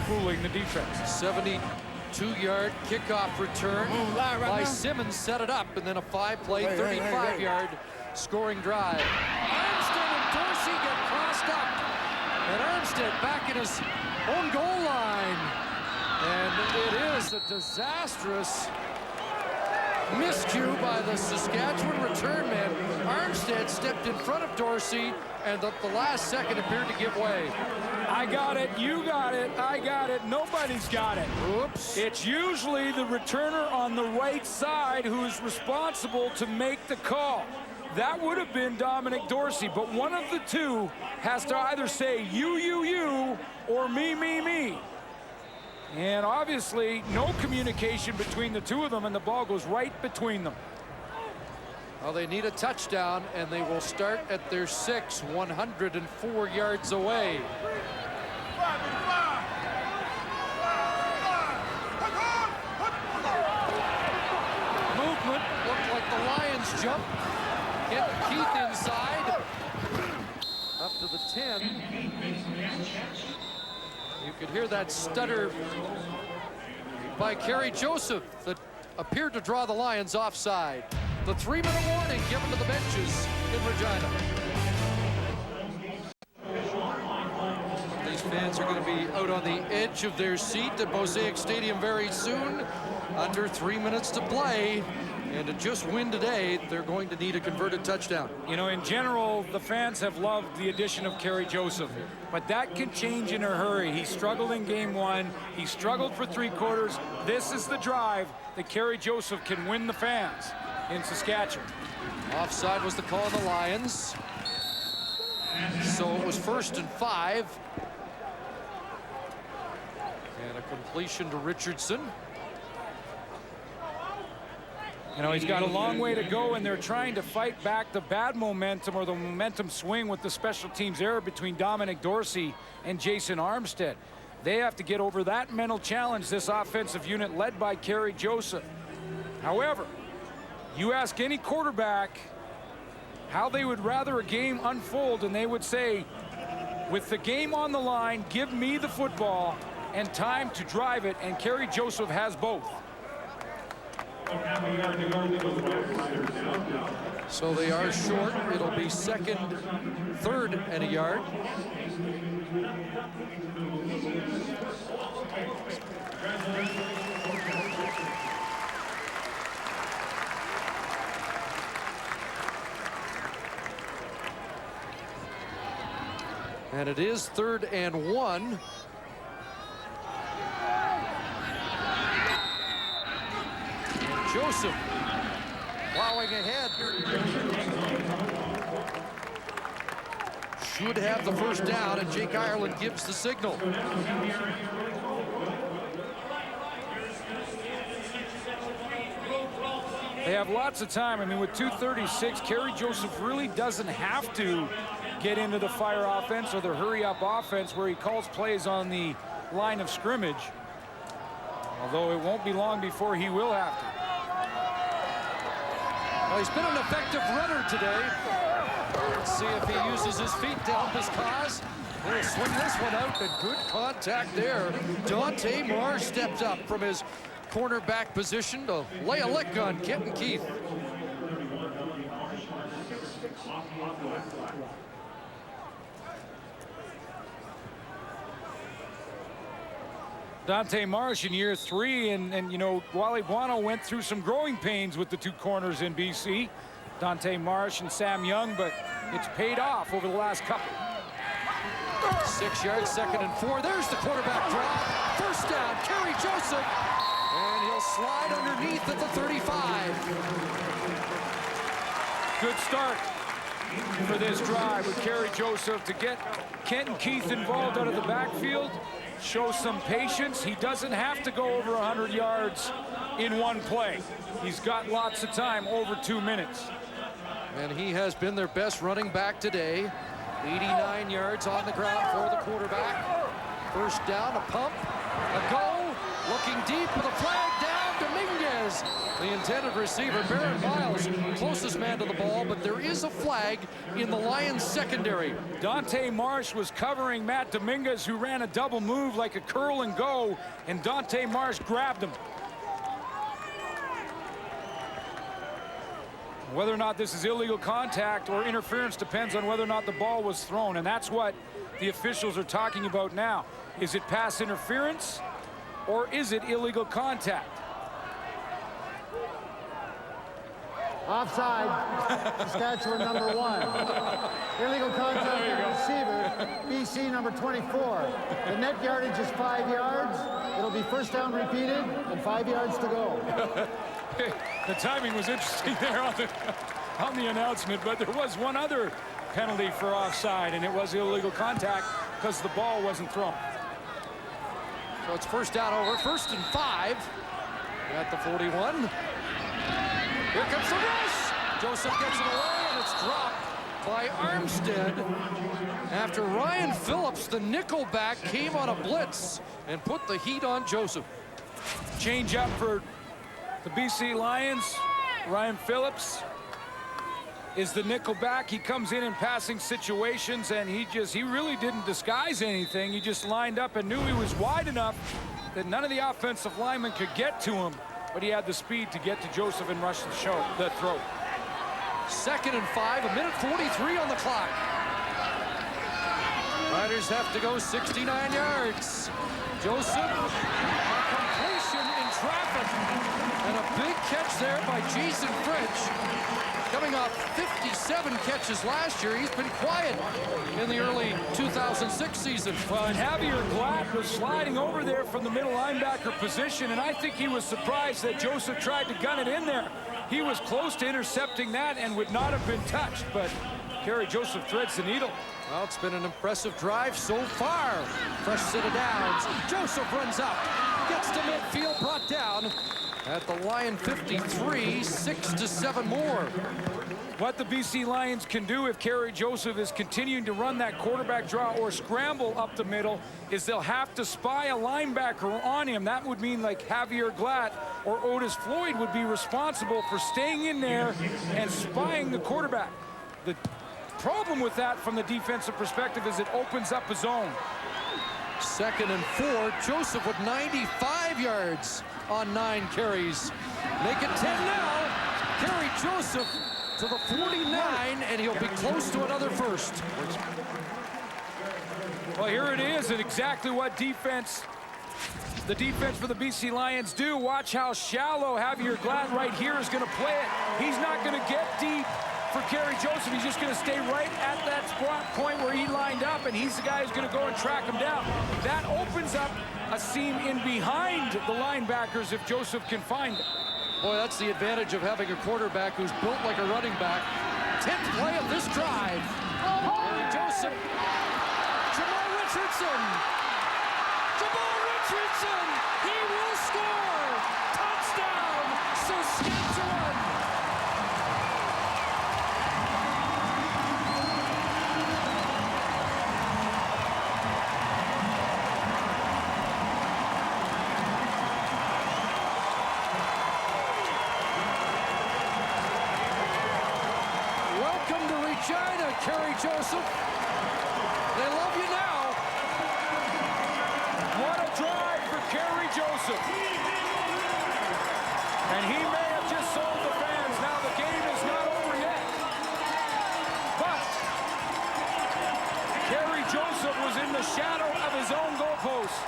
fooling the defense. 72-yard kickoff return by Simmons, set it up, and then a 5-play, 35-yard scoring drive. Armstead and Dorsey get crossed up, and Armstead back in his own goal line. And it is a disastrous miscue by the Saskatchewan return man. Armstead stepped in front of Dorsey, and the last second appeared to give way. I got it, you got it, I got it, nobody's got it. Oops. It's usually the returner on the right side who's responsible to make the call. That would have been Dominic Dorsey, but one of the two has to either say you, or me. And obviously, no communication between the two of them, and the ball goes right between them. Well, they need a touchdown, and they will start at their 6, 104 yards away. Movement looked like the Lions jump. Get Keith inside. Up to the 10. You could hear that stutter by Kerry Joseph that appeared to draw the Lions offside. The 3-minute warning given to the benches in Regina. These fans are going to be out on the edge of their seat at Mosaic Stadium very soon. Under 3 minutes to play. And to just win today, they're going to need a converted touchdown. You know, in general, the fans have loved the addition of Kerry Joseph, but that can change in a hurry. He struggled in game 1. He struggled for 3 quarters. This is the drive that Kerry Joseph can win the fans in Saskatchewan. Offside was the call of the Lions. So it was 1st and 5. And a completion to Richardson. You know, he's got a long way to go, and they're trying to fight back the bad momentum or the momentum swing with the special teams error between Dominic Dorsey and Jason Armstead. They have to get over that mental challenge, this offensive unit led by Kerry Joseph. However, you ask any quarterback how they would rather a game unfold, and they would say, with the game on the line, give me the football and time to drive it, and Kerry Joseph has both. So they are short. It'll be 2nd, 3rd, and a yard. And it is 3rd and 1. Joseph plowing ahead. Should have the first down, and Jake Ireland gives the signal. They have lots of time. I mean, with 2:36, Kerry Joseph really doesn't have to get into the fire offense or the hurry-up offense where he calls plays on the line of scrimmage. Although it won't be long before he will have to. Well, he's been an effective runner today. Let's see if he uses his feet to help his cause. He'll swing this one out, and good contact there. Dante Marr stepped up from his cornerback position to lay a lick on Kenton Keith. Dante Marsh in year 3, and you know, Wally Buono went through some growing pains with the 2 corners in BC, Dante Marsh and Sam Young, but it's paid off over the last couple. 6 yards, 2nd and 4. There's the quarterback drop. First down, Kerry Joseph. And he'll slide underneath at the 35. Good start for this drive with Kerry Joseph to get Kenton Keith involved out of the backfield. Show some patience. He doesn't have to go over 100 yards in one play. He's got lots of time, over 2 minutes. And he has been their best running back today. 89 yards on the ground for the quarterback. First down, a pump, a go, looking deep with a flag down. Dominguez, the intended receiver. Barrett Miles, closest man to the ball, but there is a flag in the Lions secondary. Dante Marsh was covering Matt Dominguez, who ran a double move like a curl and go, and Dante Marsh grabbed him. Whether or not this is illegal contact or interference depends on whether or not the ball was thrown, and that's what the officials are talking about now. Is it pass interference or is it illegal contact? Offside, Saskatchewan number 1. Illegal contact with receiver, BC number 24. The net yardage is 5 yards. It'll be first down repeated and 5 yards to go. The timing was interesting there on the announcement, but there was one other penalty for offside, and it was illegal contact because the ball wasn't thrown. So it's first down over, 1st and 5 at the 41. Here comes the rush. Joseph gets it away, and it's dropped by Armstead after Ryan Phillips, the nickelback, came on a blitz and put the heat on Joseph. Change up for the BC Lions. Ryan Phillips is the nickelback. He comes in passing situations, and he really didn't disguise anything. He just lined up and knew he was wide enough that none of the offensive linemen could get to him, but he had the speed to get to Joseph and rush the throat. 2nd and 5, 1:43 on the clock. Riders have to go 69 yards. Joseph, a completion in traffic, and a big catch there by Jason French. Coming off 57 catches last year, he's been quiet in the early 2006 season. Well, and Javier Glatt was sliding over there from the middle linebacker position, and I think he was surprised that Joseph tried to gun it in there. He was close to intercepting that and would not have been touched, but Kerry Joseph threads the needle. Well, it's been an impressive drive so far. Fresh set of downs. Joseph runs up, gets to midfield, brought down at the Lion 53, 6 to 7 more. What the BC Lions can do if Kerry Joseph is continuing to run that quarterback draw or scramble up the middle is they'll have to spy a linebacker on him. That would mean like Javier Glatt or Otis Floyd would be responsible for staying in there and spying the quarterback. The problem with that from the defensive perspective is it opens up a zone. 2nd and 4, Joseph with 95 yards on 9 carries. Make it 10 now. Kerry Joseph to the 49, and he'll be close to another first. Well, here it is, and exactly what the defense for the BC Lions do. Watch how shallow Javier Glatt right here is going to play it. He's not going to get deep for Kerry Joseph. He's just going to stay right at that spot point where he lined up, and he's the guy who's going to go and track him down. That opens up a seam in behind the linebackers if Joseph can find it. Boy, that's the advantage of having a quarterback who's built like a running back. 10th play of this drive. Kerry Joseph. Jamal Richardson. Jamal Richardson. He will score. Touchdown, Saskatchewan. Kerry Joseph, they love you now. What a drive for Kerry Joseph. And he may have just sold the fans. Now the game is not over yet. But Kerry Joseph was in the shadow of his own goalpost,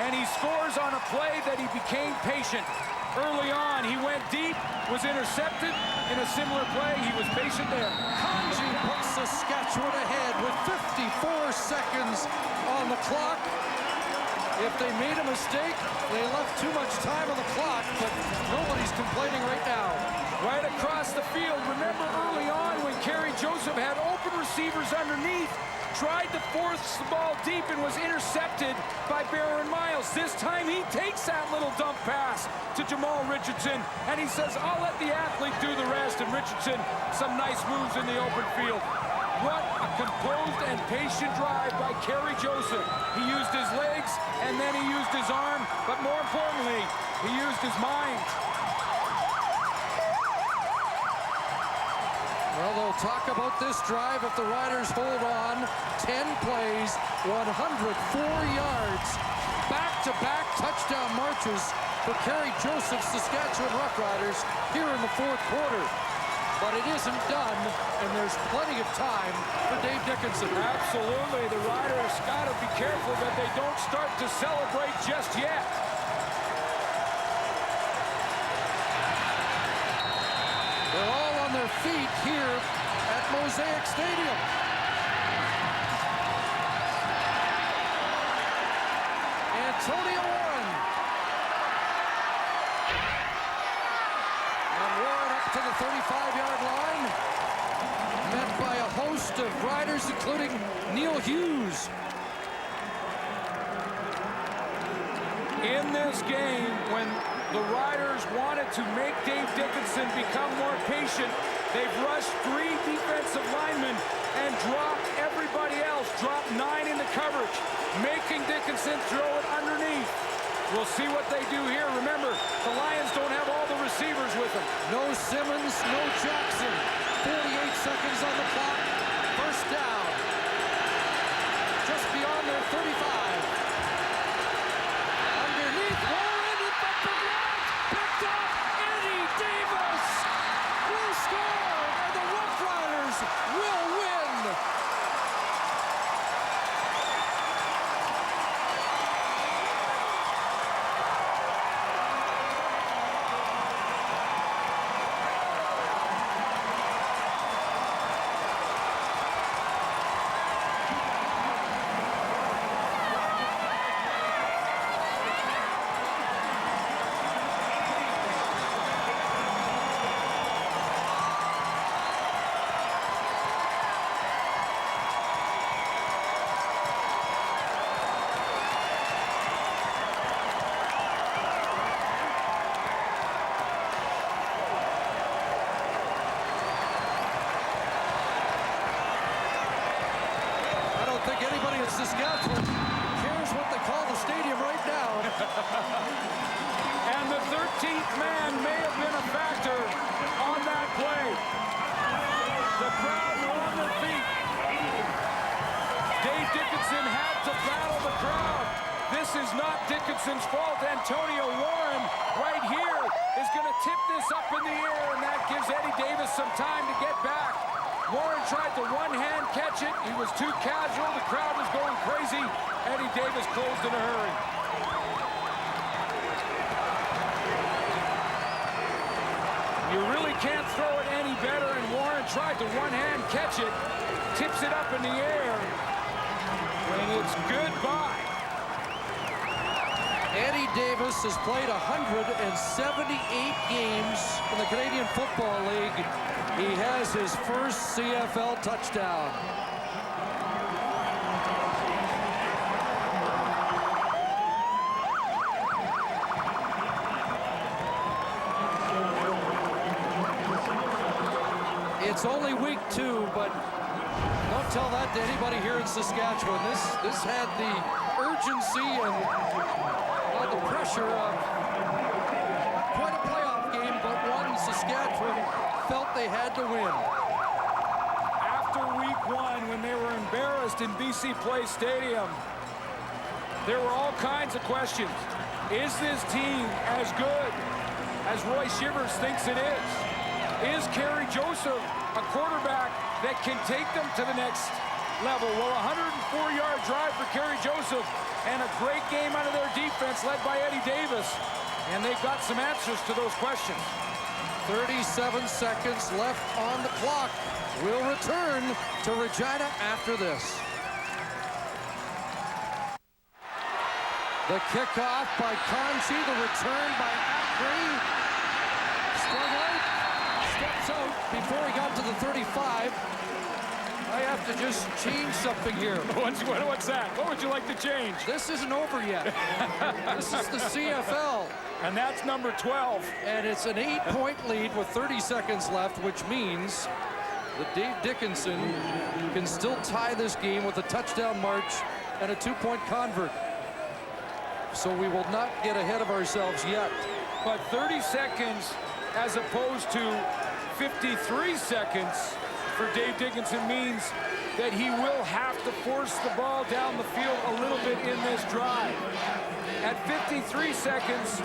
and he scores on a play that he became patient. Early on, he went deep, was intercepted. In a similar play, he was patient there. Kanji puts Saskatchewan ahead with 54 seconds on the clock. If they made a mistake, they left too much time on the clock, but nobody's complaining right now. Right across the field. Remember early on when Kerry Joseph had open receivers underneath, tried to force the ball deep and was intercepted by Barron Miles. This time he takes that little dump pass to Jamal Richardson, and he says, I'll let the athlete do the rest. And Richardson, some nice moves in the open field. What a composed and patient drive by Kerry Joseph. He used his legs, and then he used his arm, but more importantly, he used his mind. Well, they'll talk about this drive if the Riders hold on. 10 plays, 104 yards. Back-to-back touchdown marches for Kerry Joseph's Saskatchewan Roughriders here in the fourth quarter. But it isn't done, and there's plenty of time for Dave Dickinson. Absolutely. The Riders got to be careful that they don't start to celebrate just yet. They're all on their feet here at Mosaic Stadium. Antonio Warren. And Warren up to the 35-yard line. Met by a host of riders, including Neil Hughes. In this game, when the Riders wanted to make Dave Dickinson become more patient, they've rushed 3 defensive linemen and dropped everybody else, dropped 9 in the coverage, making Dickinson throw it underneath. We'll see what they do here. Remember, the Lions don't have all the receivers with them. No Simmons, no Jackson. 48 seconds on the clock. First down. Just beyond their 35. Underneath, Warren at the ground. Picked up. Eddie Davis will score, and the Rough Riders will win. Saskatchewan cares what they call the stadium right now. And the 13th man may have been a factor on that play. The crowd were on their feet. Dave Dickinson had to battle the crowd. This is not Dickinson's fault. Antonio Warren right here is going to tip this up in the air, and that gives Eddie Davis some time to get back. Warren tried to one-hand catch it. He was too casual. The crowd was going crazy. Eddie Davis closed in a hurry. You really can't throw it any better, and Warren tried to one-hand catch it. Tips it up in the air, and it's goodbye. Eddie Davis has played 178 games in the Canadian Football League. He has his first CFL touchdown. It's only week 2, but don't tell that to anybody here in Saskatchewan. This had the urgency and the pressure of quite a playoff game, but one Saskatchewan felt they had to win. After week 1, when they were embarrassed in BC Place Stadium, there were all kinds of questions. Is this team as good as Roy Shivers thinks it is? Is Kerry Joseph a quarterback that can take them to the next level? Well, a 104-yard drive for Kerry Joseph and a great game out of their defense led by Eddie Davis. And they've got some answers to those questions. 37 seconds left on the clock. We'll return to Regina after this. The kickoff by Kanji, the return by Acri. Struggling, steps out before he got to the 35. I have to just change something here. What's that? What would you like to change? This isn't over yet. This is the CFL. And that's number 12. And it's an 8-point lead with 30 seconds left, which means that Dave Dickinson can still tie this game with a touchdown march and a 2-point convert. So we will not get ahead of ourselves yet. But 30 seconds as opposed to 53 seconds for Dave Dickinson means that he will have to force the ball down the field a little bit in this drive. At 53 seconds,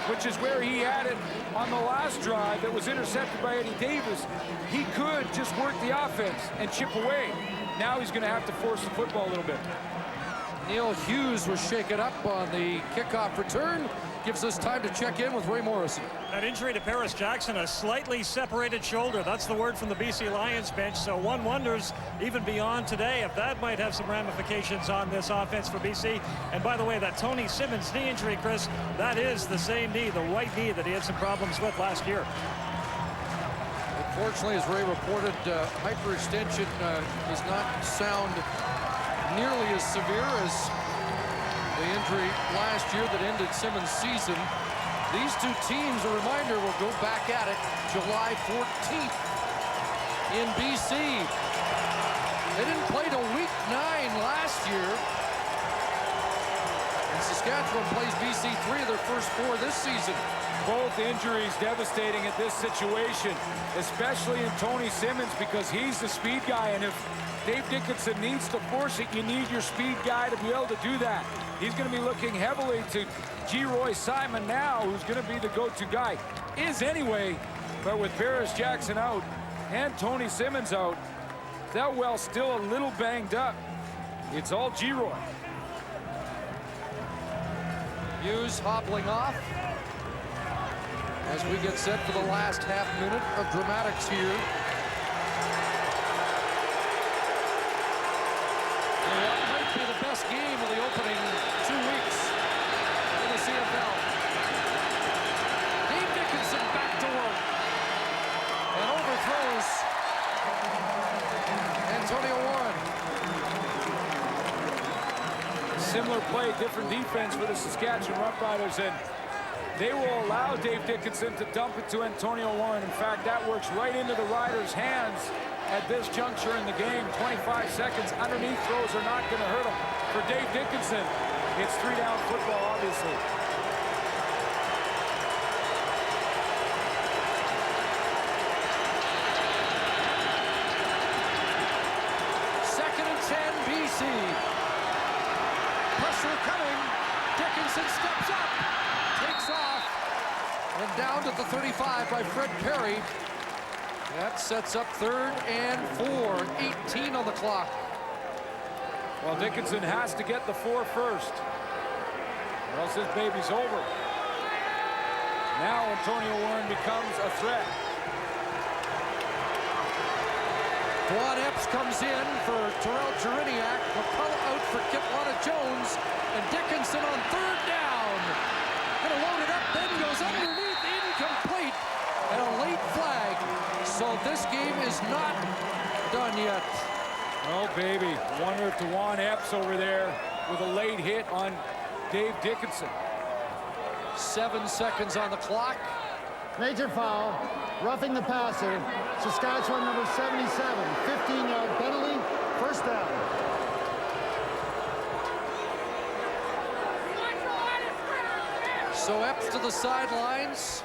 which is where he had it on the last drive that was intercepted by Eddie Davis, he could just work the offense and chip away. Now he's going to have to force the football a little bit. Neil Hughes was shaken up on the kickoff return. Gives us time to check in with Ray Morrison. That injury to Paris Jackson, a slightly separated shoulder. That's the word from the BC Lions bench. So one wonders, even beyond today, if that might have some ramifications on this offense for BC. And by the way, that Tony Simmons knee injury, Chris, that is the same knee, the right knee that he had some problems with last year. Unfortunately, as Ray reported, hyperextension does not sound nearly as severe as the injury last year that ended Simmons' season. These two teams, a reminder, will go back at it July 14th in BC. They didn't play till week 9 last year. And Saskatchewan plays BC 3 of their first 4 this season. Both injuries devastating at this situation, especially in Tony Simmons, because he's the speed guy, and if Dave Dickinson needs to force it, you need your speed guy to be able to do that. He's going to be looking heavily to G. Simon now, who's going to be the go-to guy. Is anyway, but with Paris Jackson out and Tony Simmons out, Thelwell still a little banged up. It's all G. Hughes hobbling off as we get set for the last half minute of dramatics here. What might be the best game of the opening 2 weeks in the CFL. Dave Dickinson back to work and overthrows Antonio Warren. Similar play, different defense for the Saskatchewan Roughriders, and they will allow Dave Dickinson to dump it to Antonio Warren. In fact, that works right into the Riders' hands at this juncture in the game. 25 seconds. Underneath throws are not going to hurt him. For Dave Dickinson, it's 3-down football, obviously. Second and 10, BC. Pressure coming. Dickinson steps up. Takes off. And down to the 35 by Fred Perry. That sets up 3rd and 4. 18 on the clock. Well, Dickinson has to get the 4 first, or else his baby's over. Now Antonio Warren becomes a threat. Dwan Epps comes in for Terrell Jeriniak. McCullough out for Kitlana Jones. And Dickinson on 3rd down. Gonna load it up, then goes underneath, incomplete. And a late flag. So this game is not done yet. Oh, baby. Wonder if Dwan Epps over there with a late hit on Dave Dickinson. 7 seconds on the clock. Major foul, roughing the passer. Saskatchewan number 77, 15-yard penalty, first down. So Epps to the sidelines.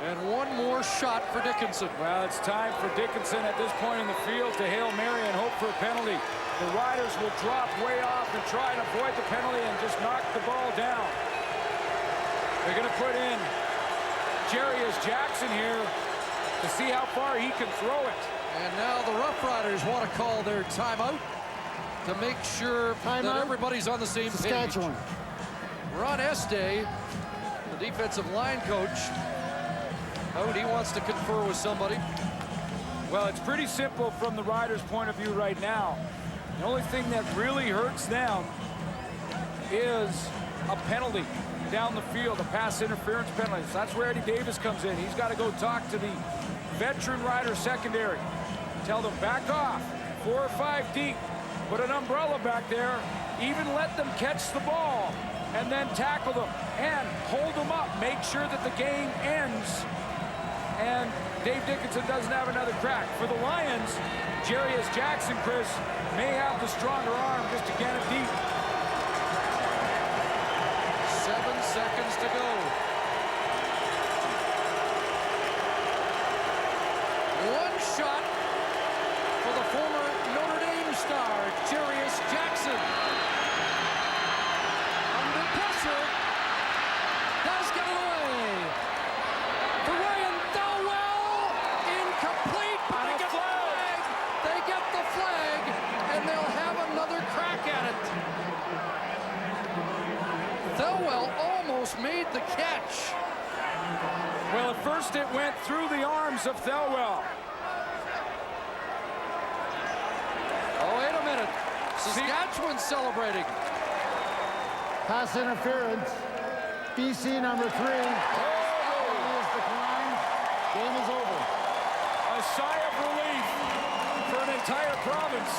And one more shot for Dickinson. Well, it's time for Dickinson at this point in the field to Hail Mary and hope for a penalty. The Riders will drop way off and try and avoid the penalty and just knock the ball down. They're going to put in Jarius Jackson here to see how far he can throw it. And now the Roughriders want to call their timeout to make sure that everybody's on the same page. Saskatchewan. Ron Este, the defensive line coach out. He wants to confer with somebody. Well, it's pretty simple from the Riders' point of view right now. The only thing that really hurts them is a penalty down the field, a pass interference penalty. So that's where Eddie Davis comes in. He's got to go talk to the veteran Rider secondary. Tell them back off, 4 or 5 deep. Put an umbrella back there. Even let them catch the ball and then tackle them and hold them up. Make sure that the game ends and Dave Dickinson doesn't have another crack. For the Lions, Jarius Jackson, Chris, may have the stronger arm just to get it deep. 7 seconds to go. One shot for the former Notre Dame star, Jarius Jackson. Under pressure, does get it away. For Ryan Thelwell, incomplete, but they get the flag. They get the flag, and they'll have another crack at it. Thelwell almost made the catch. Well, at first it went through the arms of Thelwell. Oh, wait a minute. Saskatchewan celebrating. Pass interference. BC number 3. Is declined. Game is over. A sigh of relief for an entire province.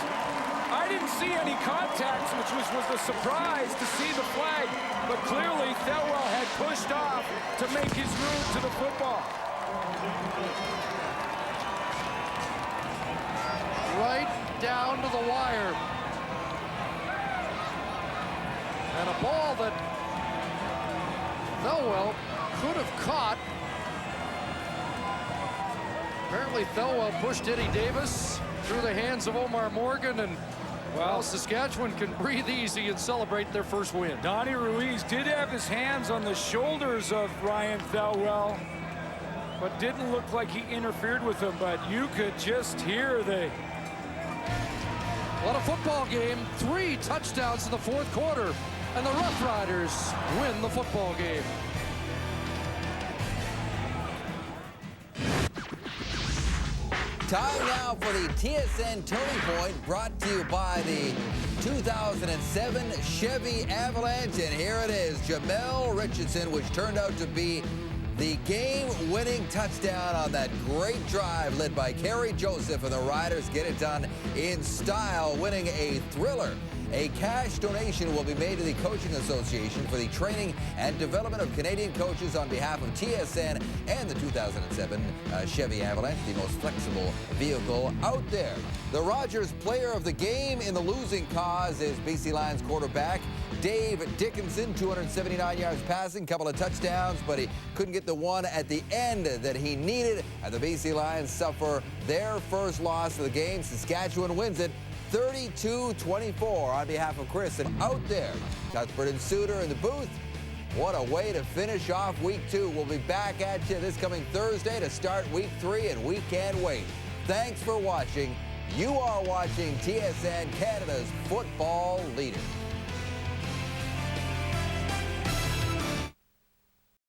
I didn't see any contacts, which was a surprise to see the flag, but clearly Thelwell had pushed off to make his route to the football. Right down to the wire. And a ball that Thelwell could have caught. Apparently Thelwell pushed Eddie Davis through the hands of Omar Morgan, and well, Saskatchewan can breathe easy and celebrate their first win. Donnie Ruiz did have his hands on the shoulders of Ryan Thelwell, but didn't look like he interfered with him, but you could just hear the... What a football game. 3 touchdowns in the 4th quarter, and the Roughriders win the football game. Time now for the TSN Turning Point, brought to you by the 2007 Chevy Avalanche. And here it is, Jamel Richardson, which turned out to be the game-winning touchdown on that great drive led by Kerry Joseph, and the Riders get it done in style, winning a thriller. A cash donation will be made to the Coaching Association for the training and development of Canadian coaches on behalf of TSN and the 2007 Chevy Avalanche, the most flexible vehicle out there. The Rogers player of the game in the losing cause is BC Lions quarterback Dave Dickinson, 279 yards passing, couple of touchdowns, but he couldn't get the one at the end that he needed, and the BC Lions suffer their first loss of the game. Saskatchewan wins it 32-24 on behalf of Chris. And out there, Cuthbert and Suter in the booth. What a way to finish off week 2. We'll be back at you this coming Thursday to start week 3, and we can't wait. Thanks for watching. You are watching TSN, Canada's football leader.